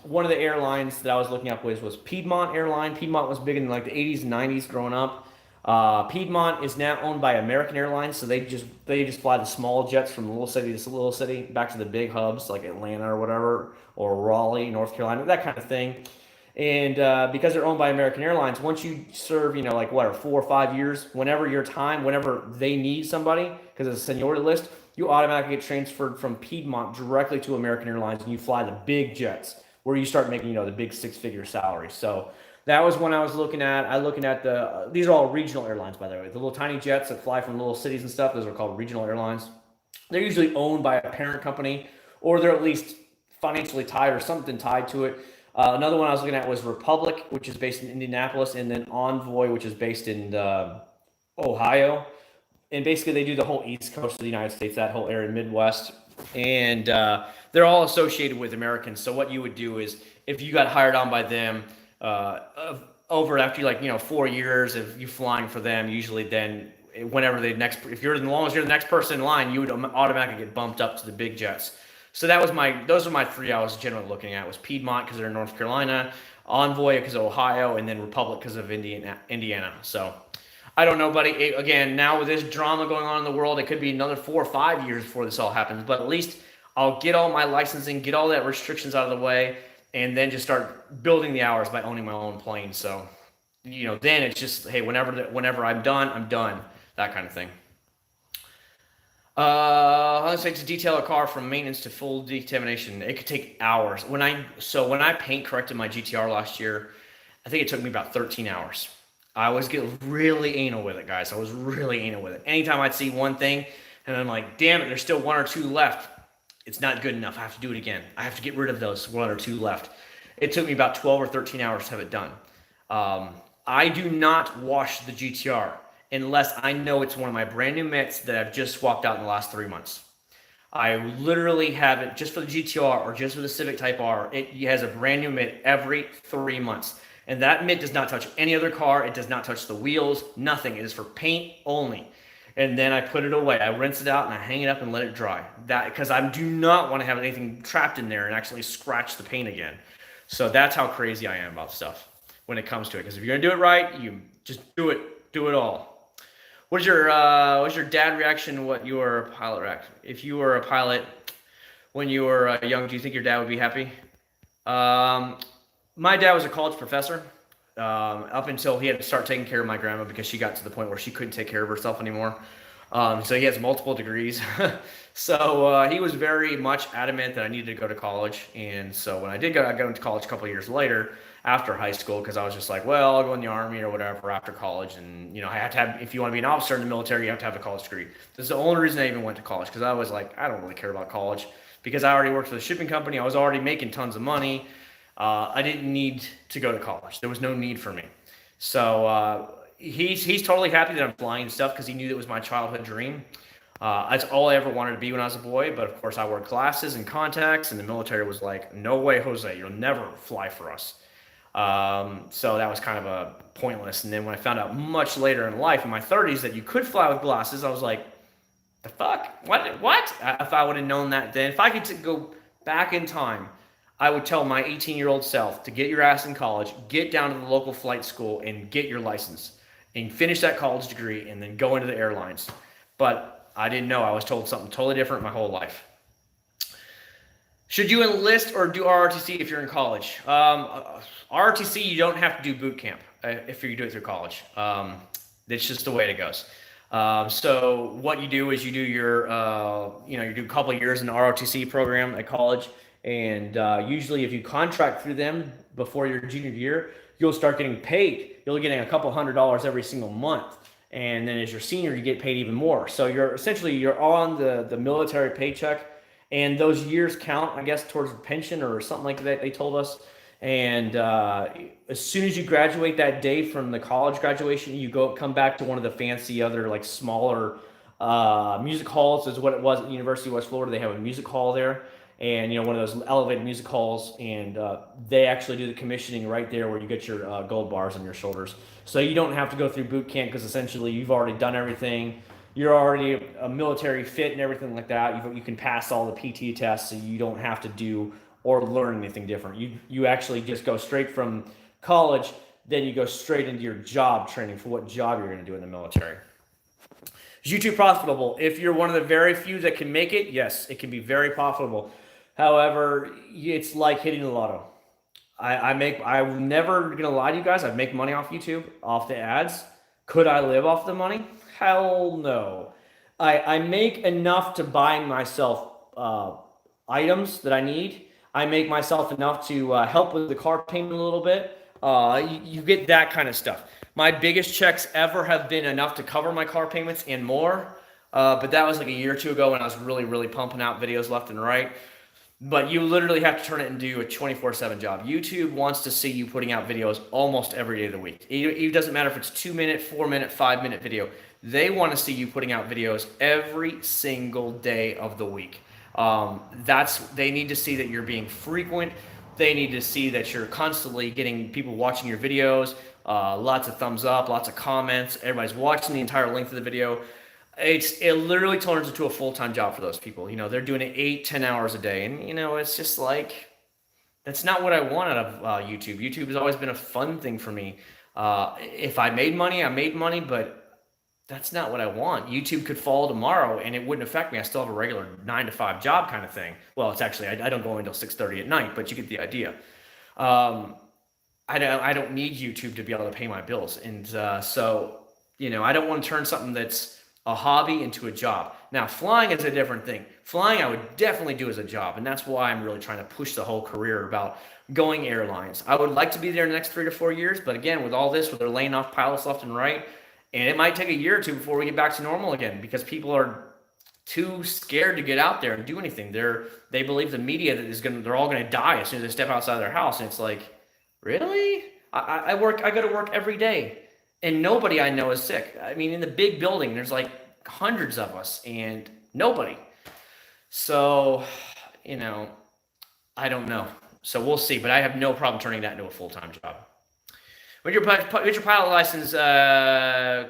one of the airlines that I was looking up was Piedmont Airline. Piedmont was big in like the 80s and 90s growing up. Piedmont is now owned by American Airlines. So they just fly the small jets from little city to little city back to the big hubs like Atlanta or whatever, or Raleigh, North Carolina, that kind of thing. And because they're owned by American Airlines, once you serve, 4 or 5 years, whenever they need somebody, because it's a seniority list, you automatically get transferred from Piedmont directly to American Airlines, and you fly the big jets where you start making, the big six-figure salaries. So that was when I was looking at. These are all regional airlines, by the way. The little tiny jets that fly from little cities and stuff, those are called regional airlines. They're usually owned by a parent company, or they're at least financially tied or something tied to it. Another one I was looking at was Republic, which is based in Indianapolis, and then Envoy, which is based in Ohio. And basically, they do the whole East Coast of the United States, that whole area, Midwest, and they're all associated with Americans. So what you would do is, if you got hired on by them, over after 4 years of you flying for them, usually then whenever if you're as long as you're the next person in line, you would automatically get bumped up to the big jets. So those are my three I was generally looking at: was Piedmont because they're in North Carolina, Envoy because of Ohio, and then Republic because of Indiana. So I don't know, buddy. Again, now with this drama going on in the world, it could be another 4 or 5 years before this all happens. But at least I'll get all my licensing, get all that restrictions out of the way, and then just start building the hours by owning my own plane. So, then it's just, hey, whenever I'm done, that kind of thing. Let's say to detail a car from maintenance to full decontamination, it could take hours. When I paint corrected my GTR last year, I think it took me about 13 hours. I was getting really anal with it, guys. I was really anal with it. Anytime I'd see one thing, and I'm like, damn it, there's still 1 or 2 left. It's not good enough. I have to do it again. I have to get rid of those 1 or 2 left. It took me about 12 or 13 hours to have it done. I do not wash the GTR unless I know it's one of my brand new mitts that I've just swapped out in the last 3 months. I literally have it just for the GTR or just for the Civic Type R. It has a brand new mitt every 3 months. And that mitt does not touch any other car. It does not touch the wheels, nothing. It is for paint only. And then I put it away. I rinse it out and I hang it up and let it dry. Because I do not want to have anything trapped in there and actually scratch the paint again. So that's how crazy I am about stuff when it comes to it. Because if you're gonna do it right, you just do it all. What's your dad reaction? What you were a pilot reaction? If you were a pilot when you were young, do you think your dad would be happy? My dad was a college professor up until he had to start taking care of my grandma because she got to the point where she couldn't take care of herself anymore. So he has multiple degrees. So he was very much adamant that I needed to go to college. And so when I did go, I got into college a couple of years later after high school because I was just like, well, I'll go in the Army or whatever after college. And, I have to have, if you want to be an officer in the military, you have to have a college degree. This is the only reason I even went to college because I was like, I don't really care about college because I already worked for the shipping company. I was already making tons of money. I didn't need to go to college. There was no need for me. So he's totally happy that I'm flying and stuff because he knew that was my childhood dream. That's all I ever wanted to be when I was a boy. But of course, I wore glasses and contacts, and the military was like, "No way, Jose, you'll never fly for us." So that was kind of a pointless. And then when I found out much later in life, in my 30s, that you could fly with glasses, I was like, "The fuck? What? If I would have known that then, if I could go back in time." I would tell my 18-year-old self to get your ass in college, get down to the local flight school, and get your license, and finish that college degree, and then go into the airlines. But I didn't know. I was told something totally different my whole life. Should you enlist or do ROTC if you're in college? ROTC, you don't have to do boot camp if you do it through college. That's just the way it goes. So what you do is you do your, you do a couple of years in the ROTC program at college. And usually if you contract through them before your junior year, you'll start getting paid. You'll be getting a couple $100s every single month. And then as your senior, you get paid even more. So you're on the military paycheck. And those years count, I guess, towards pension or something like that, they told us. And as soon as you graduate that day from the college graduation, you come back to one of the fancy other like smaller music halls is what it was at the University of West Florida. They have a music hall there. And, one of those elevated music halls, and they actually do the commissioning right there where you get your gold bars on your shoulders. So you don't have to go through boot camp because essentially you've already done everything. You're already a military fit and everything like that. You can pass all the PT tests, so you don't have to do or learn anything different. You actually just go straight from college, then you go straight into your job training for what job you're going to do in the military. Is YouTube profitable? If you're one of the very few that can make it, yes, it can be very profitable. However, it's like hitting the lotto. I'm never going to lie to you guys. I make money off YouTube, off the ads. Could I live off the money? Hell no. I make enough to buy myself items that I need. I make myself enough to help with the car payment a little bit. You get that kind of stuff. My biggest checks ever have been enough to cover my car payments and more. But that was like a year or two ago when I was really, really pumping out videos left and right. But you literally have to turn it into a 24/7 job. YouTube wants to see you putting out videos almost every day of the week. It doesn't matter if it's 2-minute, 4-minute, 5-minute video. They want to see you putting out videos every single day of the week. They need to see that you're being frequent. They need to see that you're constantly getting people watching your videos, lots of thumbs up, lots of comments. Everybody's watching the entire length of the video. It literally turns into a full-time job for those people. You know, they're doing it 8-10 hours a day, and you know, it's just like, that's not what I want out of YouTube. YouTube has always been a fun thing for me. If I made money, I made money, but that's not what I want. YouTube could fall tomorrow and it wouldn't affect me. I still have a regular 9-to-5 job kind of thing. Well, it's actually, I don't go until 6:30 at night, but you get the idea. I don't need YouTube to be able to pay my bills. And so, you know, I don't want to turn something that's a hobby into a job. Now, flying is a different thing. Flying, I would definitely do as a job. And that's why I'm really trying to push the whole career about going airlines. I would like to be there in the next 3 to 4 years. But again, with all this, where they're laying off pilots left and right, and it might take a year or two before we get back to normal again, because people are too scared to get out there and do anything. They believe the media that they're all gonna die as soon as they step outside their house. And it's like, really? I go to work every day, and nobody I know is sick. I mean, in the big building, there's like hundreds of us, and nobody. So, you know, I don't know. So we'll see. But I have no problem turning that into a full-time job. With your pilot license,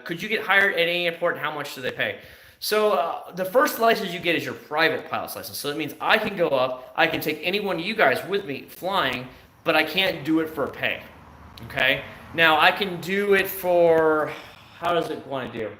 could you get hired at any airport, and how much do they pay? So the first license you get is your private pilot's license. So that means I can go up, I can take any one of you guys with me flying, but I can't do it for pay, okay? Now I can do it for, how does it want to do?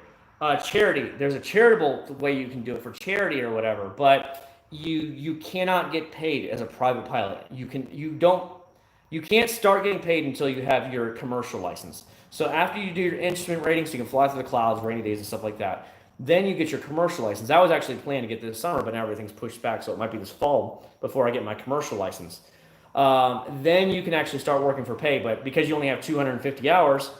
Charity. There's a charitable way you can do it for charity or whatever, but you cannot get paid as a private pilot. You can't start getting paid until you have your commercial license. So after you do your instrument rating, so you can fly through the clouds, rainy days and stuff like that, then you get your commercial license. I was actually planning to get this summer, but now everything's pushed back, so it might be this fall before I get my commercial license. Then you can actually start working for pay, but because you only have 250 hours,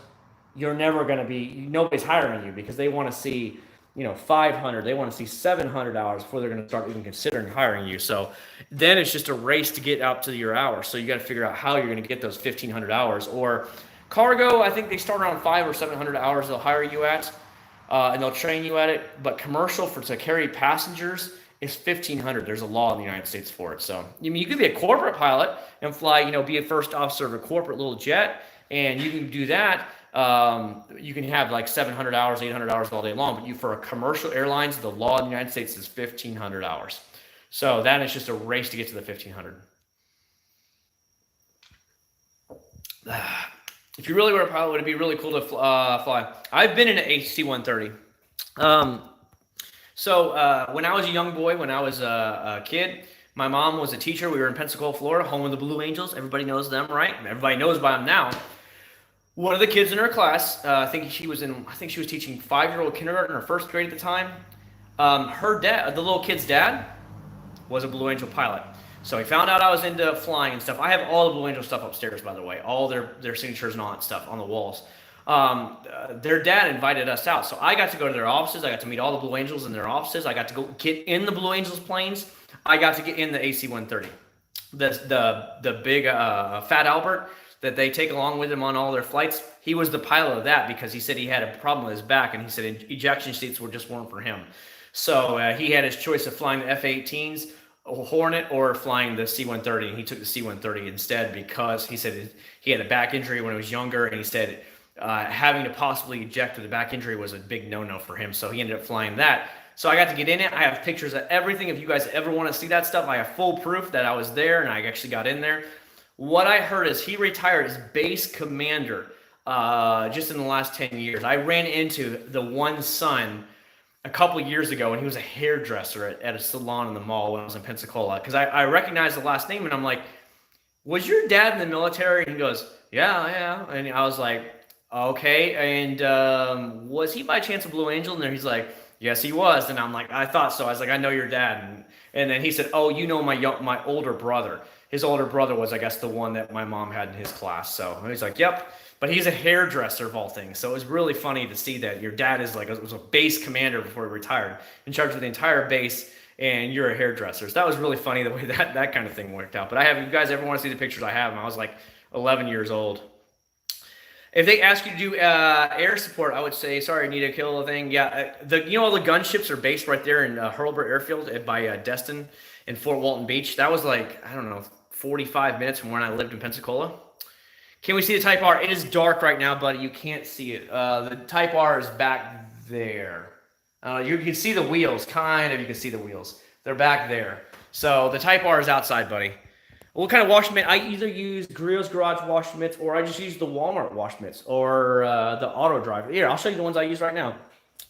you're never going to be, nobody's hiring you because they want to see, 500, they want to see 700 hours before they're going to start even considering hiring you. So then it's just a race to get up to your hours. So you got to figure out how you're going to get those 1,500 hours. Or cargo, I think they start around 500 or 700 hours they'll hire you at, and they'll train you at it. But commercial to carry passengers is 1,500. There's a law in the United States for it. So you could be a corporate pilot and fly, be a first officer of a corporate little jet, and you can do that. You can have like 700 hours, 800 hours all day long, but for a commercial airlines, the law in the United States is 1,500 hours. So that is just a race to get to the 1,500. If you really were a pilot, would it be really cool to fly? I've been in an Acc0rd79. So when I was a young boy, when I was a kid, my mom was a teacher. We were in Pensacola, Florida, home of the Blue Angels. Everybody knows them, right? Everybody knows by them now. One of the kids in her class, I think she was teaching 5-year-old kindergarten or first grade at the time. Her dad, the little kid's dad, was a Blue Angel pilot. So he found out I was into flying and stuff. I have all the Blue Angel stuff upstairs, by the way, all their signatures and all that stuff on the walls. Their dad invited us out, so I got to go to their offices. I got to meet all the Blue Angels in their offices. I got to go get in the Blue Angels planes. I got to get in the Acc0rd79, the big Fat Albert that they take along with him on all their flights. He was the pilot of that because he said he had a problem with his back, and he said ejection seats weren't for him. So he had his choice of flying the F-18s, Hornet, or flying the C-130, and he took the C-130 instead because he said he had a back injury when he was younger, and he said having to possibly eject with a back injury was a big no-no for him, so he ended up flying that. So I got to get in it. I have pictures of everything. If you guys ever want to see that stuff, I have full proof that I was there and I actually got in there. What I heard is he retired as base commander just in the last 10 years. I ran into the one son a couple years ago, and he was a hairdresser at a salon in the mall when I was in Pensacola, because I recognized the last name, and I'm like, was your dad in the military? And he goes, yeah. And I was like, okay. And was he by chance a Blue Angel? And he's like, Yes, he was. And I'm like, I thought so. I was like, I know your dad. And then he said, oh, you know my older brother. His older brother was, I guess, the one that my mom had in his class. So he's like, yep. But he's a hairdresser of all things. So it was really funny to see that your dad is like, was a base commander before he retired, in charge of the entire base, and you're a hairdresser. So that was really funny the way that kind of thing worked out. But I have, you guys ever want to see the pictures I have? I was like 11 years old. If they ask you to do air support, I would say, sorry, I need to kill the thing. Yeah, all the gunships are based right there in Hurlburt Airfield by Destin in Fort Walton Beach. That was like, I don't know, 45 minutes from when I lived in Pensacola. Can we see the Type R? It is dark right now, buddy. You can't see it. The Type R is back there. You can see the wheels, kind of. You can see the wheels. They're back there. So the Type R is outside, buddy. What kind of wash mitt? I either use Grillo's Garage wash mitts, or I just use the Walmart wash mitts, or the Auto Drive. Here, I'll show you the ones I use right now.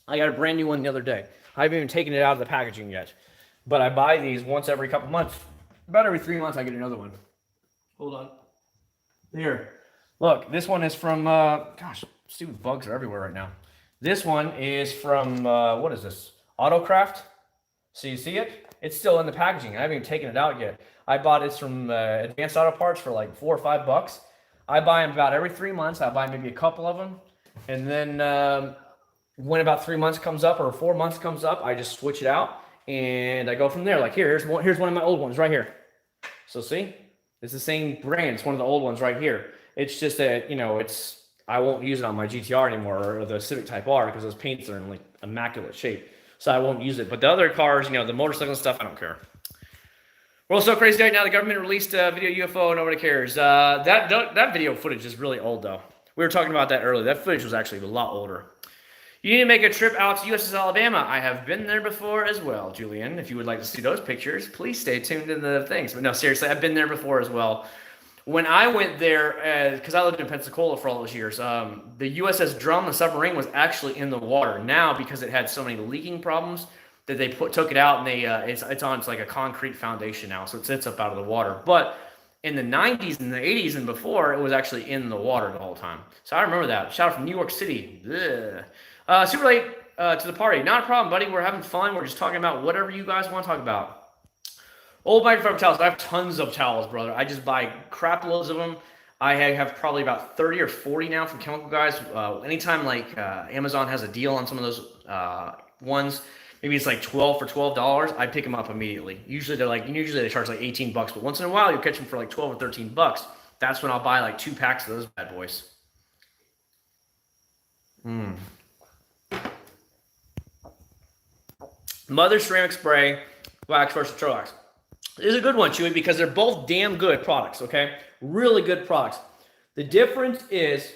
I got a brand new one the other day. I haven't even taken it out of the packaging yet. But I buy these once every couple months. About every 3 months, I get another one. Hold on. Here. Look, this one is from, gosh, stupid bugs are everywhere right now. This one is from, what is this? Autocraft. So you see it? It's still in the packaging. I haven't even taken it out yet. I bought this from Advanced Auto Parts for like $4 or $5. I buy them about every 3 months. I buy maybe a couple of them. And then when about 3 months comes up or 4 months comes up, I just switch it out and I go from there. Like here's one of my old ones right here. So see, it's the same brand. It's one of the old ones right here. It's just that, I won't use it on my GTR anymore or the Civic Type R because those paints are in like immaculate shape. So I won't use it. But the other cars, the motorcycle and stuff, I don't care. We're also crazy right now. The government released a video UFO. Nobody cares. That video footage is really old, though. We were talking about that earlier. That footage was actually a lot older. You need to make a trip out to USS Alabama. I have been there before as well, Julian. If you would like to see those pictures, please stay tuned in the things. But no, seriously, I've been there before as well. When I went there, because I lived in Pensacola for all those years, the USS Drum, the submarine, was actually in the water. Now, because it had so many leaking problems, that they took it out and it's like a concrete foundation now, so it sits up out of the water. But in the 90s and the 80s and before, it was actually in the water the whole time. So I remember that. Shout out from New York City. Super late to the party. Not a problem, buddy. We're having fun. We're just talking about whatever you guys want to talk about. Old microfiber towels. I have tons of towels, brother. I just buy crap loads of them. I have probably about 30 or 40 now from Chemical Guys. Anytime like Amazon has a deal on some of those ones, maybe it's like 12 for $12, I pick them up immediately. Usually they charge like $18, but once in a while you'll catch them for like 12 or $13. That's when I'll buy like 2 packs of those bad boys. Mother Ceramic Spray, wax versus Troax. This is a good one, Chewy, because they're both damn good products, okay? Really good products. The difference is,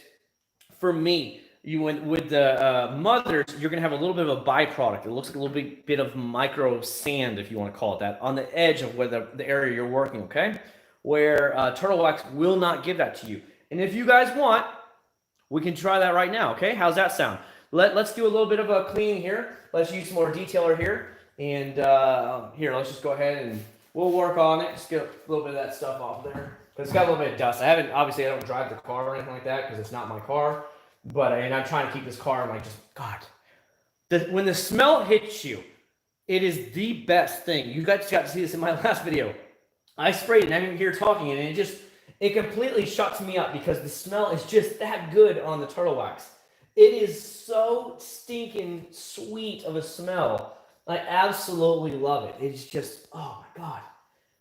for me, with the Mothers, you're going to have a little bit of a byproduct. It looks like a little bit of micro sand, if you want to call it that, on the edge of where the area you're working, okay? Where Turtle Wax will not give that to you. And if you guys want, we can try that right now, okay? How's that sound? Let's do a little bit of a cleaning here. Let's use some more detailer here. And here, let's just go ahead and we'll work on it. Just get a little bit of that stuff off there. Because it's got a little bit of dust. Obviously, I don't drive the car or anything like that because it's not my car. But I'm trying to keep this car like just, God. When the smell hits you, it is the best thing. You guys got to see this in my last video. I sprayed it and I'm here talking and it completely shuts me up because the smell is just that good on the Turtle Wax. It is so stinking sweet of a smell. I absolutely love it. It's just, oh my God.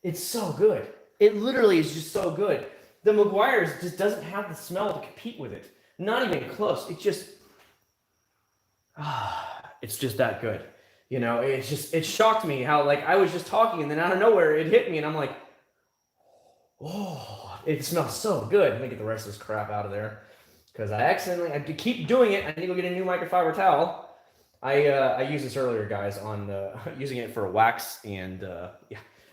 It's so good. It literally is just so good. The Meguiar's just doesn't have the smell to compete with it. Not even close. It's just that good. It shocked me how like I was just talking and then out of nowhere it hit me and I'm like, oh, it smells so good. Let me get the rest of this crap out of there. Because I keep doing it. I need to go get a new microfiber towel. I used this earlier, guys, on using it for wax, and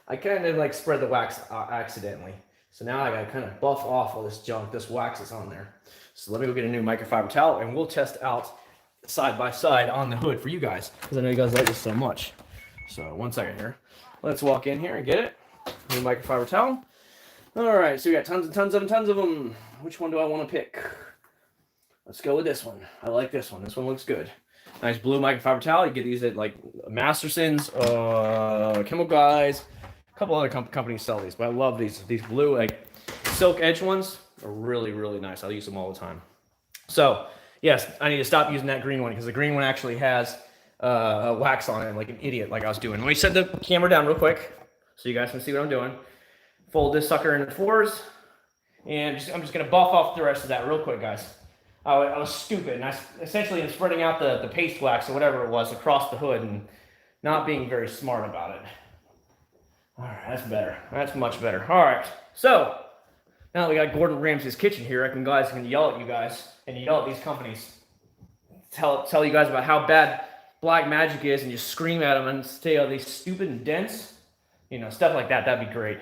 I kind of like spread the wax accidentally. So now I got to kind of buff off all this junk, this wax that's on there. So let me go get a new microfiber towel, and we'll test out side by side on the hood for you guys, because I know you guys like this so much. So 1 second here. Let's walk in here and get it. New microfiber towel. All right, so we got tons of them. Which one do I want to pick? Let's go with this one. I like this one. This one looks good. Nice blue microfiber towel. You get these at like Masterson's, Chemical Guys. A couple other companies sell these, but I love these. These blue like silk edge ones are really, really nice. I'll use them all the time. So yes, I need to stop using that green one because the green one actually has wax on it like an idiot, like I was doing. Let me set the camera down real quick so you guys can see what I'm doing. Fold this sucker into fours, and I'm just gonna buff off the rest of that real quick, guys. I was stupid, and I essentially am spreading out the paste wax or whatever it was across the hood and not being very smart about it. All right, that's better. That's much better. All right, so now that we got Gordon Ramsay's kitchen here, guys can yell at you guys and yell at these companies. Tell you guys about how bad black magic is, and just scream at them and say, "Oh, these stupid and dense," you know, stuff like that. That'd be great.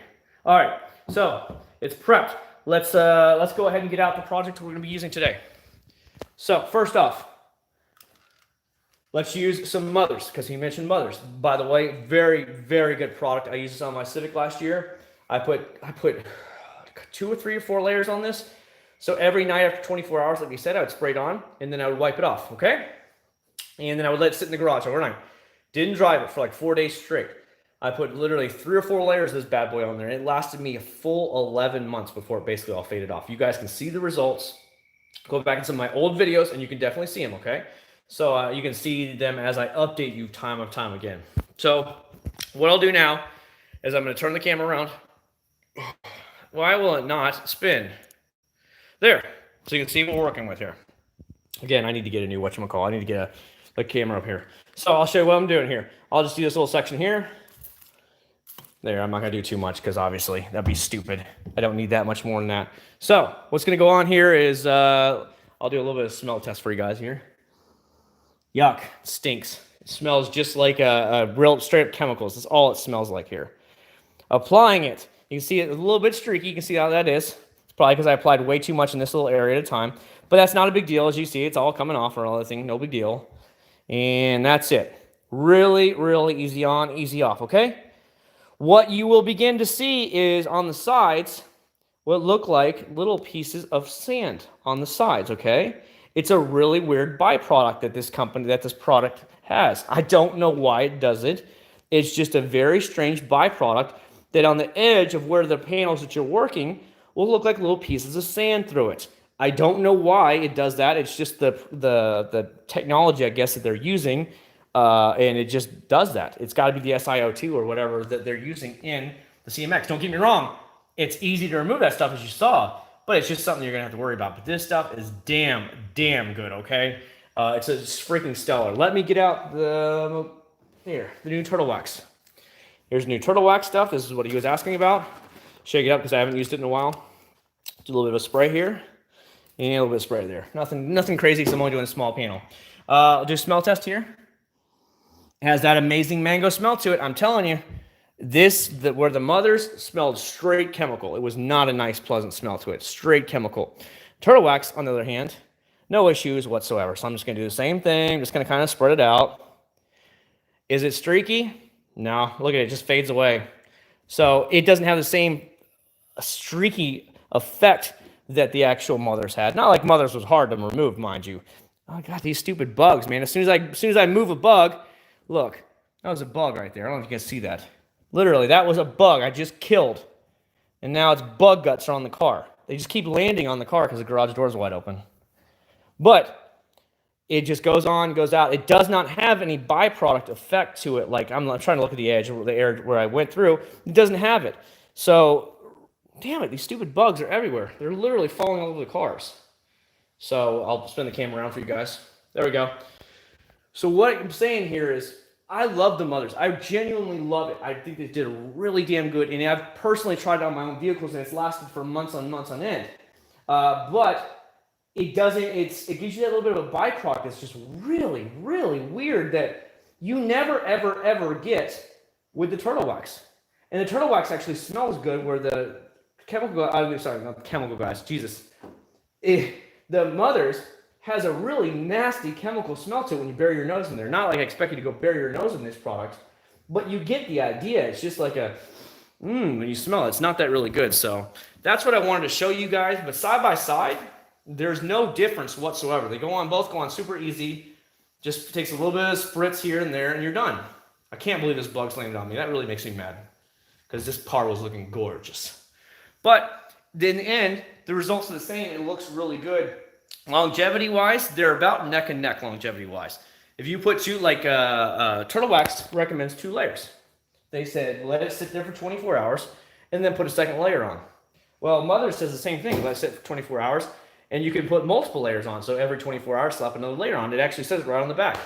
All right, so it's prepped. Let's go ahead and get out the project we're going to be using today. So first off, let's use some mothers, because he mentioned mothers. By the way, very, very good product. I used this on my Civic last year. I put 2 or 3 or 4 layers on this. So every night after 24 hours, like we said, I would spray it on, and then I would wipe it off, okay? And then I would let it sit in the garage overnight. Didn't drive it for like 4 days straight. I put literally 3 or 4 layers of this bad boy on there. It lasted me a full 11 months before it basically all faded off. You guys can see the results. Go back in some of my old videos, and you can definitely see them, okay? So you can see them as I update you time and time again. So what I'll do now is I'm going to turn the camera around. Why will it not spin? There. So you can see what we're working with here. Again, I need to get a new whatchamacallit. I need to get a camera up here. So I'll show you what I'm doing here. I'll just do this little section here. There, I'm not going to do too much because obviously that'd be stupid. I don't need that much more than that. So what's going to go on here is I'll do a little bit of smell test for you guys here. Yuck, it stinks. It smells just like a real straight up chemicals. That's all it smells like here. Applying it, you can see it a little bit streaky. You can see how that is. It's probably because I applied way too much in this little area at a time. But that's not a big deal. As you see, it's all coming off or all that thing. No big deal. And that's it. Really, really easy on, easy off, okay? What you will begin to see is on the sides what look like little pieces of sand on the sides, okay? It's a really weird byproduct that this product has. I don't know why it does it. It's just a very strange byproduct that on the edge of where the panels that you're working will look like little pieces of sand through it. I don't know why it does that. It's just the technology, I guess, that they're using. And it just does that. It's got to be the SiO2 or whatever that they're using in the CMX. Don't get me wrong. It's easy to remove that stuff, as you saw, but it's just something you're going to have to worry about. But this stuff is damn good, okay? It's freaking stellar. Let me get out the new turtle wax. Here's new turtle wax stuff. This is what he was asking about. Shake it up because I haven't used it in a while. Do a little bit of spray here and a little bit of spray there. Nothing crazy because I'm only doing a small panel. I'll do a smell test here. It has that amazing mango smell to it. I'm telling you, where the mothers smelled straight chemical. It was not a nice, pleasant smell to it. Straight chemical. Turtle wax, on the other hand, no issues whatsoever. So I'm just going to do the same thing. Just going to kind of spread it out. Is it streaky? No. Look at it. It just fades away. So it doesn't have the same streaky effect that the actual mothers had. Not like mothers was hard to remove, mind you. Oh, God, these stupid bugs, man. As soon as I move a bug, look, that was a bug right there. I don't know if you can see that. Literally, that was a bug I just killed. And now it's bug guts are on the car. They just keep landing on the car because the garage door is wide open. But it just goes on, goes out. It does not have any byproduct effect to it. Like I'm trying to look at the edge, the area where I went through. It doesn't have it. So, damn it, these stupid bugs are everywhere. They're literally falling all over the cars. So I'll spin the camera around for you guys. There we go. So what I'm saying here is, I love the mothers. I genuinely love it. I think they did really damn good. And I've personally tried it on my own vehicles, and it's lasted for months on end. But it doesn't, it gives you that little bit of a byproduct that's just really, really weird that you never, ever, ever get with the turtle wax. And the turtle wax actually smells good where the chemical, sorry, not the chemical guys, Jesus. The mothers has a really nasty chemical smell to it when you bury your nose in there. Not like I expect you to go bury your nose in this product, but you get the idea. It's just like when you smell it, it's not that really good. So that's what I wanted to show you guys. But side by side, there's no difference whatsoever. Both go on super easy. Just takes a little bit of spritz here and there, and you're done. I can't believe this bug's landed on me. That really makes me mad because this part was looking gorgeous. But in the end, the results are the same. It looks really good. Longevity-wise, they're about neck and neck longevity-wise. If you put two, like Turtle Wax recommends 2 layers. They said let it sit there for 24 hours and then put a second layer on. Well, Mother says the same thing. Let it sit for 24 hours and you can put multiple layers on. So every 24 hours, slap another layer on. It actually says it right on the back.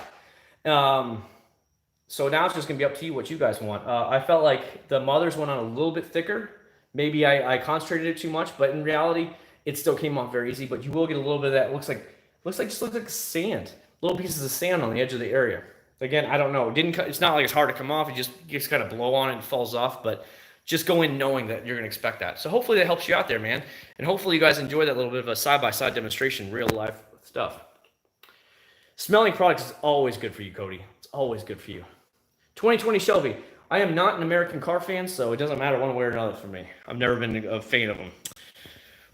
So now it's just going to be up to you what you guys want. I felt like the Mother's went on a little bit thicker. Maybe I concentrated it too much, but in reality, it still came off very easy. But you will get a little bit of that. Looks like sand. Little pieces of sand on the edge of the area. Again, I don't know. It's not like it's hard to come off. You just kind of blow on it and it falls off. But just go in knowing that you're going to expect that. So hopefully that helps you out there, man. And hopefully you guys enjoy that little bit of a side-by-side demonstration, real life stuff. Smelling products is always good for you, Cody. It's always good for you. 2020 Shelby. I am not an American car fan, so it doesn't matter one way or another for me. I've never been a fan of them.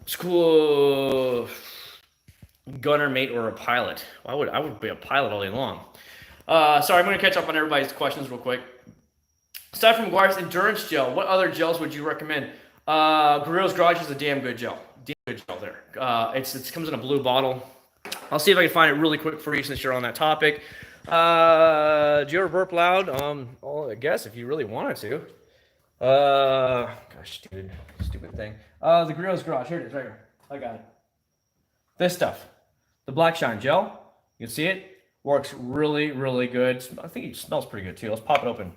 It's cool. Gunner, mate, or a pilot. I would be a pilot all day long. Sorry, I'm going to catch up on everybody's questions real quick. Aside from Guire's Endurance Gel, what other gels would you recommend? Guerrero's Garage is a damn good gel. Damn good gel there. It comes in a blue bottle. I'll see if I can find it really quick for you since you're on that topic. Do you ever burp loud? Well, I guess if you really wanted to. Gosh, stupid thing. The Guerrero's Garage. Here it is, right here. I got it. This stuff. The Black Shine Gel. You can see it. Works really, really good. I think it smells pretty good too. Let's pop it open.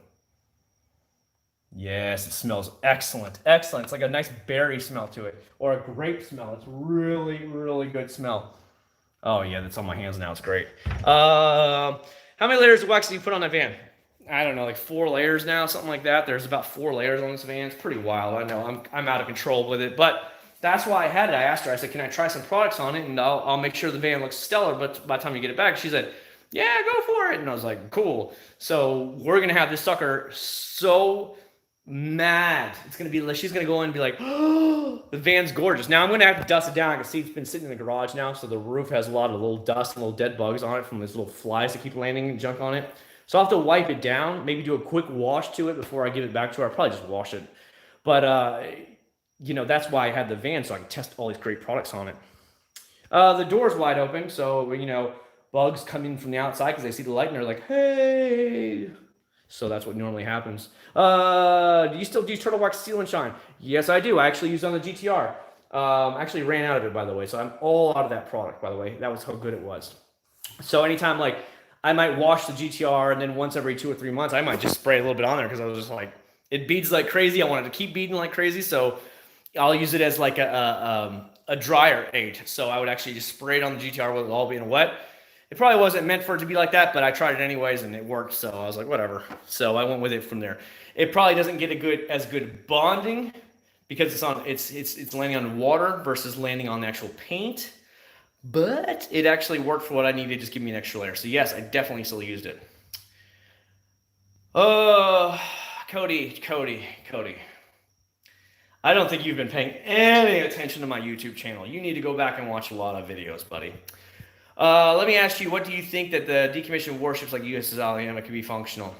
Yes, it smells excellent. Excellent. It's like a nice berry smell to it. Or a grape smell. It's really, really good smell. Oh yeah, that's on my hands now. It's great. How many layers of wax do you put on that van? I don't know, like 4 layers now, something like that. There's about 4 layers on this van. It's pretty wild. I know I'm out of control with it, but that's why I had it. I asked her. I said, "Can I try some products on it, and I'll make sure the van looks stellar." But by the time you get it back, she said, "Yeah, go for it." And I was like, "Cool." So we're gonna have this sucker so mad. It's gonna be. She's gonna go in and be like, "Oh, the van's gorgeous." Now I'm gonna have to dust it down. I can see it's been sitting in the garage now, so the roof has a lot of little dust and little dead bugs on it from these little flies that keep landing and junk on it. So I'll have to wipe it down. Maybe do a quick wash to it before I give it back to her. I'll probably just wash it. But you know, that's why I had the van, so I can test all these great products on it. The door's wide open, so you know, bugs come in from the outside because they see the light and they're like, "Hey." So that's what normally happens. Do you still use Turtle Wax Seal and Shine? Yes, I do. I actually use it on the GTR. Actually ran out of it, by the way. So I'm all out of that product, by the way. That was how good it was. So anytime, like, I might wash the GTR, and then once every 2 or 3 months, I might just spray a little bit on there because I was just like, it beads like crazy. I wanted to keep beading like crazy, so I'll use it as like a dryer aid. So I would actually just spray it on the GTR with it all being wet. It probably wasn't meant for it to be like that, but I tried it anyways and it worked. So I was like, whatever. So I went with it from there. It probably doesn't get as good bonding because it's landing on water versus landing on the actual paint. But it actually worked for what I needed. Just give me an extra layer. So yes, I definitely still used it. Cody. I don't think you've been paying any attention to my YouTube channel. You need to go back and watch a lot of videos, buddy. Let me ask you, what do you think that the decommissioned warships like USS Alabama could be functional?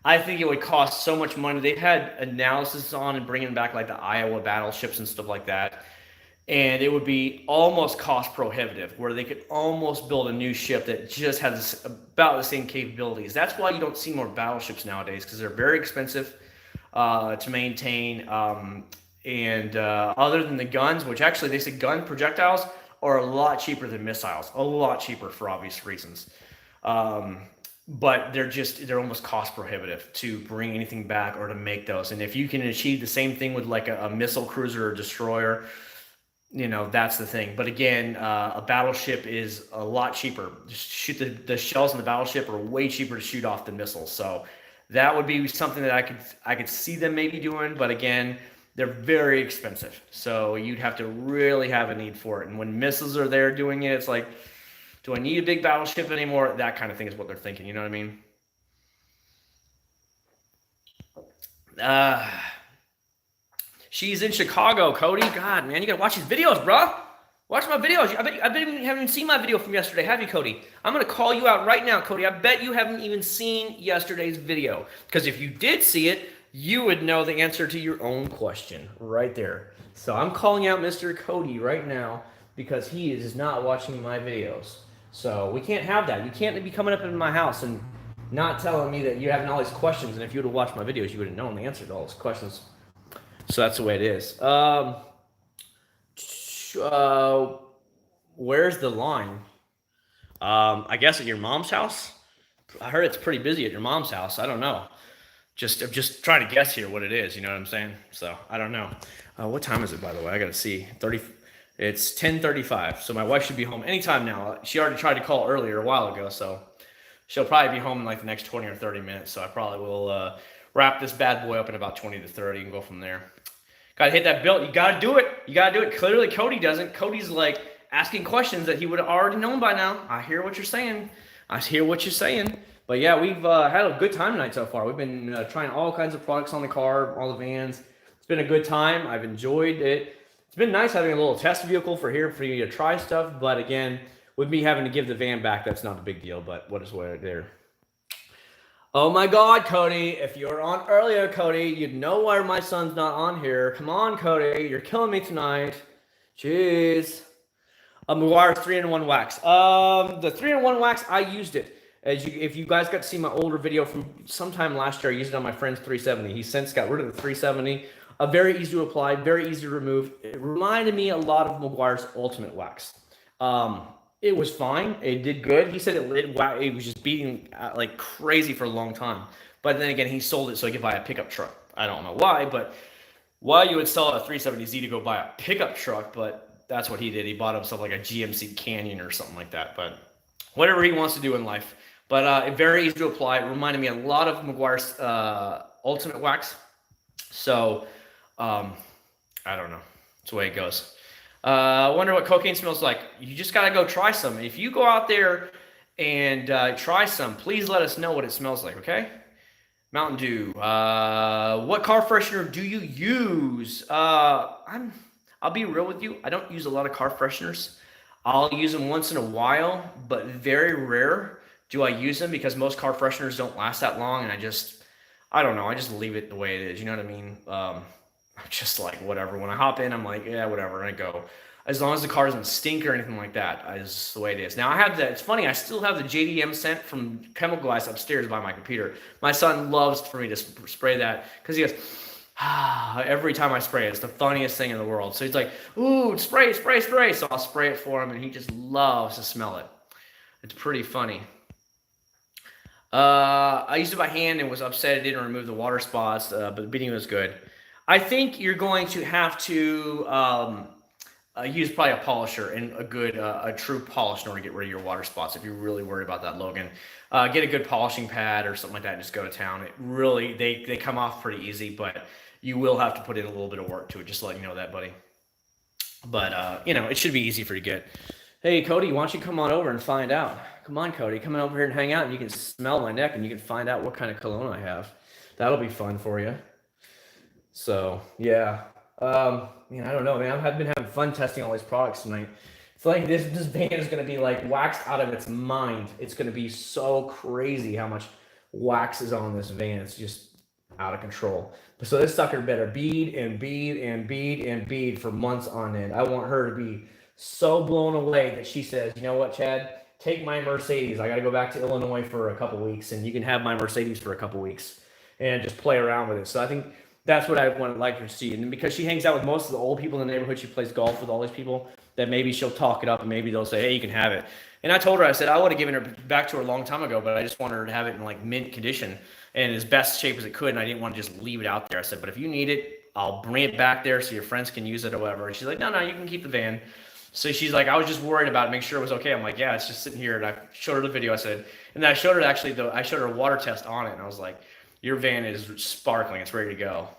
I think it would cost so much money. They've had analysis on and bringing back like the Iowa battleships and stuff like that. And it would be almost cost prohibitive, where they could almost build a new ship that just has about the same capabilities. That's why you don't see more battleships nowadays, because they're very expensive to maintain. Other than the guns, which actually they say gun projectiles are a lot cheaper than missiles, a lot cheaper for obvious reasons. But they're almost cost prohibitive to bring anything back or to make those. And if you can achieve the same thing with like a missile cruiser or destroyer, you know, that's the thing. But again, a battleship is a lot cheaper. Just shoot the shells in the battleship are way cheaper to shoot off than missiles. So that would be something that I could see them maybe doing. But again, they're very expensive. So you'd have to really have a need for it. And when missiles are there doing it, it's like, do I need a big battleship anymore? That kind of thing is what they're thinking. You know what I mean? She's in Chicago, Cody. God, man, you gotta watch these videos, bro. Watch my videos. I bet you haven't even seen my video from yesterday, have you, Cody? I'm going to call you out right now, Cody. I bet you haven't even seen yesterday's video. Because if you did see it, you would know the answer to your own question right there. So I'm calling out Mr. Cody right now because he is not watching my videos. So we can't have that. You can't be coming up in my house and not telling me that you're having all these questions. And if you would have watched my videos, you would have known the answer to all those questions. So that's the way it is. Where's the line? I guess at your mom's house. I heard it's pretty busy at your mom's house. I don't know. I'm just trying to guess here what it is. You know what I'm saying? So I don't know. What time is it, by the way? I gotta see. It's 10:35. So my wife should be home anytime now. She already tried to call earlier a while ago, so she'll probably be home in like the next 20 or 30 minutes. So I probably will wrap this bad boy up in about 20 to 30 and go from there. Gotta hit that belt. You gotta do it. You gotta do it. Clearly, Cody doesn't. Cody's like asking questions that he would have already known by now. I hear what you're saying. But yeah, we've had a good time tonight so far. We've been trying all kinds of products on the car, all the vans. It's been a good time. I've enjoyed it. It's been nice having a little test vehicle for you to try stuff. But again, with me having to give the van back, that's not a big deal. But what is what there? Oh my God, Cody, if you were on earlier, Cody, you'd know why my son's not on here. Come on, Cody, you're killing me tonight. Jeez. McGuire's 3-in-1 wax. The 3-in-1 wax, I used it. If you guys got to see my older video from sometime last year, I used it on my friend's 370. He since got rid of the 370. Very easy to apply, very easy to remove. It reminded me a lot of McGuire's Ultimate Wax. It was fine. It did good. He said it was just beating like crazy for a long time. But then again, he sold it so he could buy a pickup truck. I don't know why, but why you would sell a 370Z to go buy a pickup truck, but that's what he did. He bought himself like a GMC Canyon or something like that. But whatever he wants to do in life. But very easy to apply. It reminded me a lot of McGuire's Ultimate Wax. So I don't know. That's the way it goes. I wonder what cocaine smells like. You just got to go try some. If you go out there and try some, please let us know what it smells like, okay? Mountain Dew. What car freshener do you use? I'll be real with you. I don't use a lot of car fresheners. I'll use them once in a while, but very rare do I use them because most car fresheners don't last that long, and I don't know. I just leave it the way it is. You know what I mean? I'm just like, whatever. When I hop in, I'm like, yeah, whatever, and I go. As long as the car doesn't stink or anything like that, is the way it is. Now, it's funny, I still have the JDM scent from Chemical Ice upstairs by my computer. My son loves for me to spray that because he goes, every time I spray it, it's the funniest thing in the world. So he's like, ooh, spray. So I'll spray it for him, and he just loves to smell it. It's pretty funny. I used it by hand and was upset it didn't remove the water spots, but the beating was good. I think you're going to have to use probably a polisher and a true polish in order to get rid of your water spots. If you're really worried about that, Logan, get a good polishing pad or something like that and just go to town. It really, they come off pretty easy, but you will have to put in a little bit of work to it. Just to let you know that, buddy. But, it should be easy for you to get. Hey, Cody, why don't you come on over and find out? Come on, Cody, come on over here and hang out, and you can smell my neck, and you can find out what kind of cologne I have. That'll be fun for you. So, yeah. I don't know, man. I've been having fun testing all these products tonight. It's like this van is going to be like waxed out of its mind. It's going to be so crazy how much wax is on this van. It's just out of control. So this sucker better bead and bead and bead and bead for months on end. I want her to be so blown away that she says, you know what, Chad? Take my Mercedes. I got to go back to Illinois for a couple weeks, and you can have my Mercedes for a couple weeks and just play around with it. So I think that's what I would like her to see. And because she hangs out with most of the old people in the neighborhood, she plays golf with all these people, that maybe she'll talk it up and maybe they'll say, hey, you can have it. And I told her, I said, I would have given her back to her a long time ago, but I just wanted her to have it in like mint condition and as best shape as it could. And I didn't want to just leave it out there. I said, but if you need it, I'll bring it back there so your friends can use it or whatever. And she's like, no, you can keep the van. So she's like, I was just worried about it, make sure it was okay. I'm like, yeah, it's just sitting here. And I showed her the video. I said, and then I showed her I showed her a water test on it. And I was like, your van is sparkling. It's ready to go.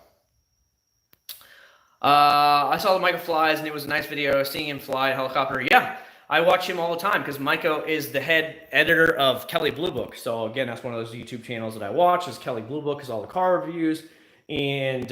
I saw the Micah flies, and it was a nice video seeing him fly a helicopter. Yeah, I watch him all the time because Micah is the head editor of Kelly Blue Book. So again, that's one of those YouTube channels that I watch. Is Kelly Blue Book, is all the car reviews, and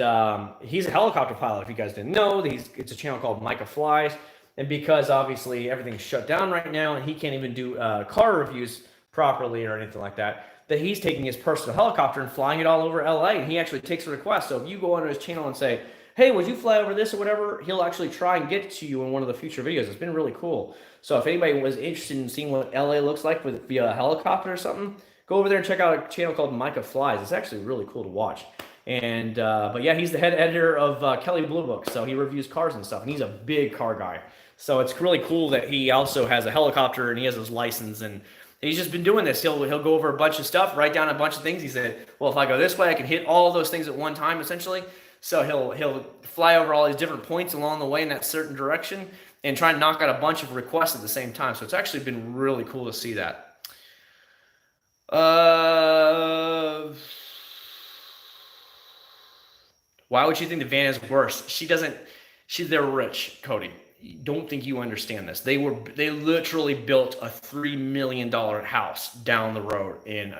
he's a helicopter pilot. If you guys didn't know, it's a channel called Micah Flies. And because obviously everything's shut down right now and he can't even do car reviews properly or anything like that, that he's taking his personal helicopter and flying it all over LA. And he actually takes requests. So if you go onto his channel and say, hey, would you fly over this or whatever, he'll actually try and get it to you in one of the future videos. It's been really cool. So if anybody was interested in seeing what LA looks like via a helicopter or something, go over there and check out a channel called Micah Flies. It's actually really cool to watch. And but yeah, he's the head editor of Kelly Blue Book, so he reviews cars and stuff, and he's a big car guy. So it's really cool that he also has a helicopter and he has his license, and he's just been doing this. He'll go over a bunch of stuff, write down a bunch of things. He said, well, if I go this way, I can hit all of those things at one time, essentially. So he'll fly over all these different points along the way in that certain direction and try and knock out a bunch of requests at the same time. So it's actually been really cool to see that. Why would you think the van is worse? They're rich, Cody. Don't think you understand this. They literally built a $3 million house down the road in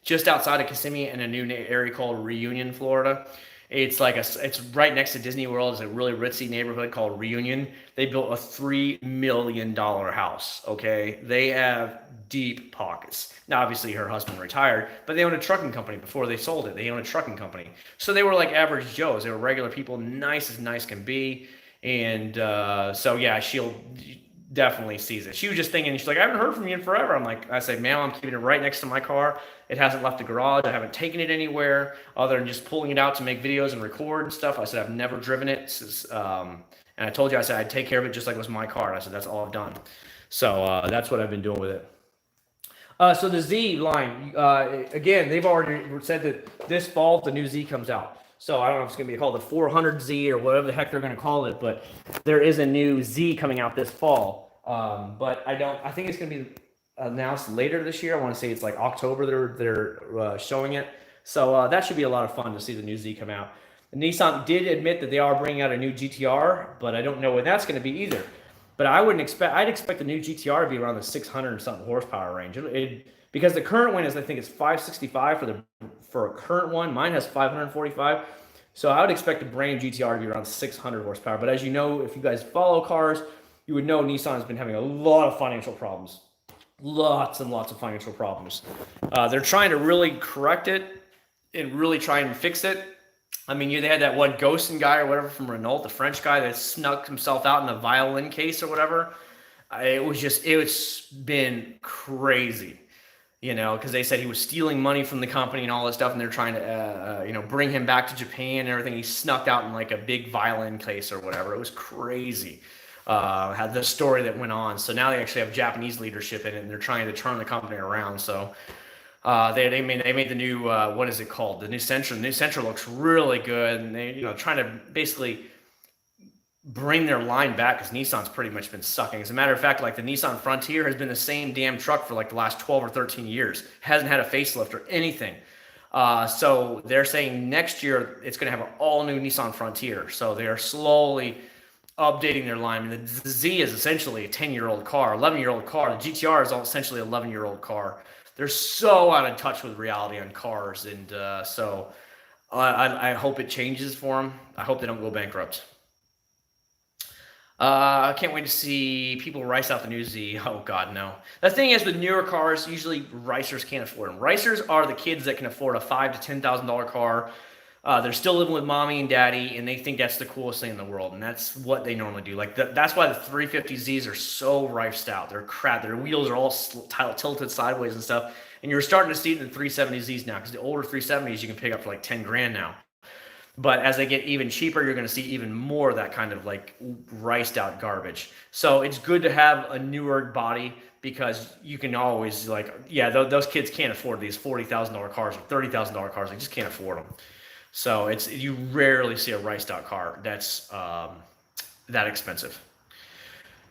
just outside of Kissimmee in a new area called Reunion, Florida. It's right next to Disney World. It's a really ritzy neighborhood called Reunion. They built a $3 million house. Okay. They have deep pockets. Now, obviously her husband retired, but they owned a trucking company before they sold it. They owned a trucking company. So they were like average Joes. They were regular people, nice as nice can be. And so yeah, she'll definitely sees it. She was just thinking, she's like, I haven't heard from you in forever. I say, ma'am, I'm keeping it right next to my car. It hasn't left the garage. I haven't taken it anywhere other than just pulling it out to make videos and record and stuff. I said, I've never driven it. And I told you, I said, I'd take care of it just like it was my car. I said, that's all I've done. So that's what I've been doing with it. So the Z line, again, they've already said that this fall the new Z comes out. So I don't know if it's going to be called the 400Z or whatever the heck they're going to call it, but there is a new Z coming out this fall. But I think it's going to be announced later this year. I want to say it's like October they're showing it. So that should be a lot of fun to see the new Z come out. And Nissan did admit that they are bringing out a new GTR, but I don't know when that's going to be either. But I'd expect the new GTR to be around the 600 and something horsepower range. Because the current one is, I think it's 565 for a current one. Mine has 545. So I would expect a brand new GTR to be around 600 horsepower. But as you know, if you guys follow cars, you would know Nissan has been having a lot of financial problems. Lots and lots of financial problems. They're trying to really correct it and really try and fix it. I mean, they had that one Ghostin guy or whatever from Renault, the French guy that snuck himself out in a violin case or whatever. It's been crazy, because they said he was stealing money from the company and all this stuff, and they're trying to, bring him back to Japan and everything. He snuck out in like a big violin case or whatever. It was crazy. Had the story that went on. So now they actually have Japanese leadership in it, and they're trying to turn the company around. So they made the new what is it called? The new Sentra. The new Sentra looks really good, and they trying to basically bring their line back because Nissan's pretty much been sucking. As a matter of fact, like the Nissan Frontier has been the same damn truck for like the last 12 or 13 years. Hasn't had a facelift or anything. So they're saying next year it's going to have an all new Nissan Frontier. So they are slowly updating their line. I mean, the Z is essentially a 10-year-old car, 11-year-old car. The GTR is essentially an 11-year-old car. They're so out of touch with reality on cars, and so I hope it changes for them. I hope they don't go bankrupt. I can't wait to see people rice out the new Z. Oh God, no. The thing is, with newer cars, usually ricers can't afford them. Ricers are the kids that can afford a $5,000 to $10,000 car. They're still living with mommy and daddy, and they think that's the coolest thing in the world, and that's what they normally do. Like that's why the 350Zs are so riced out. They're crap. Their wheels are all tilted sideways and stuff. And you're starting to see it in the 370Zs now, because the older 370s you can pick up for like 10 grand now. But as they get even cheaper, you're going to see even more of that kind of like riced out garbage. So it's good to have a newer body, because you can always those kids can't afford these $40,000 cars or $30,000 cars. They just can't afford them. So you rarely see a riced out car that's that expensive.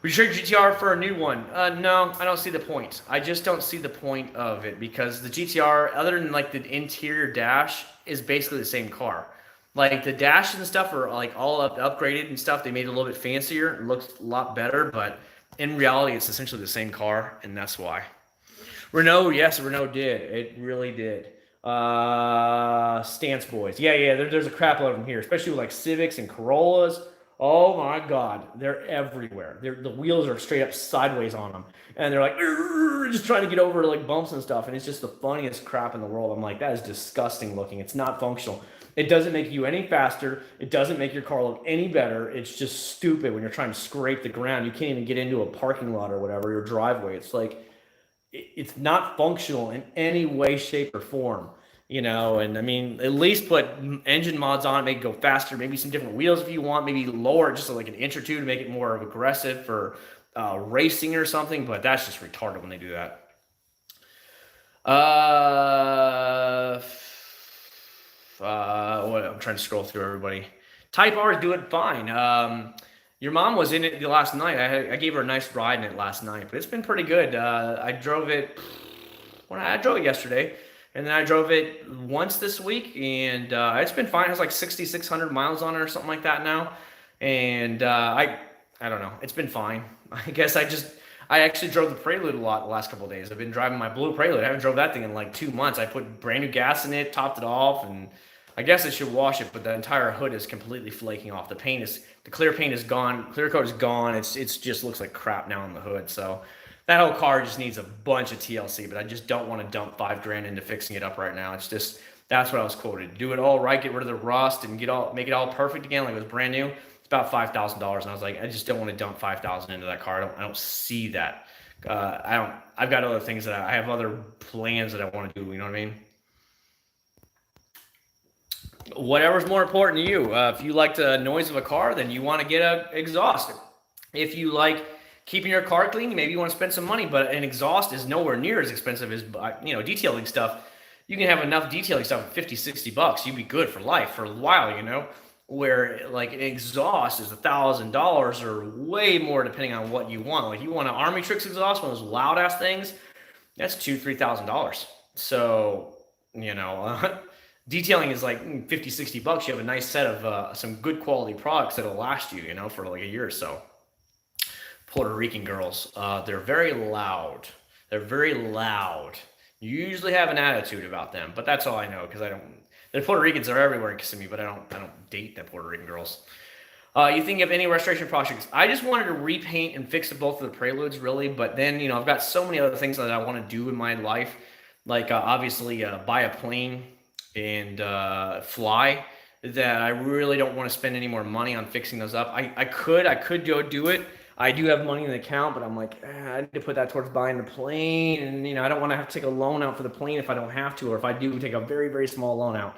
Would you trade GTR for a new one? No, I don't see the point. I just don't see the point of it, because the GTR, other than like the interior dash, is basically the same car. Like the dash and stuff are like all upgraded and stuff. They made it a little bit fancier. It looks a lot better, but in reality, it's essentially the same car, and that's why. Renault, yes, Renault did. It really did. Stance boys. Yeah, there's a crap load of them here, especially with like Civics and Corollas. Oh my God, they're everywhere. The wheels are straight up sideways on them, and they're like just trying to get over like bumps and stuff. And it's just the funniest crap in the world. I'm like, that is disgusting looking. It's not functional. It doesn't make you any faster. It doesn't make your car look any better. It's just stupid when you're trying to scrape the ground. You can't even get into a parking lot or whatever, your driveway. It's like it's not functional in any way, shape, or form. And I mean, at least put engine mods on it, make it go faster, maybe some different wheels if you want, maybe lower it just like an inch or two to make it more aggressive for racing or something, but that's just retarded when they do that. I'm trying to scroll through everybody. Type R is doing fine. Your mom was in it the last night. I gave her a nice ride in it last night, but it's been pretty good. I drove it yesterday. And then I drove it once this week, and it's been fine. It has like 6,600 miles on it or something like that now. And I don't know. It's been fine. I guess I actually drove the Prelude a lot the last couple of days. I've been driving my blue Prelude. I haven't drove that thing in like 2 months. I put brand new gas in it, topped it off, and I guess I should wash it, but the entire hood is completely flaking off. The clear paint is gone. Clear coat is gone. It's just looks like crap now on the hood. So that whole car just needs a bunch of TLC, but I just don't want to dump $5,000 into fixing it up right now. It's just, that's what I was quoted. Do it all right, get rid of the rust, and make it all perfect again, like it was brand new. It's about $5,000, and I was like, I just don't want to dump $5,000 into that car. I don't see that. I've got other things I have other plans that I want to do. You know what I mean? Whatever's more important to you. If you like the noise of a car, then you want to get an exhaust. If you like keeping your car clean, maybe you want to spend some money, but an exhaust is nowhere near as expensive as detailing stuff. You can have enough detailing stuff at $50-$60. You'd be good for life for a while, where like an exhaust is $1,000 or way more depending on what you want. Like you want an Army Tricks exhaust, one of those loud ass things, that's $2,000-$3,000. So detailing is like $50-$60. You have a nice set of some good quality products that'll last you, for like a year or so. Puerto Rican girls, they're very loud. They're very loud. You usually have an attitude about them, but that's all I know because the Puerto Ricans are everywhere in Kissimmee, but I don't date the Puerto Rican girls. You think of any restoration projects? I just wanted to repaint and fix both of the Preludes, really, but then I've got so many other things that I want to do in my life, like obviously buy a plane and fly, that I really don't want to spend any more money on fixing those up. I could go do it. I do have money in the account, but I'm like, I need to put that towards buying the plane. And, I don't want to have to take a loan out for the plane if I don't have to, or if I do take a very, very small loan out,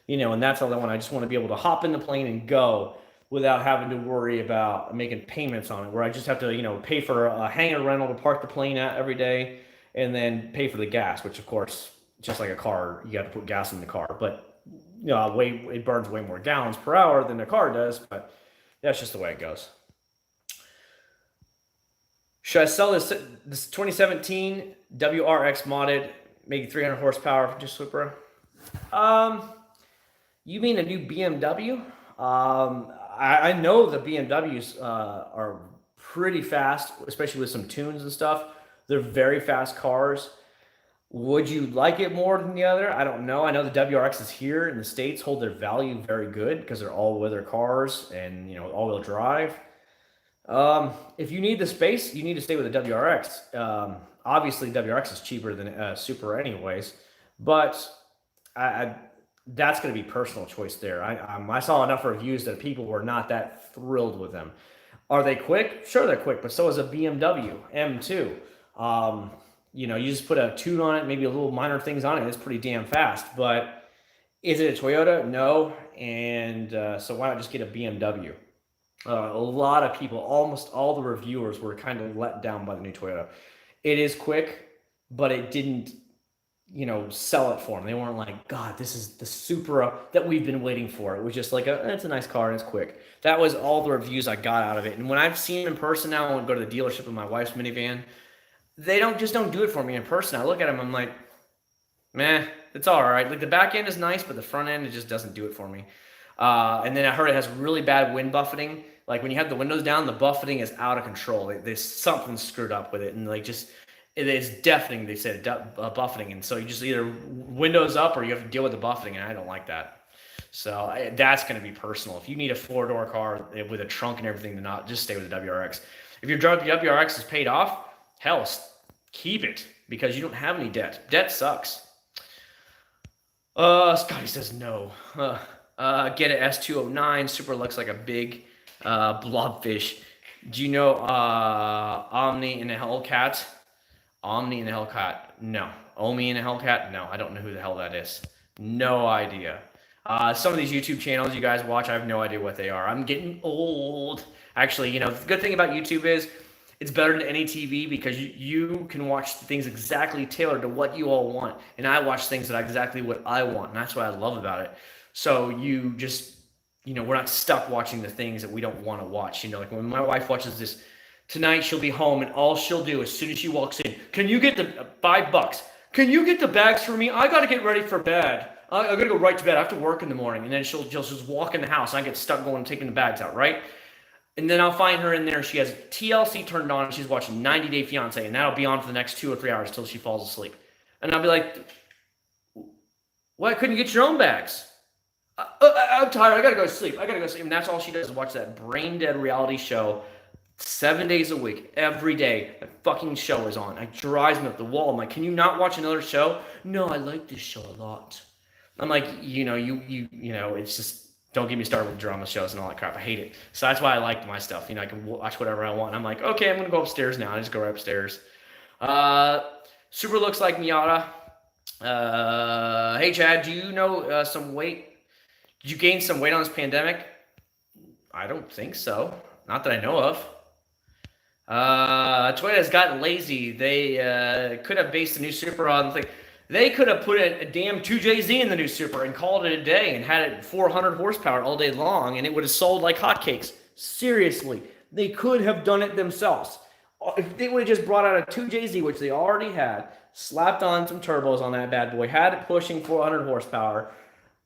and that's all I want. I just want to be able to hop in the plane and go without having to worry about making payments on it, where I just have to, pay for a hangar rental to park the plane at every day and then pay for the gas, which of course, just like a car, you got to put gas in the car, but it burns way more gallons per hour than a car does, but that's just the way it goes. Should I sell this 2017 WRX modded, maybe 300 horsepower, just Supra? You mean a new BMW? I know the BMWs are pretty fast, especially with some tunes and stuff. They're very fast cars. Would you like it more than the other? I don't know. I know the WRXs here in the States hold their value very good because they're all-weather cars and all-wheel drive. If you need the space, you need to stay with the WRX. Obviously, WRX is cheaper than Supra anyways, but that's going to be personal choice there. I saw enough reviews that people were not that thrilled with them. Are they quick? Sure, they're quick, but so is a BMW M2. You just put a tune on it, maybe a little minor things on it. It's pretty damn fast, but is it a Toyota? No. And so why not just get a BMW? A lot of people, almost all the reviewers were kind of let down by the new Toyota. It is quick, but it didn't, sell it for them. They weren't like, God, this is the Supra that we've been waiting for. It was just like, it's a nice car and it's quick. That was all the reviews I got out of it. And when I've seen them in person now, I want to go to the dealership with my wife's minivan. They don't do it for me in person. I look at them, I'm like, meh, it's all right. Like the back end is nice, but the front end, it just doesn't do it for me. And then I heard it has really bad wind buffeting. Like when you have the windows down, the buffeting is out of control. There's something screwed up with it. And it is deafening, they said, buffeting. And so you just either windows up or you have to deal with the buffeting. And I don't like that. So that's going to be personal. If you need a 4-door car with a trunk and everything, then not just stay with the WRX. If your WRX is paid off, hell, keep it because you don't have any debt. Debt sucks. Scotty says no. Get an S209. Super looks like a big blobfish. Do you know Omni and the Hellcat? Omni and the Hellcat? No. Omi and the Hellcat? No. I don't know who the hell that is. No idea. Some of these YouTube channels you guys watch, I have no idea what they are. I'm getting old. Actually, the good thing about YouTube is it's better than any TV because you can watch things exactly tailored to what you all want. And I watch things that exactly what I want. And that's what I love about it. So you just, we're not stuck watching the things that we don't want to watch. Like when my wife watches this tonight, she'll be home and all she'll do as soon as she walks in, can you get the $5? Can you get the bags for me? I got to get ready for bed. I got to go right to bed. I have to work in the morning. And then she'll just walk in the house. And I get stuck going and taking the bags out, right? And then I'll find her in there. She has TLC turned on. And she's watching 90 Day Fiance. And that'll be on for the next 2 or 3 hours till she falls asleep. And I'll be like, why couldn't you get your own bags? I'm tired. I got to go to sleep. And that's all she does is watch that brain dead reality show 7 days a week, every day. That fucking show is on. It drives me up the wall. I'm like, can you not watch another show? No, I like this show a lot. I'm like, it's just, don't get me started with drama shows and all that crap. I hate it. So that's why I like my stuff. I can watch whatever I want. And I'm like, okay, I'm going to go upstairs now. I just go right upstairs. Super looks like Miata. Hey, Chad, do you know some weight? Did you gain some weight on this pandemic? I don't think so. Not that I know of. Toyota has gotten lazy. They could have based the new Super on the thing. They could have put a damn 2JZ in the new Super and called it a day and had it 400 horsepower all day long, and it would have sold like hotcakes. Seriously, they could have done it themselves. If they would have just brought out a 2JZ, which they already had, slapped on some turbos on that bad boy, had it pushing 400 horsepower,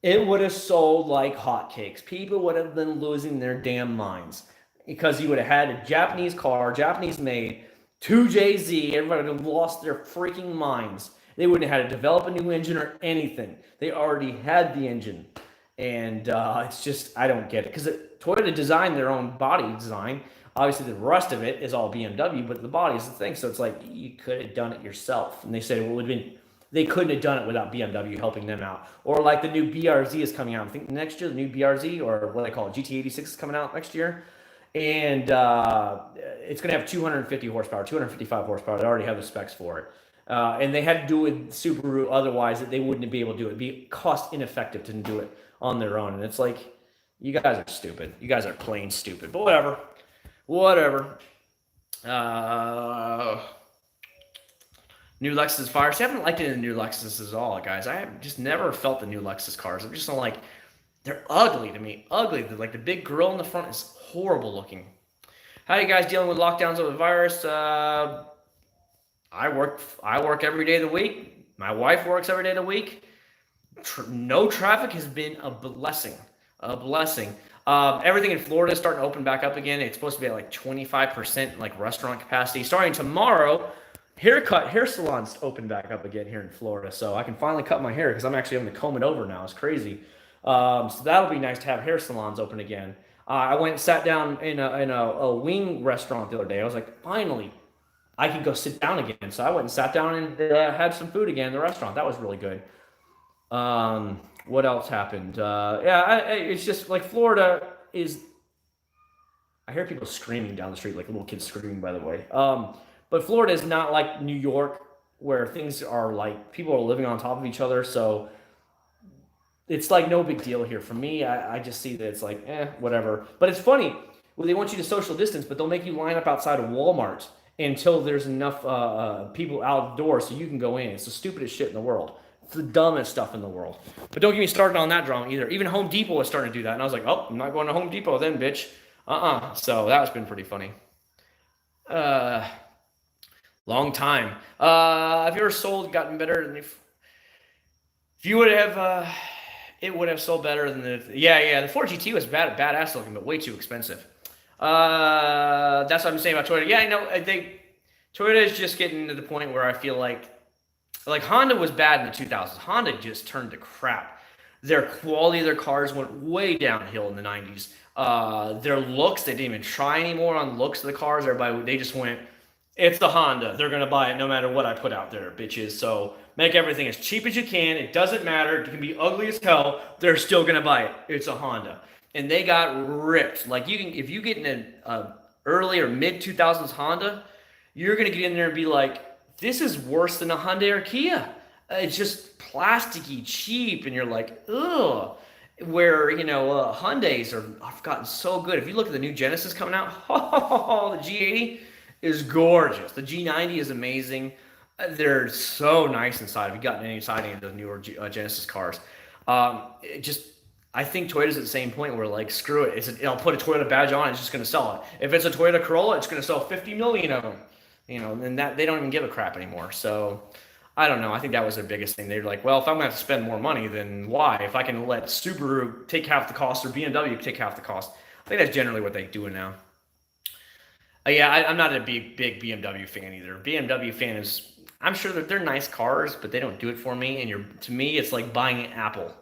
it would have sold like hotcakes. People would have been losing their damn minds because you would have had a Japanese car, Japanese made, 2JZ, everybody would have lost their freaking minds. They wouldn't have had to develop a new engine or anything. They already had the engine. And it's just, I don't get it. Because Toyota designed their own body design. Obviously, the rest of it is all BMW, but the body is the thing. So it's like, you could have done it yourself. And they said, well, it would have been, they couldn't have done it without BMW helping them out. Or like the new BRZ is coming out, I think next year, the new BRZ, or what they call it, GT86 is coming out next year. And it's going to have 250 horsepower, 255 horsepower. They already have the specs for it. And they had to do it with Subaru, otherwise they wouldn't be able to do it. It'd be cost ineffective to do it on their own. And it's like, you guys are stupid. You guys are plain stupid. But whatever. New Lexus fire. See, I haven't liked it in the new Lexus at all, guys. I have just never felt the new Lexus cars. I'm just not like, they're ugly to me. Ugly. Like the big grill in the front is horrible looking. How are you guys dealing with lockdowns of the virus? I work every day of the week. My wife works every day of the week. No traffic has been a blessing. Everything in Florida is starting to open back up again. It's supposed to be at like 25% like restaurant capacity. Starting tomorrow, hair salons open back up again here in Florida. So I can finally cut my hair because I'm actually having to comb it over now. It's crazy. So that'll be nice to have hair salons open again. I went and sat down in a wing restaurant the other day. I was like, finally, I can go sit down again. So I went and sat down and had some food again in the restaurant. That was really good. What else happened? It's just like Florida is, I hear people screaming down the street, like little kids screaming, by the way. But Florida is not like New York where things are like, people are living on top of each other. So it's like no big deal here. For me, I just see that it's like, whatever. But it's funny, well, they want you to social distance, but they'll make you line up outside of Walmart until there's enough people outdoors so you can go in. It's the stupidest shit in the world. It's the dumbest stuff in the world. But don't get me started on that drama either. Even Home Depot was starting to do that. And I was like, oh, I'm not going to Home Depot then, bitch. So that has been pretty funny. Long time. Have you ever sold, gotten better than if you would have, it would have sold better than the Ford GT was badass looking, but way too expensive. That's what I'm saying about Toyota. Yeah, I know. I think Toyota is just getting to the point where I feel like Honda was bad in the 2000s. Honda just turned to crap. Their quality of their cars went way downhill in the 90s. Their looks, they didn't even try anymore on looks of the cars. They just went, it's the Honda. They're going to buy it no matter what I put out there, bitches. So make everything as cheap as you can. It doesn't matter. It can be ugly as hell. They're still going to buy it. It's a Honda. And they got ripped. Like if you get in an early or mid 2000s Honda, you're going to get in there and be like, this is worse than a Hyundai or Kia. It's just plasticky, cheap, and you're like, ugh. Where, Hyundais have gotten so good. If you look at the new Genesis coming out, the G80 is gorgeous. The G90 is amazing. They're so nice inside. If you've gotten any inside any of the newer Genesis cars, I think Toyota's at the same point where, like, screw it. I'll put a Toyota badge on. It's just going to sell it. If it's a Toyota Corolla, it's going to sell 50 million of them. And that they don't even give a crap anymore. So I don't know. I think that was their biggest thing. They're like, well, if I'm going to have to spend more money, then why? If I can let Subaru take half the cost or BMW take half the cost. I think that's generally what they're doing now. I'm not a big BMW fan either. BMW fan is, I'm sure that they're nice cars, but they don't do it for me. And to me, it's like buying an Apple.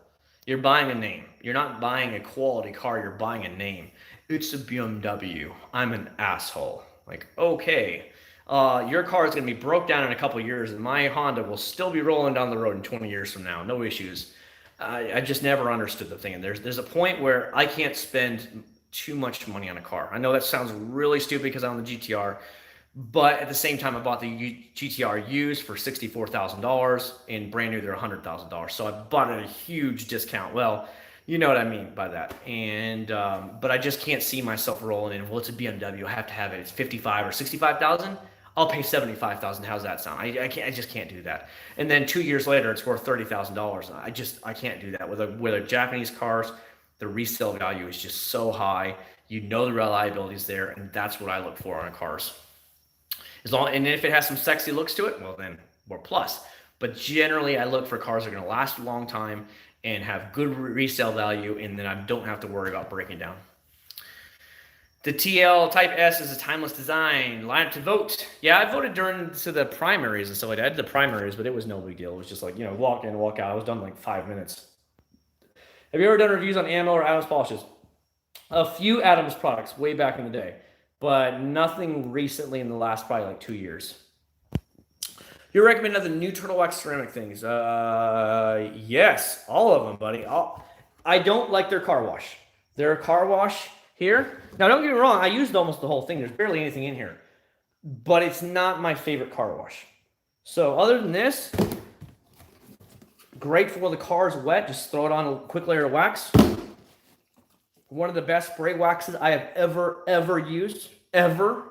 You're buying a name. You're not buying a quality car. You're buying a name. It's a BMW. I'm an asshole. Like, okay. Your car is going to be broke down in a couple of years, and my Honda will still be rolling down the road in 20 years from now. No issues. I just never understood the thing. And there's a point where I can't spend too much money on a car. I know that sounds really stupid because I'm on the GTR, but at the same time, I bought the GTR used for $64,000, and brand new they're $100,000. So I bought it at a huge discount. Well, you know what I mean by that. And but I just can't see myself rolling in. Well, it's a BMW. I have to have it. It's 55 or 65,000. I'll pay 75,000. How's that sound? I just can't do that. And then 2 years later, it's worth $30,000. I can't do that with a Japanese cars. The resale value is just so high. The reliability is there, and that's what I look for on cars. And if it has some sexy looks to it, well then more plus. But generally, I look for cars that are going to last a long time and have good resale value, and then I don't have to worry about breaking down. The TL Type S is a timeless design. Line up to vote. Yeah, I voted during the primaries and stuff like that. I did the primaries, but it was no big deal. It was just like, walk in, walk out. I was done in like 5 minutes. Have you ever done reviews on ammo or Adams polishes? A few Adams products way back in the day, but nothing recently in the last probably like 2 years. You recommend other new Turtle Wax ceramic things? Yes, all of them, buddy. I don't like their car wash. Their car wash here. Now, don't get me wrong. I used almost the whole thing. There's barely anything in here, but it's not my favorite car wash. So other than this, great for when the car is wet. Just throw it on a quick layer of wax. One of the best spray waxes I have ever used. Ever.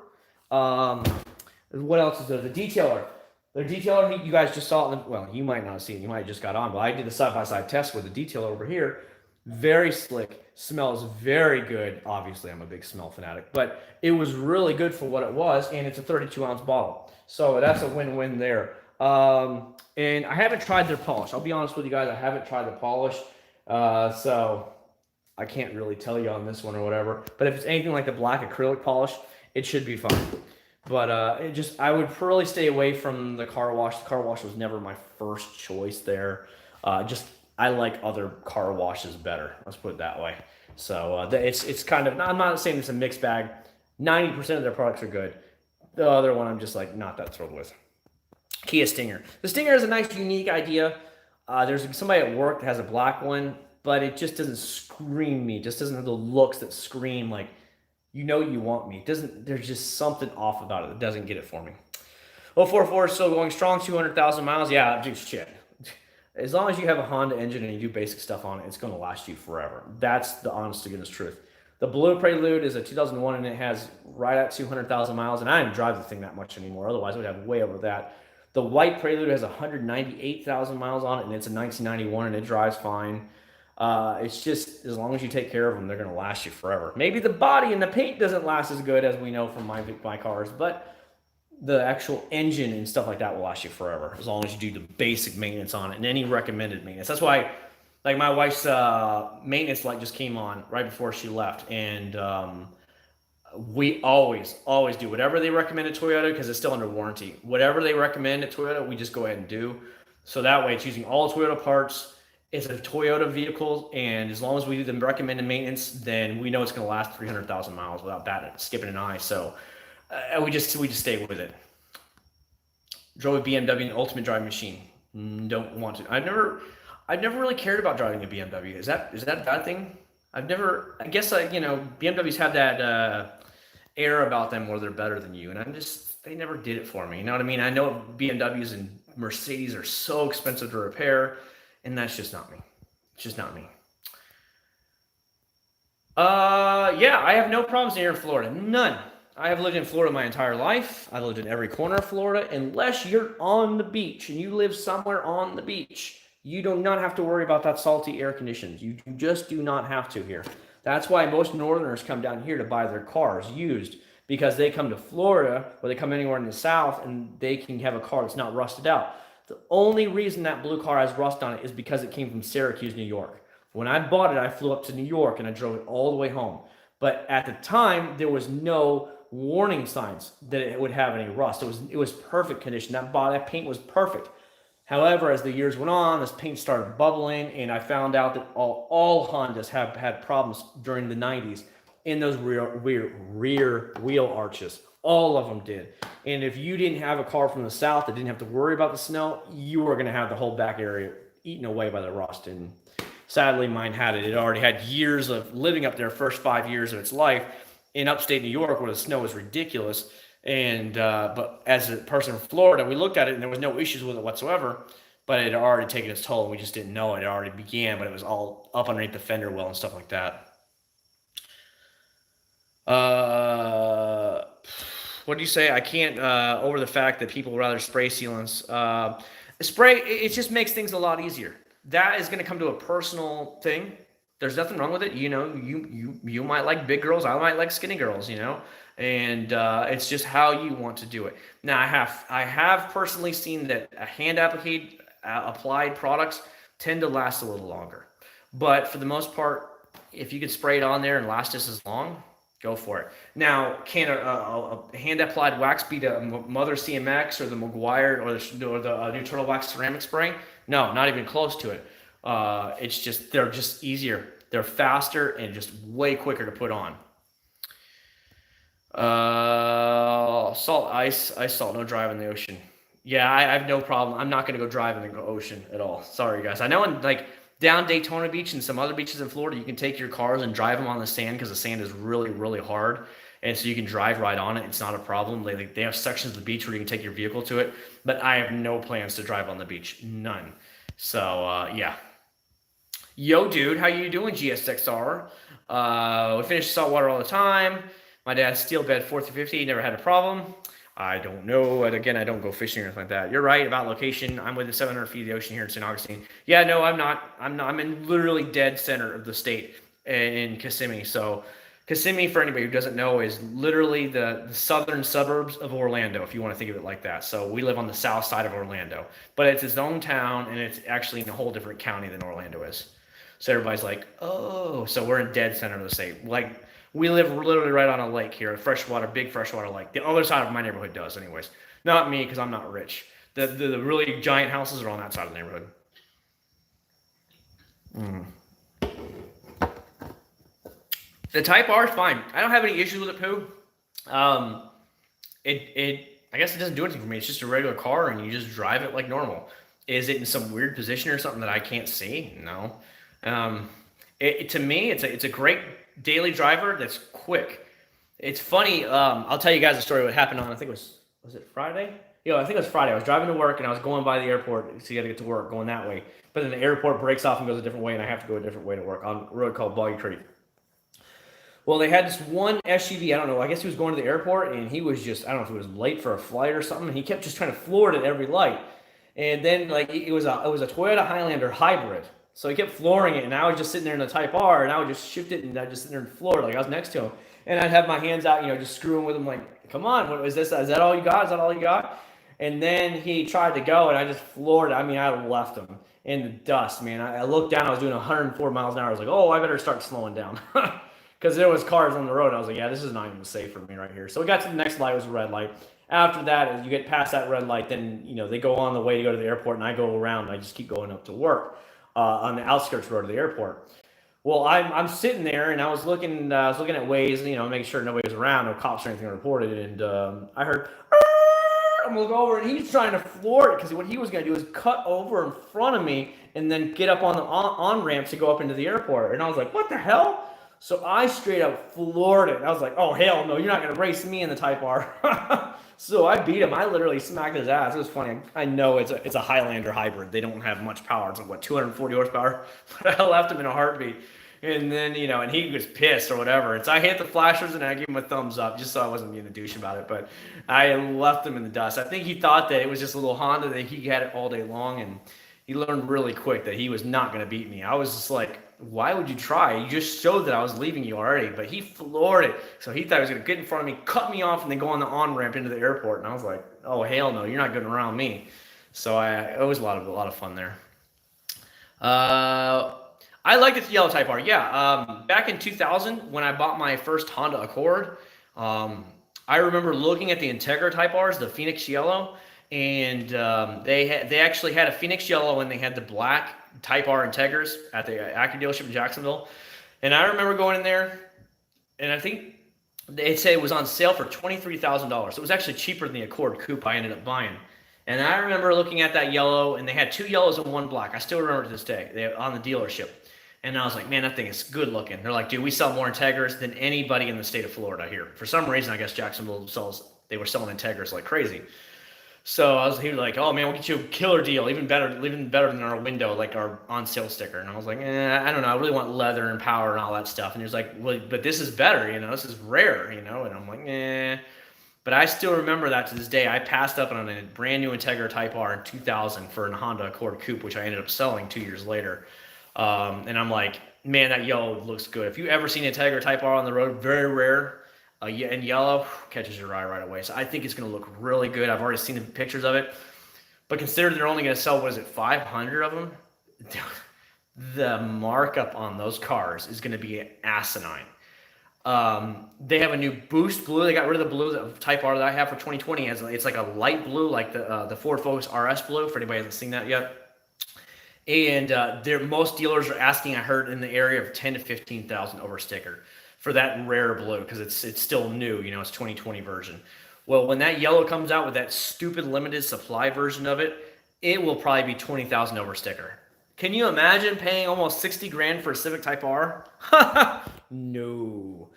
What else is there? The detailer. The detailer, you guys just saw it. Well, you might not have seen it. You might have just got on. But I did a side-by-side test with the detailer over here. Very slick. Smells very good. Obviously, I'm a big smell fanatic. But it was really good for what it was. And it's a 32-ounce bottle. So that's a win-win there. And I haven't tried their polish. I'll be honest with you guys. I haven't tried the polish. So I can't really tell you on this one or whatever. But if it's anything like the black acrylic polish, it should be fine. But I would probably stay away from the car wash. The car wash was never my first choice there. I like other car washes better. Let's put it that way. So it's kind of, I'm not saying it's a mixed bag. 90% of their products are good. The other one I'm just like not that thrilled with. Kia Stinger. The Stinger is a nice, unique idea. There's somebody at work that has a black one, but it just doesn't scream me. It just doesn't have the looks that scream like, you want me. There's just something off about it that doesn't get it for me. 044 is still going strong, 200,000 miles. Yeah, dude, shit. As long as you have a Honda engine and you do basic stuff on it, it's going to last you forever. That's the honest to goodness truth. The Blue Prelude is a 2001 and it has right at 200,000 miles. And I didn't drive the thing that much anymore. Otherwise, I would have way over that. The White Prelude has 198,000 miles on it and it's a 1991 and it drives fine. It's just, as long as you take care of them, they're going to last you forever. Maybe the body and the paint doesn't last as good as we know from my cars, but the actual engine and stuff like that will last you forever, as long as you do the basic maintenance on it and any recommended maintenance. That's why, like, my wife's maintenance light just came on right before she left, and we always do whatever they recommend at Toyota because it's still under warranty. Whatever they recommend at Toyota, we just go ahead and do. So that way it's using all Toyota parts. it's a Toyota vehicle, and as long as we do the recommended maintenance, then we know it's going to last 300,000 miles without skipping an eye. So we just stay with it. Drove a BMW, an ultimate driving machine. Don't want to. I've never really cared about driving a BMW. Is that a bad thing? I guess BMWs have that air about them where they're better than you, and they never did it for me. You know what I mean? I know BMWs and Mercedes are so expensive to repair, and that's just not me. It's just not me. Yeah, I have no problems here in Florida. None. I have lived in Florida my entire life. I've lived in every corner of Florida. Unless you're on the beach and you live somewhere on the beach, you do not have to worry about that salty air conditions. You just do not have to here. That's why most Northerners come down here to buy their cars used, because they come to Florida or they come anywhere in the South and they can have a car that's not rusted out. The only reason that blue car has rust on it is because it came from Syracuse, New York. When I bought it, I flew up to New York and I drove it all the way home. But at the time, there was no warning signs that it would have any rust. It was perfect condition. That paint was perfect. However, as the years went on, this paint started bubbling, and I found out that all Hondas have had problems during the 90s in those rear wheel arches. All of them did. And if you didn't have a car from the South that didn't have to worry about the snow, you were going to have the whole back area eaten away by the rust. And sadly, mine had it. It already had years of living up there, first 5 years of its life in upstate New York, where the snow was ridiculous. And but as a person from Florida, we looked at it and there was no issues with it whatsoever. But it had already taken its toll, and we just didn't know it. It already began, but it was all up underneath the fender well and stuff like that. What do you say? I can't over the fact that people rather spray sealants. Spray, it just makes things a lot easier. That is going to come to a personal thing. There's nothing wrong with it. You know, you might like big girls. I might like skinny girls, you know, and it's just how you want to do it. Now, I have personally seen that hand applied products tend to last a little longer. But for the most part, if you can spray it on there and last just as long, go for it. Now, can a hand applied wax beat a Mother CMX or the Maguire or the new Turtle Wax ceramic spray? No, not even close to it. It's just, they're just easier. They're faster and just way quicker to put on. Ice salt, no drive in the ocean. Yeah, I have no problem. I'm not going to go drive in the ocean at all. Sorry, guys. I know in like down Daytona Beach and some other beaches in Florida, you can take your cars and drive them on the sand because the sand is really, really hard. And so you can drive right on it. It's not a problem. They have sections of the beach where you can take your vehicle to it. But I have no plans to drive on the beach. None. So, yeah. Yo, dude, how you doing, GSXR? We finish saltwater all the time. My dad's steel bed 450, never had a problem. I don't know. And again, I don't go fishing or anything like that. You're right about location. I'm within 700 feet of the ocean here in St. Augustine. Yeah, no, I'm not. I'm in literally dead center of the state in Kissimmee. So Kissimmee, for anybody who doesn't know, is literally the southern suburbs of Orlando, if you want to think of it like that. So we live on the south side of Orlando. But it's its own town, and it's actually in a whole different county than Orlando is. So everybody's like, oh, so we're in dead center of the state. Like, we live literally right on a lake here, a big freshwater lake. The other side of my neighborhood does, anyways. Not me, because I'm not rich. The really giant houses are on that side of the neighborhood. The Type R is fine. I don't have any issues with it, Pooh. I guess it doesn't do anything for me. It's just a regular car, and you just drive it like normal. Is it in some weird position or something that I can't see? No. To me, it's a great daily driver that's quick. It's funny. I'll tell you guys a story. What happened on, I think was it Friday? Yeah, I think it was Friday. I was driving to work and I was going by the airport, so you got to get to work going that way. But then the airport breaks off and goes a different way, and I have to go a different way to work on a road called Boggy Creek. Well, they had this one SUV. I don't know. I guess he was going to the airport, and he was just, I don't know if he was late for a flight or something. And he kept just trying to floor it at every light. And then like it was a Toyota Highlander hybrid. So he kept flooring it, and I was just sitting there in the Type R, and I would just shift it, and I'd just sit there and floor it like I was next to him. And I'd have my hands out, just screwing with him like, come on, what is this? Is that all you got? Is that all you got? And then he tried to go, and I just floored it. I mean, I left him in the dust, man. I looked down, I was doing 104 miles an hour. I was like, oh, I better start slowing down. Because there was cars on the road. I was like, yeah, this is not even safe for me right here. So we got to the next light, it was a red light. After that, as you get past that red light, then, they go on the way to go to the airport, and I go around, and I just keep going up to work. on the outskirts road of the airport. Well, I'm sitting there and I was looking at Waze, making sure nobody was around, no cops or anything reported, and I heard. I'm gonna go over and he's trying to floor it because what he was gonna do is cut over in front of me and then get up on the on ramp to go up into the airport. And I was like, what the hell? So I straight up floored it. I was like, oh hell no, you're not gonna race me in the Type R. So I beat him. I literally smacked his ass. It was funny. I know it's a Highlander hybrid. They don't have much power. It's like what, 240 horsepower. But I left him in a heartbeat. And then, and he was pissed or whatever. And so I hit the flashers and I gave him a thumbs up just so I wasn't being a douche about it. But I left him in the dust. I think he thought that it was just a little Honda, that he had it all day long. And he learned really quick that he was not going to beat me. I was just like, why would you try? You just showed that I was leaving you already. But he floored it. So he thought he was going to get in front of me, cut me off, and then go on the on-ramp into the airport. And I was like, oh, hell no, you're not getting around me. So it was a lot of fun there. I like the yellow Type R. Yeah, back in 2000 when I bought my first Honda Accord, I remember looking at the Integra Type Rs, the Phoenix Yellow, and they actually had a Phoenix Yellow and they had the black Type R Integras at the Acc0rd dealership in Jacksonville. And I remember going in there, and I think they said it was on sale for $23,000. So it was actually cheaper than the Accord Coupe I ended up buying. And I remember looking at that yellow, and they had two yellows and one black. I still remember to this day. They on the dealership. And I was like, man, that thing is good looking. They're like, dude, we sell more Integras than anybody in the state of Florida here. For some reason, I guess Jacksonville they were selling Integras like crazy. So he was like, oh man, we'll get you a killer deal, even better than our window, like our on sale sticker. And I was like, I don't know, I really want leather and power and all that stuff. And he was like, well, but this is better, this is rare, And I'm like, But I still remember that to this day. I passed up on a brand new Integra Type R in 2000 for a Honda Accord Coupe, which I ended up selling 2 years later. And I'm like, man, that yellow looks good. If you ever seen Integra Type R on the road, very rare, and yellow catches your eye right away. So I think it's going to look really good. I've already seen the pictures of it. But consider they're only going to sell, 500 of them? The markup on those cars is going to be asinine. They have a new Boost Blue. They got rid of the blue the Type R that I have for 2020. It's like a light blue, like the Ford Focus RS blue, for anybody who hasn't seen that yet. And most dealers are asking, I heard, in the area of 10 to 15,000 over sticker for that rare blue, because it's still new, it's 2020 version. Well, when that yellow comes out with that stupid limited supply version of it, it will probably be 20,000 over sticker. Can you imagine paying almost 60 grand for a Civic Type R? No.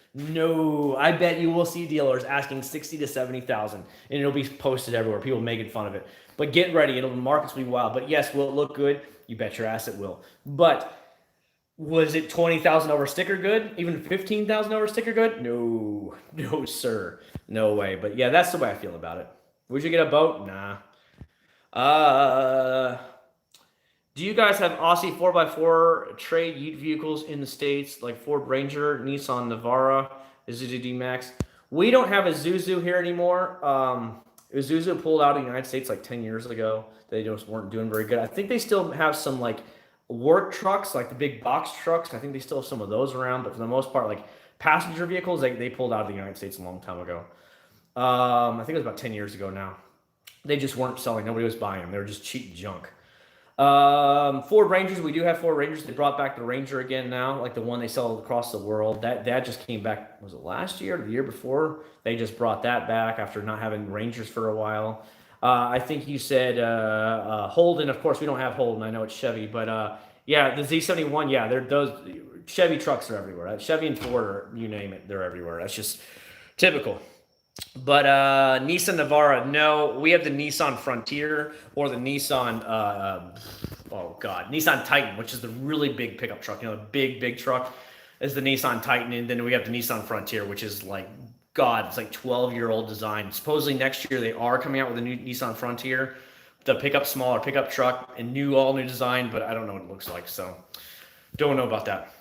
I bet you will see dealers asking 60 to 70,000, and it'll be posted everywhere. People making fun of it. But get ready, the markets will be wild. But yes, will it look good? You bet your ass it will. But was it 20,000 over sticker good? Even 15,000 over sticker good? No, sir. No way. But yeah, that's the way I feel about it. Would you get a boat? Nah. Do you guys have Aussie 4x4 trade Ute vehicles in the States, like Ford Ranger, Nissan Navara, Isuzu D-Max? We don't have a Isuzu here anymore. Isuzu pulled out of the United States like 10 years ago. They just weren't doing very good. I think they still have some like work trucks, like the big box trucks. I think they still have some of those around, but for the most part, like passenger vehicles, they pulled out of the United States a long time ago. I think it was about 10 years ago now. They just weren't selling. Nobody was buying them. They were just cheap junk. Ford Rangers, we do have Ford Rangers. They brought back the Ranger again now, like the one they sell across the world. That just came back, was it last year or the year before? They just brought that back after not having Rangers for a while. I think you said Holden. Of course, we don't have Holden. I know it's Chevy, but yeah, the Z71. Yeah, those Chevy trucks are everywhere. Chevy and Ford, or you name it, they're everywhere. That's just typical. But Nissan Navara, no. We have the Nissan Frontier or the Nissan, Nissan Titan, which is the really big pickup truck. The big truck is the Nissan Titan, and then we have the Nissan Frontier, which is like, it's like 12-year-old design. Supposedly next year they are coming out with a new Nissan Frontier, the smaller pickup truck, and all new design, but I don't know what it looks like, so don't know about that.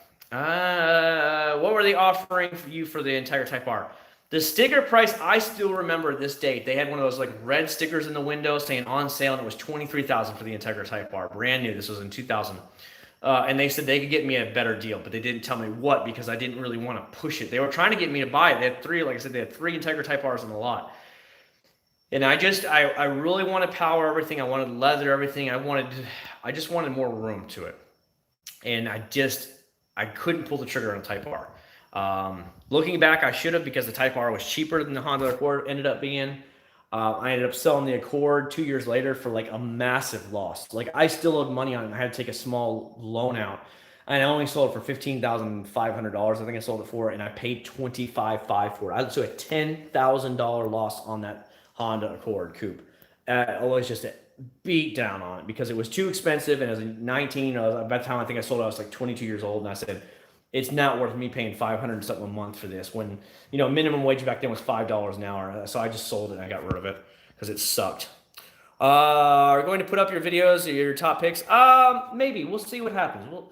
What were they offering for you for the entire Type R? The sticker price, I still remember this date. They had one of those like red stickers in the window saying on sale, and it was $23,000 for the Integra Type R, brand new. This was in 2000. And they said they could get me a better deal, but they didn't tell me what, because I didn't really want to push it. They were trying to get me to buy it. They had three, like I said, they had three Integra Type Rs in the lot. And I really wanted power, everything. I wanted leather, everything. I just wanted more room to it. and I couldn't pull the trigger on a Type R. Looking back, I should have, because the Type R was cheaper than the Honda Accord ended up being. I ended up selling the Accord 2 years later for like a massive loss. Like, I still owed money on it. I had to take a small loan out, and I only sold it for $15,500. I think I sold it for, and I paid $25,500 for it. So a $10,000 loss on that Honda Accord coupe. I was just a beat down on it because it was too expensive, and as a 19, by the time I think I sold it, I was like 22 years old, and I said, it's not worth me paying $500 something a month for this, when, you know, minimum wage back then was $5 an hour. So I just sold it and I got rid of it because it sucked. Are you going to put up your videos or your top picks? Maybe. We'll see what happens.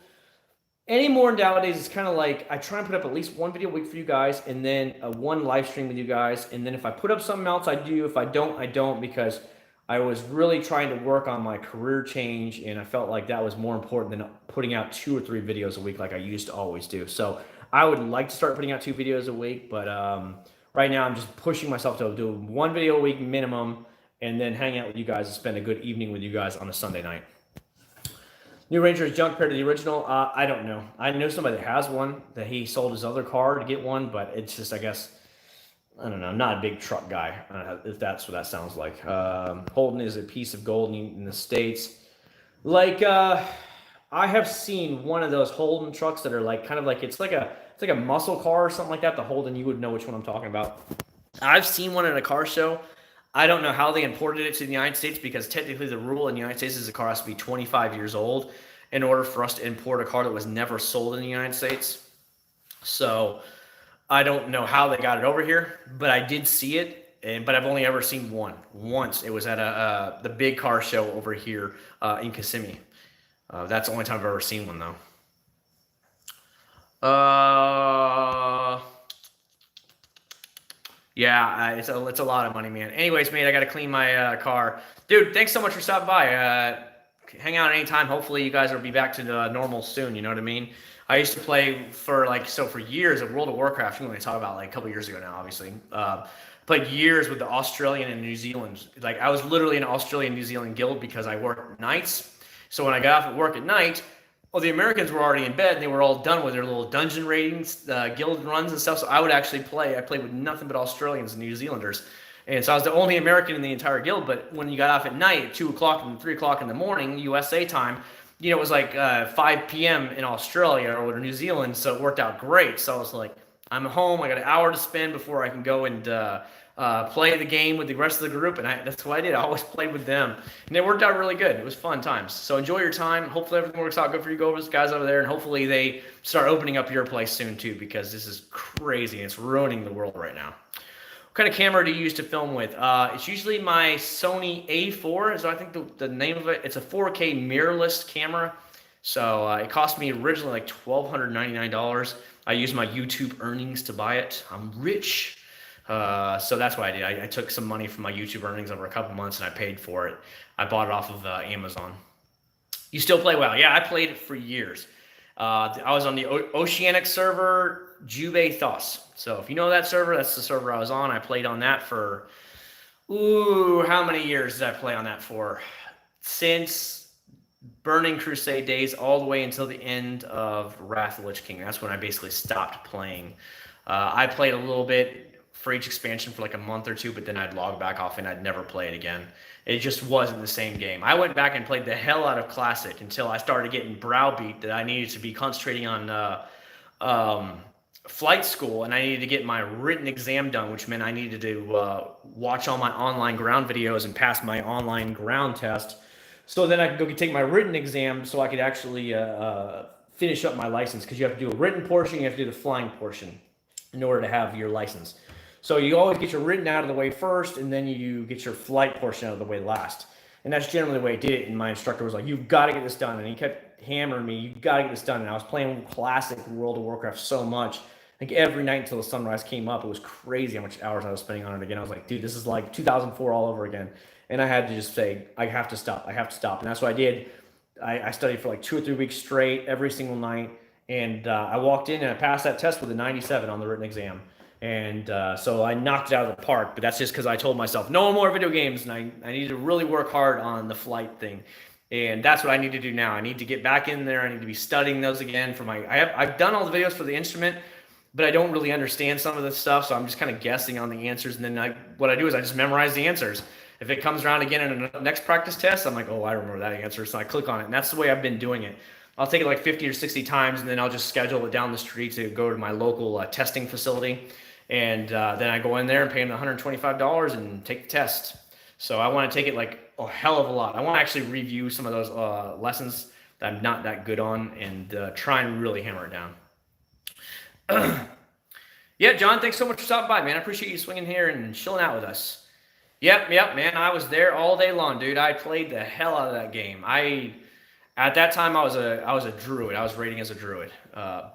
Anymore nowadays, it's kind of like I try and put up at least one video a week for you guys, and then one live stream with you guys. And then if I put up something else, I do. If I don't, I don't, because I was really trying to work on my career change, and I felt like that was more important than putting out 2 or 3 videos a week like I used to always do. So I would like to start putting out 2 videos a week, but right now I'm just pushing myself to do 1 video a week minimum, and then hang out with you guys and spend a good evening with you guys on a Sunday night. New Ranger is junk compared to the original. I don't know. I know somebody that has one, that he sold his other car to get one, but it's just, I guess, I don't know. I'm not a big truck guy, if that's what that sounds like. Holden is a piece of gold in the States. Like, I have seen one of those Holden trucks that are like, kind of like, it's like a muscle car or something like that. The Holden, you would know which one I'm talking about. I've seen one at a car show. I don't know how they imported it to the United States, because technically the rule in the United States is the car has to be 25 years old in order for us to import a car that was never sold in the United States. So I don't know how they got it over here, but I did see it, but I've only ever seen one. Once. It was at the big car show over here in Kissimmee. That's the only time I've ever seen one, though. Yeah, it's a lot of money, man. Anyways, mate, I got to clean my car. Dude, thanks so much for stopping by. Hang out anytime. Hopefully you guys will be back to the normal soon, you know what I mean? I used to play for years of World of Warcraft. I'm going to talk about like a couple years ago now, obviously. Played years with the Australian and New Zealand. Like, I was literally in an Australian New Zealand guild because I worked nights. So when I got off at work at night, well, the Americans were already in bed, and they were all done with their little dungeon ratings, guild runs and stuff. So I would actually play. I played with nothing but Australians and New Zealanders. And so I was the only American in the entire guild. But when you got off at night at 2 o'clock and 3 o'clock in the morning, USA time, you know, it was like 5 p.m. in Australia or New Zealand. So it worked out great. So I was like, I'm home. I got an hour to spend before I can go and play the game with the rest of the group, and that's what I did. I always played with them, and it worked out really good. It was fun times. So enjoy your time. Hopefully everything works out good for you guys over there, and hopefully they start opening up your place soon too, because this is crazy. It's ruining the world right now. What kind of camera do you use to film with? It's usually my Sony A4, so I think the name of it. It's a 4K mirrorless camera. So it cost me originally like $1,299. I used my YouTube earnings to buy it. I'm rich. So that's what I did. I took some money from my YouTube earnings over a couple months, and I paid for it. I bought it off of Amazon. You still play WoW? Yeah, I played it for years. I was on the Oceanic server, Jube Thos. So if you know that server, that's the server I was on. I played on that for, how many years did I play on that for? Since Burning Crusade days all the way until the end of Wrath of the Lich King. That's when I basically stopped playing. I played a little bit for each expansion for like a month or 2, but then I'd log back off and I'd never play it again. It just wasn't the same game. I went back and played the hell out of Classic until I started getting browbeat that I needed to be concentrating on flight school, and I needed to get my written exam done, which meant I needed to watch all my online ground videos and pass my online ground test, so then I could go take my written exam so I could actually finish up my license, because you have to do a written portion, you have to do the flying portion in order to have your license. So you always get your written out of the way first, and then you get your flight portion out of the way last. And that's generally the way I did it. And my instructor was like, "You've got to get this done." And he kept hammering me, "You've got to get this done." And I was playing classic World of Warcraft so much. Like every night until the sunrise came up, it was crazy how much hours I was spending on it again. I was like, dude, this is like 2004 all over again. And I had to just say, I have to stop. And that's what I did. I studied for like 2 or 3 weeks straight, every single night. And I walked in and I passed that test with a 97 on the written exam. And so I knocked it out of the park, but that's just because I told myself no more video games, and I need to really work hard on the flight thing. And that's what I need to do now. I need to get back in there. I need to be studying those again for my, I've done all the videos for the instrument, but I don't really understand some of this stuff. So I'm just kind of guessing on the answers. And then what I do is I just memorize the answers. If it comes around again in the next practice test, I'm like, oh, I remember that answer. So I click on it. And that's the way I've been doing it. I'll take it like 50 or 60 times, and then I'll just schedule it down the street to go to my local testing facility. And then I go in there and pay them $125 and take the test. So I want to take it like a hell of a lot. I want to actually review some of those lessons that I'm not that good on and try and really hammer it down. Yeah, John, thanks so much for stopping by, man. I appreciate you swinging here and chilling out with us. Yep, man. I was there all day long, dude. I played the hell out of that game. At that time, I was a druid. I was raiding as a druid,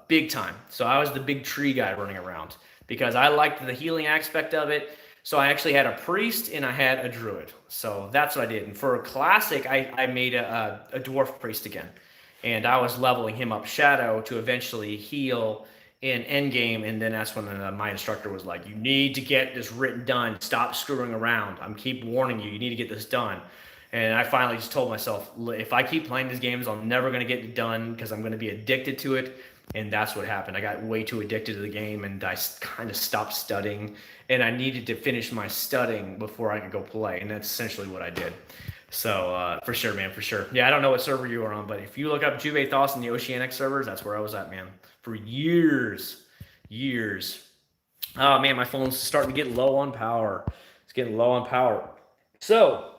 big time. So I was the big tree guy running around because I liked the healing aspect of it. So I actually had a priest and I had a druid. So that's what I did. And for a classic, I made a dwarf priest again. And I was leveling him up shadow to eventually heal in endgame. And then that's when my instructor was like, you need to get this written done. Stop screwing around. I'm keep warning you. You need to get this done. And I finally just told myself, if I keep playing these games, I'm never going to get it done because I'm going to be addicted to it. And that's what happened. I got way too addicted to the game and I kind of stopped studying. And I needed to finish my studying before I could go play. And that's essentially what I did. So for sure, man, for sure. Yeah, I don't know what server you are on, but if you look up Juve Thos in the Oceanic servers, that's where I was at, man, for years. Oh, man, my phone's starting to get low on power. It's getting low on power. So,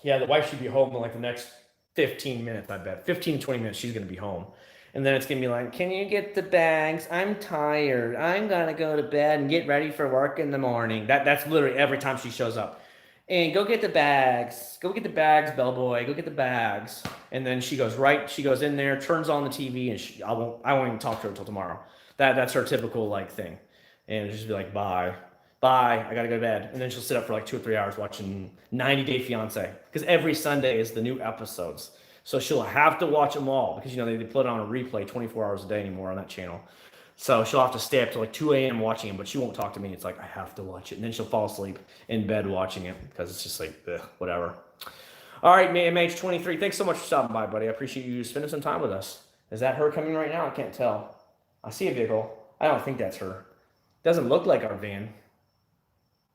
yeah, the wife should be home in like the next 15 minutes, I bet. 15, 20 minutes, she's going to be home. And then it's going to be like, can you get the bags? I'm tired. I'm going to go to bed and get ready for work in the morning. That's literally every time she shows up. And go get the bags. Go get the bags, bellboy. Go get the bags. And then she goes in there, turns on the TV, and I won't even talk to her until tomorrow. That's her typical like thing. And she'll just be like, bye, I gotta go to bed. And then she'll sit up for like 2 or 3 hours watching 90 Day Fiance. Because every Sunday is the new episodes. So she'll have to watch them all because, you know, they put it on a replay 24 hours a day anymore on that channel. So she'll have to stay up till like 2 a.m. watching it, but she won't talk to me. It's like, I have to watch it. And then she'll fall asleep in bed watching it because it's just like, ugh, whatever. All right, MH23, thanks so much for stopping by, buddy. I appreciate you spending some time with us. Is that her coming right now? I can't tell. I see a vehicle. I don't think that's her. Doesn't look like our van.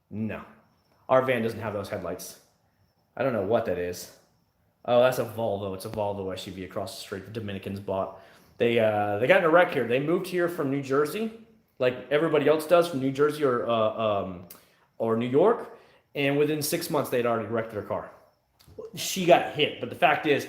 No. Our van doesn't have those headlights. I don't know what that is. Oh, that's a Volvo. It's a Volvo SUV across the street the Dominicans bought. They got in a wreck here. They moved here from New Jersey, like everybody else does from New Jersey or New York, and within 6 months they'd already wrecked their car. She got hit, but the fact is,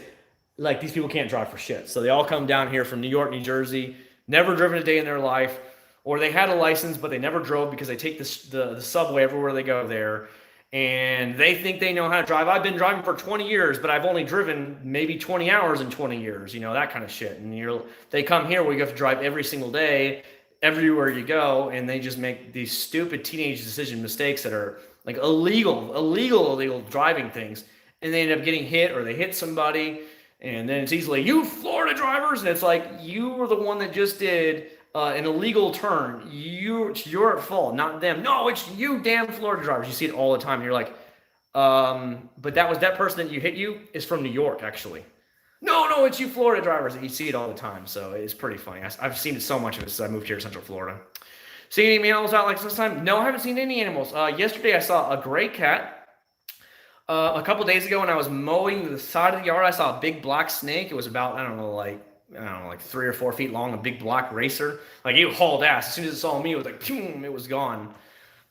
like, these people can't drive for shit. So they all come down here from New York, New Jersey, never driven a day in their life, or they had a license but they never drove because they take the subway everywhere they go there. And they think they know how to drive. I've been driving for 20 years, but I've only driven maybe 20 hours in 20 years, you know, that kind of shit. And they come here where you have to drive every single day, everywhere you go, and they just make these stupid teenage decision mistakes that are like illegal driving things. And they end up getting hit or they hit somebody. And then it's easily, you Florida drivers. And it's like, you were the one that just did an illegal turn. You're at fault, not them. No, it's you damn Florida drivers. You see it all the time. And you're like, but that person that you hit you is from New York, actually. No, it's you Florida drivers. And you see it all the time. So it's pretty funny. I've seen so much of it since I moved here to Central Florida. See any animals out like this time? No, I haven't seen any animals. Yesterday I saw a gray cat. A couple days ago when I was mowing the side of the yard, I saw a big black snake. It was about, like 3 or 4 feet long, a big black racer. Like, it hauled ass. As soon as it saw me, it was like, boom, it was gone.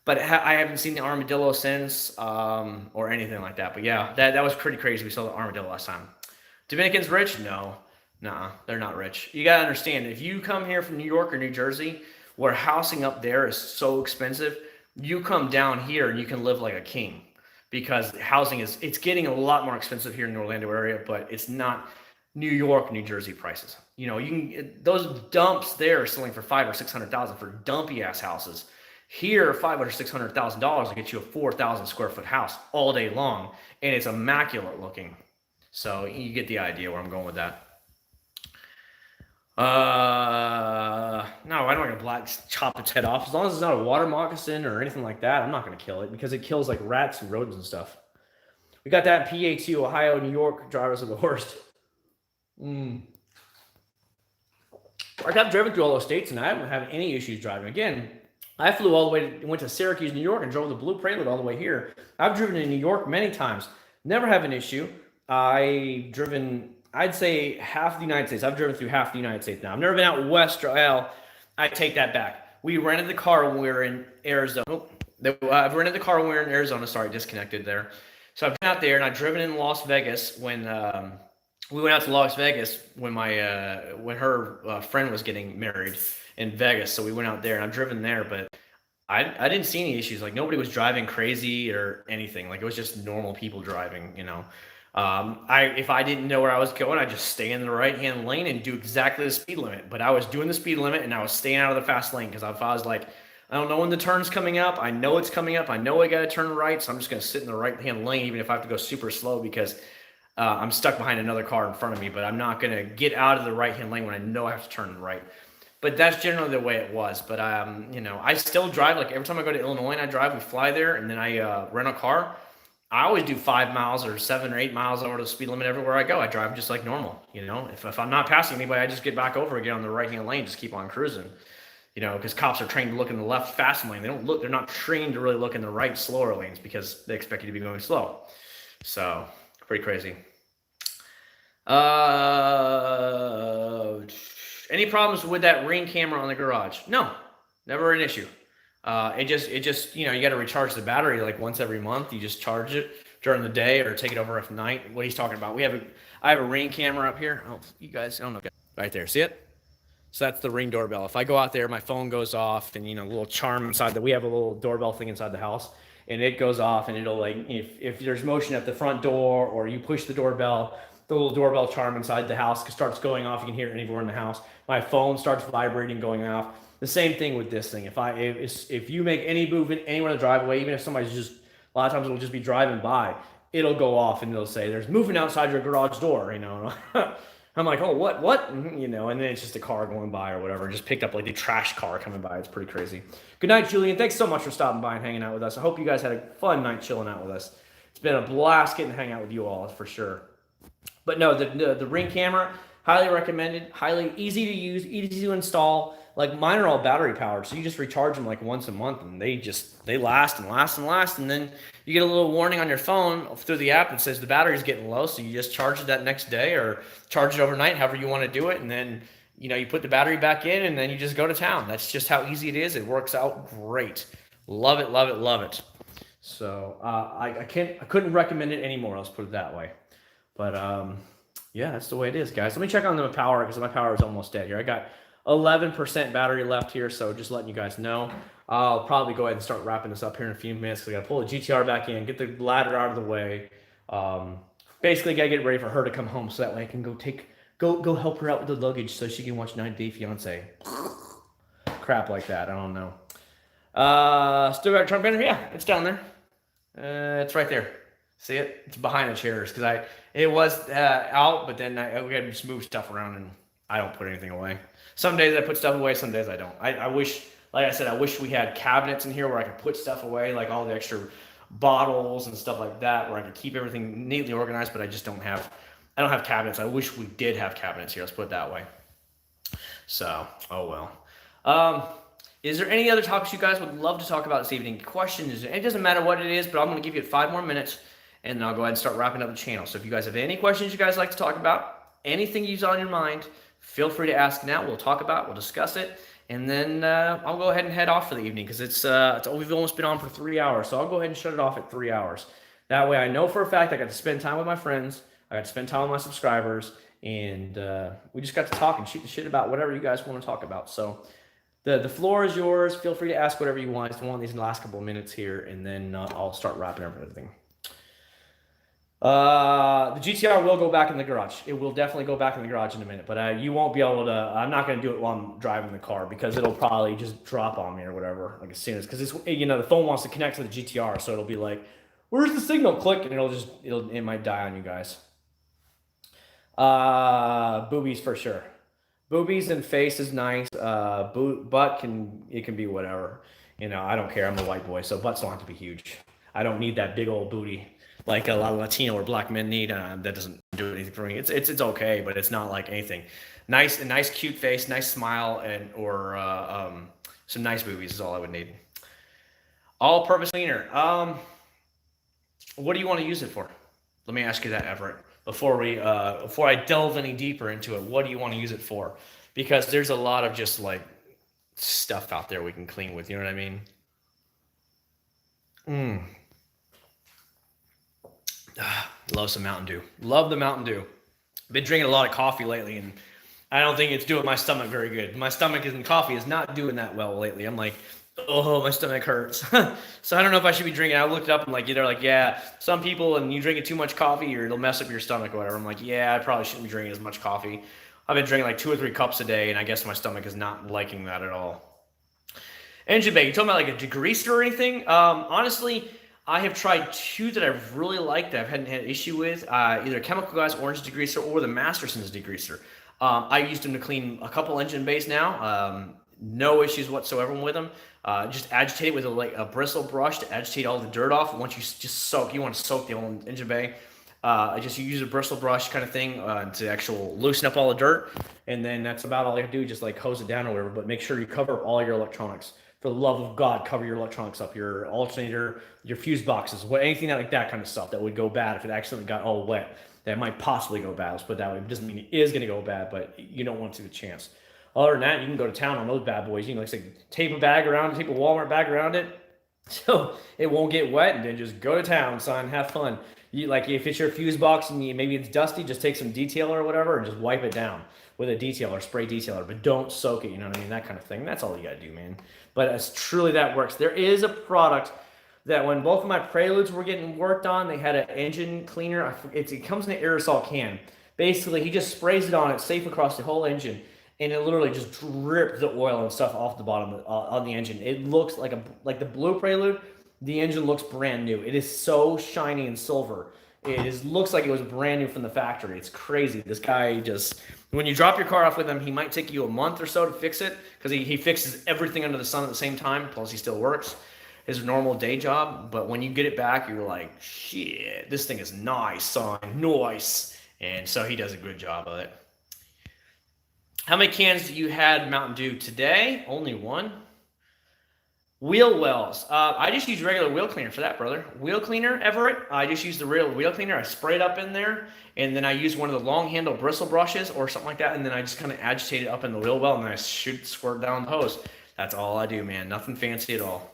But I haven't seen the armadillo since, or anything like that. But yeah, that was pretty crazy. We saw the armadillo last time. Dominicans rich? No. Nuh-uh, they're not rich. You got to understand, if you come here from New York or New Jersey, where housing up there is so expensive, you come down here and you can live like a king. Because housing it's getting a lot more expensive here in the Orlando area, but it's not New York, New Jersey prices. You know, those dumps there are selling for $500,000 or $600,000 for dumpy ass houses. Here, $500,000 or $600,000 will get you a 4,000 square foot house all day long, and it's immaculate looking. So you get the idea where I'm going with that. No, I don't want to black chop its head off. As long as it's not a water moccasin or anything like that, I'm not going to kill it because it kills like rats and rodents and stuff. We got that in PA too. Ohio, New York drivers are the worst. I've driven through all those states and I haven't had any issues driving. Again, I flew all the way went to Syracuse, New York, and drove the Blue Prelude all the way here. I've driven in New York many times. Never have an issue. I've driven, I'd say, half the United States. I've driven through half the United States now. I've never been out west. Well, I take that back. We rented the car when we were in Arizona. I've rented the car when we were in Arizona. Sorry, disconnected there. So I've been out there, and I've driven in Las Vegas when we went out to Las Vegas when when her friend was getting married in Vegas. So we went out there, and I've driven there, but I didn't see any issues. Like nobody was driving crazy or anything. Like it was just normal people driving, you know. If I didn't know where I was going, I'd just stay in the right-hand lane and do exactly the speed limit. But I was doing the speed limit and I was staying out of the fast lane because if I was like, I don't know when the turn's coming up. I know it's coming up. I know I got to turn right. So I'm just going to sit in the right-hand lane, even if I have to go super slow because I'm stuck behind another car in front of me. But I'm not going to get out of the right-hand lane when I know I have to turn right. But that's generally the way it was. But, you know, I still drive. Like every time I go to Illinois and I drive, we fly there and then I rent a car. I always do 5 miles or 7 or 8 miles over the speed limit everywhere I go. I drive just like normal, you know. If I'm not passing anybody, I just get back over again on the right-hand lane, just keep on cruising, you know, because cops are trained to look in the left fast lane. They're not trained to really look in the right slower lanes because they expect you to be going slow. So pretty crazy. Any problems with that Ring camera on the garage? No, never an issue. It just, you know, you got to recharge the battery like once every month. You just charge it during the day or take it over at night. What he's talking about. I have a Ring camera up here. Oh, you guys, I don't know. Right there. See it? So that's the Ring doorbell. If I go out there, my phone goes off and, you know, a little charm inside we have a little doorbell thing inside the house and it goes off and it'll like, if there's motion at the front door or you push the doorbell, the little doorbell charm inside the house starts going off. You can hear it anywhere in the house. My phone starts vibrating, going off. The same thing with this thing. If you make any movement anywhere in the driveway, even if somebody's just, a lot of times it'll just be driving by, it'll go off and it'll say, there's movement outside your garage door, you know. I'm like, oh, what? You know, and then it's just a car going by or whatever. Just picked up like the trash car coming by. It's pretty crazy. Good night, Julian. Thanks so much for stopping by and hanging out with us. I hope you guys had a fun night chilling out with us. It's been a blast getting to hang out with you all, for sure. But no, the Ring camera, highly recommended, highly easy to use, easy to install. Like mine are all battery powered, so you just recharge them like once a month, and they last and last and last. And then you get a little warning on your phone through the app that says the battery's getting low, so you just charge it that next day or charge it overnight, however you want to do it. And then, you know, you put the battery back in, and then you just go to town. That's just how easy it is. It works out great. Love it, love it, love it. So I couldn't recommend it anymore. Let's put it that way. But yeah, that's the way it is, guys. Let me check on the power because my power is almost dead here. I got 11% battery left here, so just letting you guys know. I'll probably go ahead and start wrapping this up here in a few minutes. I got to pull the GTR back in, get the ladder out of the way. Basically, got to get ready for her to come home so that way I can go help her out with the luggage so she can watch 90 Day Fiance. Crap like that. I don't know. Still got a trunk bender? Yeah, it's down there. It's right there. See it? It's behind the chairs because it was out, but then we had to just move stuff around and I don't put anything away. Some days I put stuff away, some days I don't. I wish, like I said, I wish we had cabinets in here where I could put stuff away, like all the extra bottles and stuff like that, where I could keep everything neatly organized, but I just don't have, I don't have cabinets. I wish we did have cabinets here, let's put it that way. So, oh well. Is there any other topics you guys would love to talk about this evening? Questions? It doesn't matter what it is, but I'm going to give you 5 more minutes, and then I'll go ahead and start wrapping up the channel. So if you guys have any questions you guys like to talk about, anything you've on your mind, feel free to ask now. We'll talk about it, we'll discuss it, and then I'll go ahead and head off for the evening because we've almost been on for 3 hours. So I'll go ahead and shut it off at 3 hours. That way I know for a fact I got to spend time with my friends, I got to spend time with my subscribers, and we just got to talk and shoot the shit about whatever you guys want to talk about. So the floor is yours. Feel free to ask whatever you want. I want these last couple of minutes here, and then I'll start wrapping up everything. The GTR will go back in the garage. It will definitely go back in the garage in a minute, but you won't be able to, I'm not going to do it while I'm driving the car because it'll probably just drop on me or whatever, like as soon as, because it's, you know, the phone wants to connect to the GTR, so it'll be like, where's the signal? Click, and it might die on you guys. Boobies for sure. Boobies and face is nice. Butt can be whatever. You know, I don't care. I'm a white boy, so butts don't have to be huge. I don't need that big old booty like a lot of Latino or black men need. That doesn't do anything for me. It's okay, but it's not like anything. A nice cute face, nice smile, and or some nice movies is all I would need. All-purpose cleaner. What do you want to use it for? Let me ask you that, Everett. Before I delve any deeper into it, what do you want to use it for? Because there's a lot of just like stuff out there we can clean with. You know what I mean? Love some Mountain Dew. Love the Mountain Dew. Been drinking a lot of coffee lately, and I don't think it's doing my stomach very good. My stomach in coffee is not doing that well lately. I'm like, oh, my stomach hurts. So I don't know if I should be drinking. I looked up and like they're like, yeah, some people, and you drinking too much coffee or it'll mess up your stomach or whatever. I'm like, yeah, I probably shouldn't be drinking as much coffee. I've been drinking like 2 or 3 cups a day, and I guess my stomach is not liking that at all. Engine bay, you talking about like a degreaser or anything? Honestly, I have tried 2 that I've really liked that I hadn't had an issue with. Either Chemical Guys Orange Degreaser or the Masterson's Degreaser. I used them to clean a couple engine bays now. No issues whatsoever with them. Just agitate it with a bristle brush to agitate all the dirt off. Once you just soak, you want to soak the whole engine bay. Just use a bristle brush kind of thing to actually loosen up all the dirt. And then that's about all you do, just like hose it down or whatever. But make sure you cover up all your electronics. For the love of God, cover your electronics up, your alternator, your fuse boxes, anything like that kind of stuff that would go bad if it accidentally got all wet. That might possibly go bad. Let's put it that way. It doesn't mean it is going to go bad, but you don't want to take a chance. Other than that, you can go to town on those bad boys. You can, like say, tape a Walmart bag around it, so it won't get wet, and then just go to town, son. Have fun. Like if it's your fuse box and maybe it's dusty, just take some detailer or whatever and just wipe it down with a detailer, spray detailer, but don't soak it. You know what I mean? That kind of thing. That's all you gotta do, man. But it's truly that works. There is a product that when both of my Preludes were getting worked on, they had an engine cleaner. It comes in an aerosol can. Basically, he just sprays it on. It's safe across the whole engine, and it literally just drips the oil and stuff off the bottom on the engine. It looks like the blue Prelude. The engine looks brand new. It is so shiny and silver. Looks like it was brand new from the factory. It's crazy. This guy just, when you drop your car off with him, he might take you a month or so to fix it because he fixes everything under the sun at the same time. Plus, he still works his normal day job. But when you get it back, you're like, shit, this thing is nice, son, nice. And so he does a good job of it. How many cans do you had Mountain Dew today? Only one. Wheel wells. I just use regular wheel cleaner for that, brother. Wheel cleaner, Everett. I just use the real wheel cleaner. I spray it up in there, and then I use one of the long handle bristle brushes or something like that, and then I just kind of agitate it up in the wheel well, and then I squirt down the hose. That's all I do, man. Nothing fancy at all.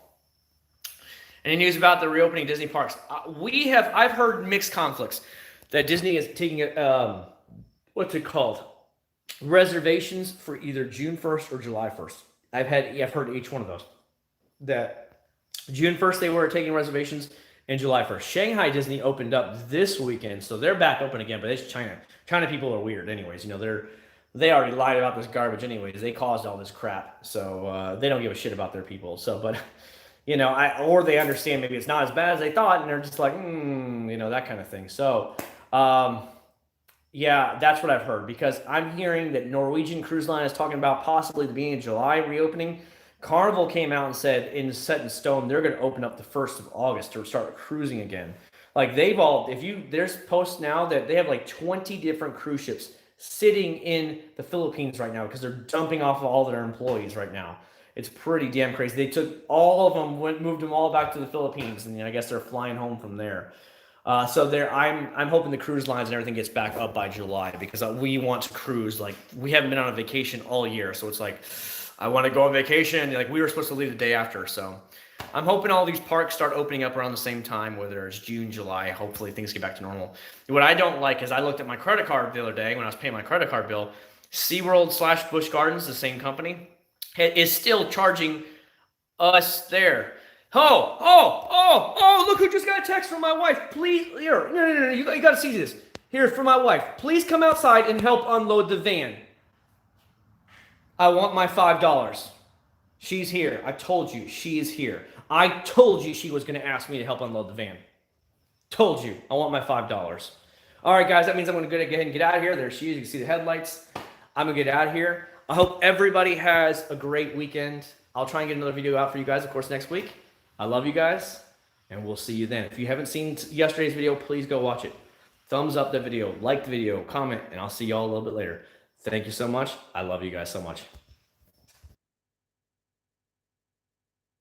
Any news about the reopening Disney parks? I've heard mixed conflicts that Disney is taking what's it called? Reservations for either June 1st or July 1st. I've heard each one of those. That June 1st they were taking reservations, and July 1st. Shanghai Disney opened up this weekend, so they're back open again, but it's China. China people are weird anyways. You know, they already lied about this garbage anyways. They caused all this crap, so they don't give a shit about their people. So, but, you know, or they understand maybe it's not as bad as they thought, and they're just like, you know, that kind of thing. So, yeah, that's what I've heard, because I'm hearing that Norwegian Cruise Line is talking about possibly the beginning of July reopening. Carnival came out and said, set in stone, they're going to open up the 1st of August to start cruising again. Like there's posts now that they have like 20 different cruise ships sitting in the Philippines right now because they're dumping off of all their employees right now. It's pretty damn crazy. They took all of them, moved them all back to the Philippines, and I guess they're flying home from there. So I'm hoping the cruise lines and everything gets back up by July, because we want to cruise. Like, we haven't been on a vacation all year, so it's like, I want to go on vacation. Like, we were supposed to leave the day after, so I'm hoping all these parks start opening up around the same time, whether it's June, July. Hopefully things get back to normal. What I don't like is I looked at my credit card the other day when I was paying my credit card bill. SeaWorld / Busch Gardens, the same company, is still charging us there. Oh, look who just got a text from my wife. Please, here, no, you got to see this. Here, for my wife. Please come outside and help unload the van. I want my $5. She's here. I told you she is here. I told you she was going to ask me to help unload the van. Told you. I want my $5. All right, guys, that means I'm going to go ahead and get out of here. There she is. You can see the headlights. I'm going to get out of here. I hope everybody has a great weekend. I'll try and get another video out for you guys, of course, next week. I love you guys. and we'll see you then. If you haven't seen yesterday's video, please go watch it. Thumbs up the video, like the video, comment, and I'll see y'all a little bit later. Thank you so much. I love you guys so much.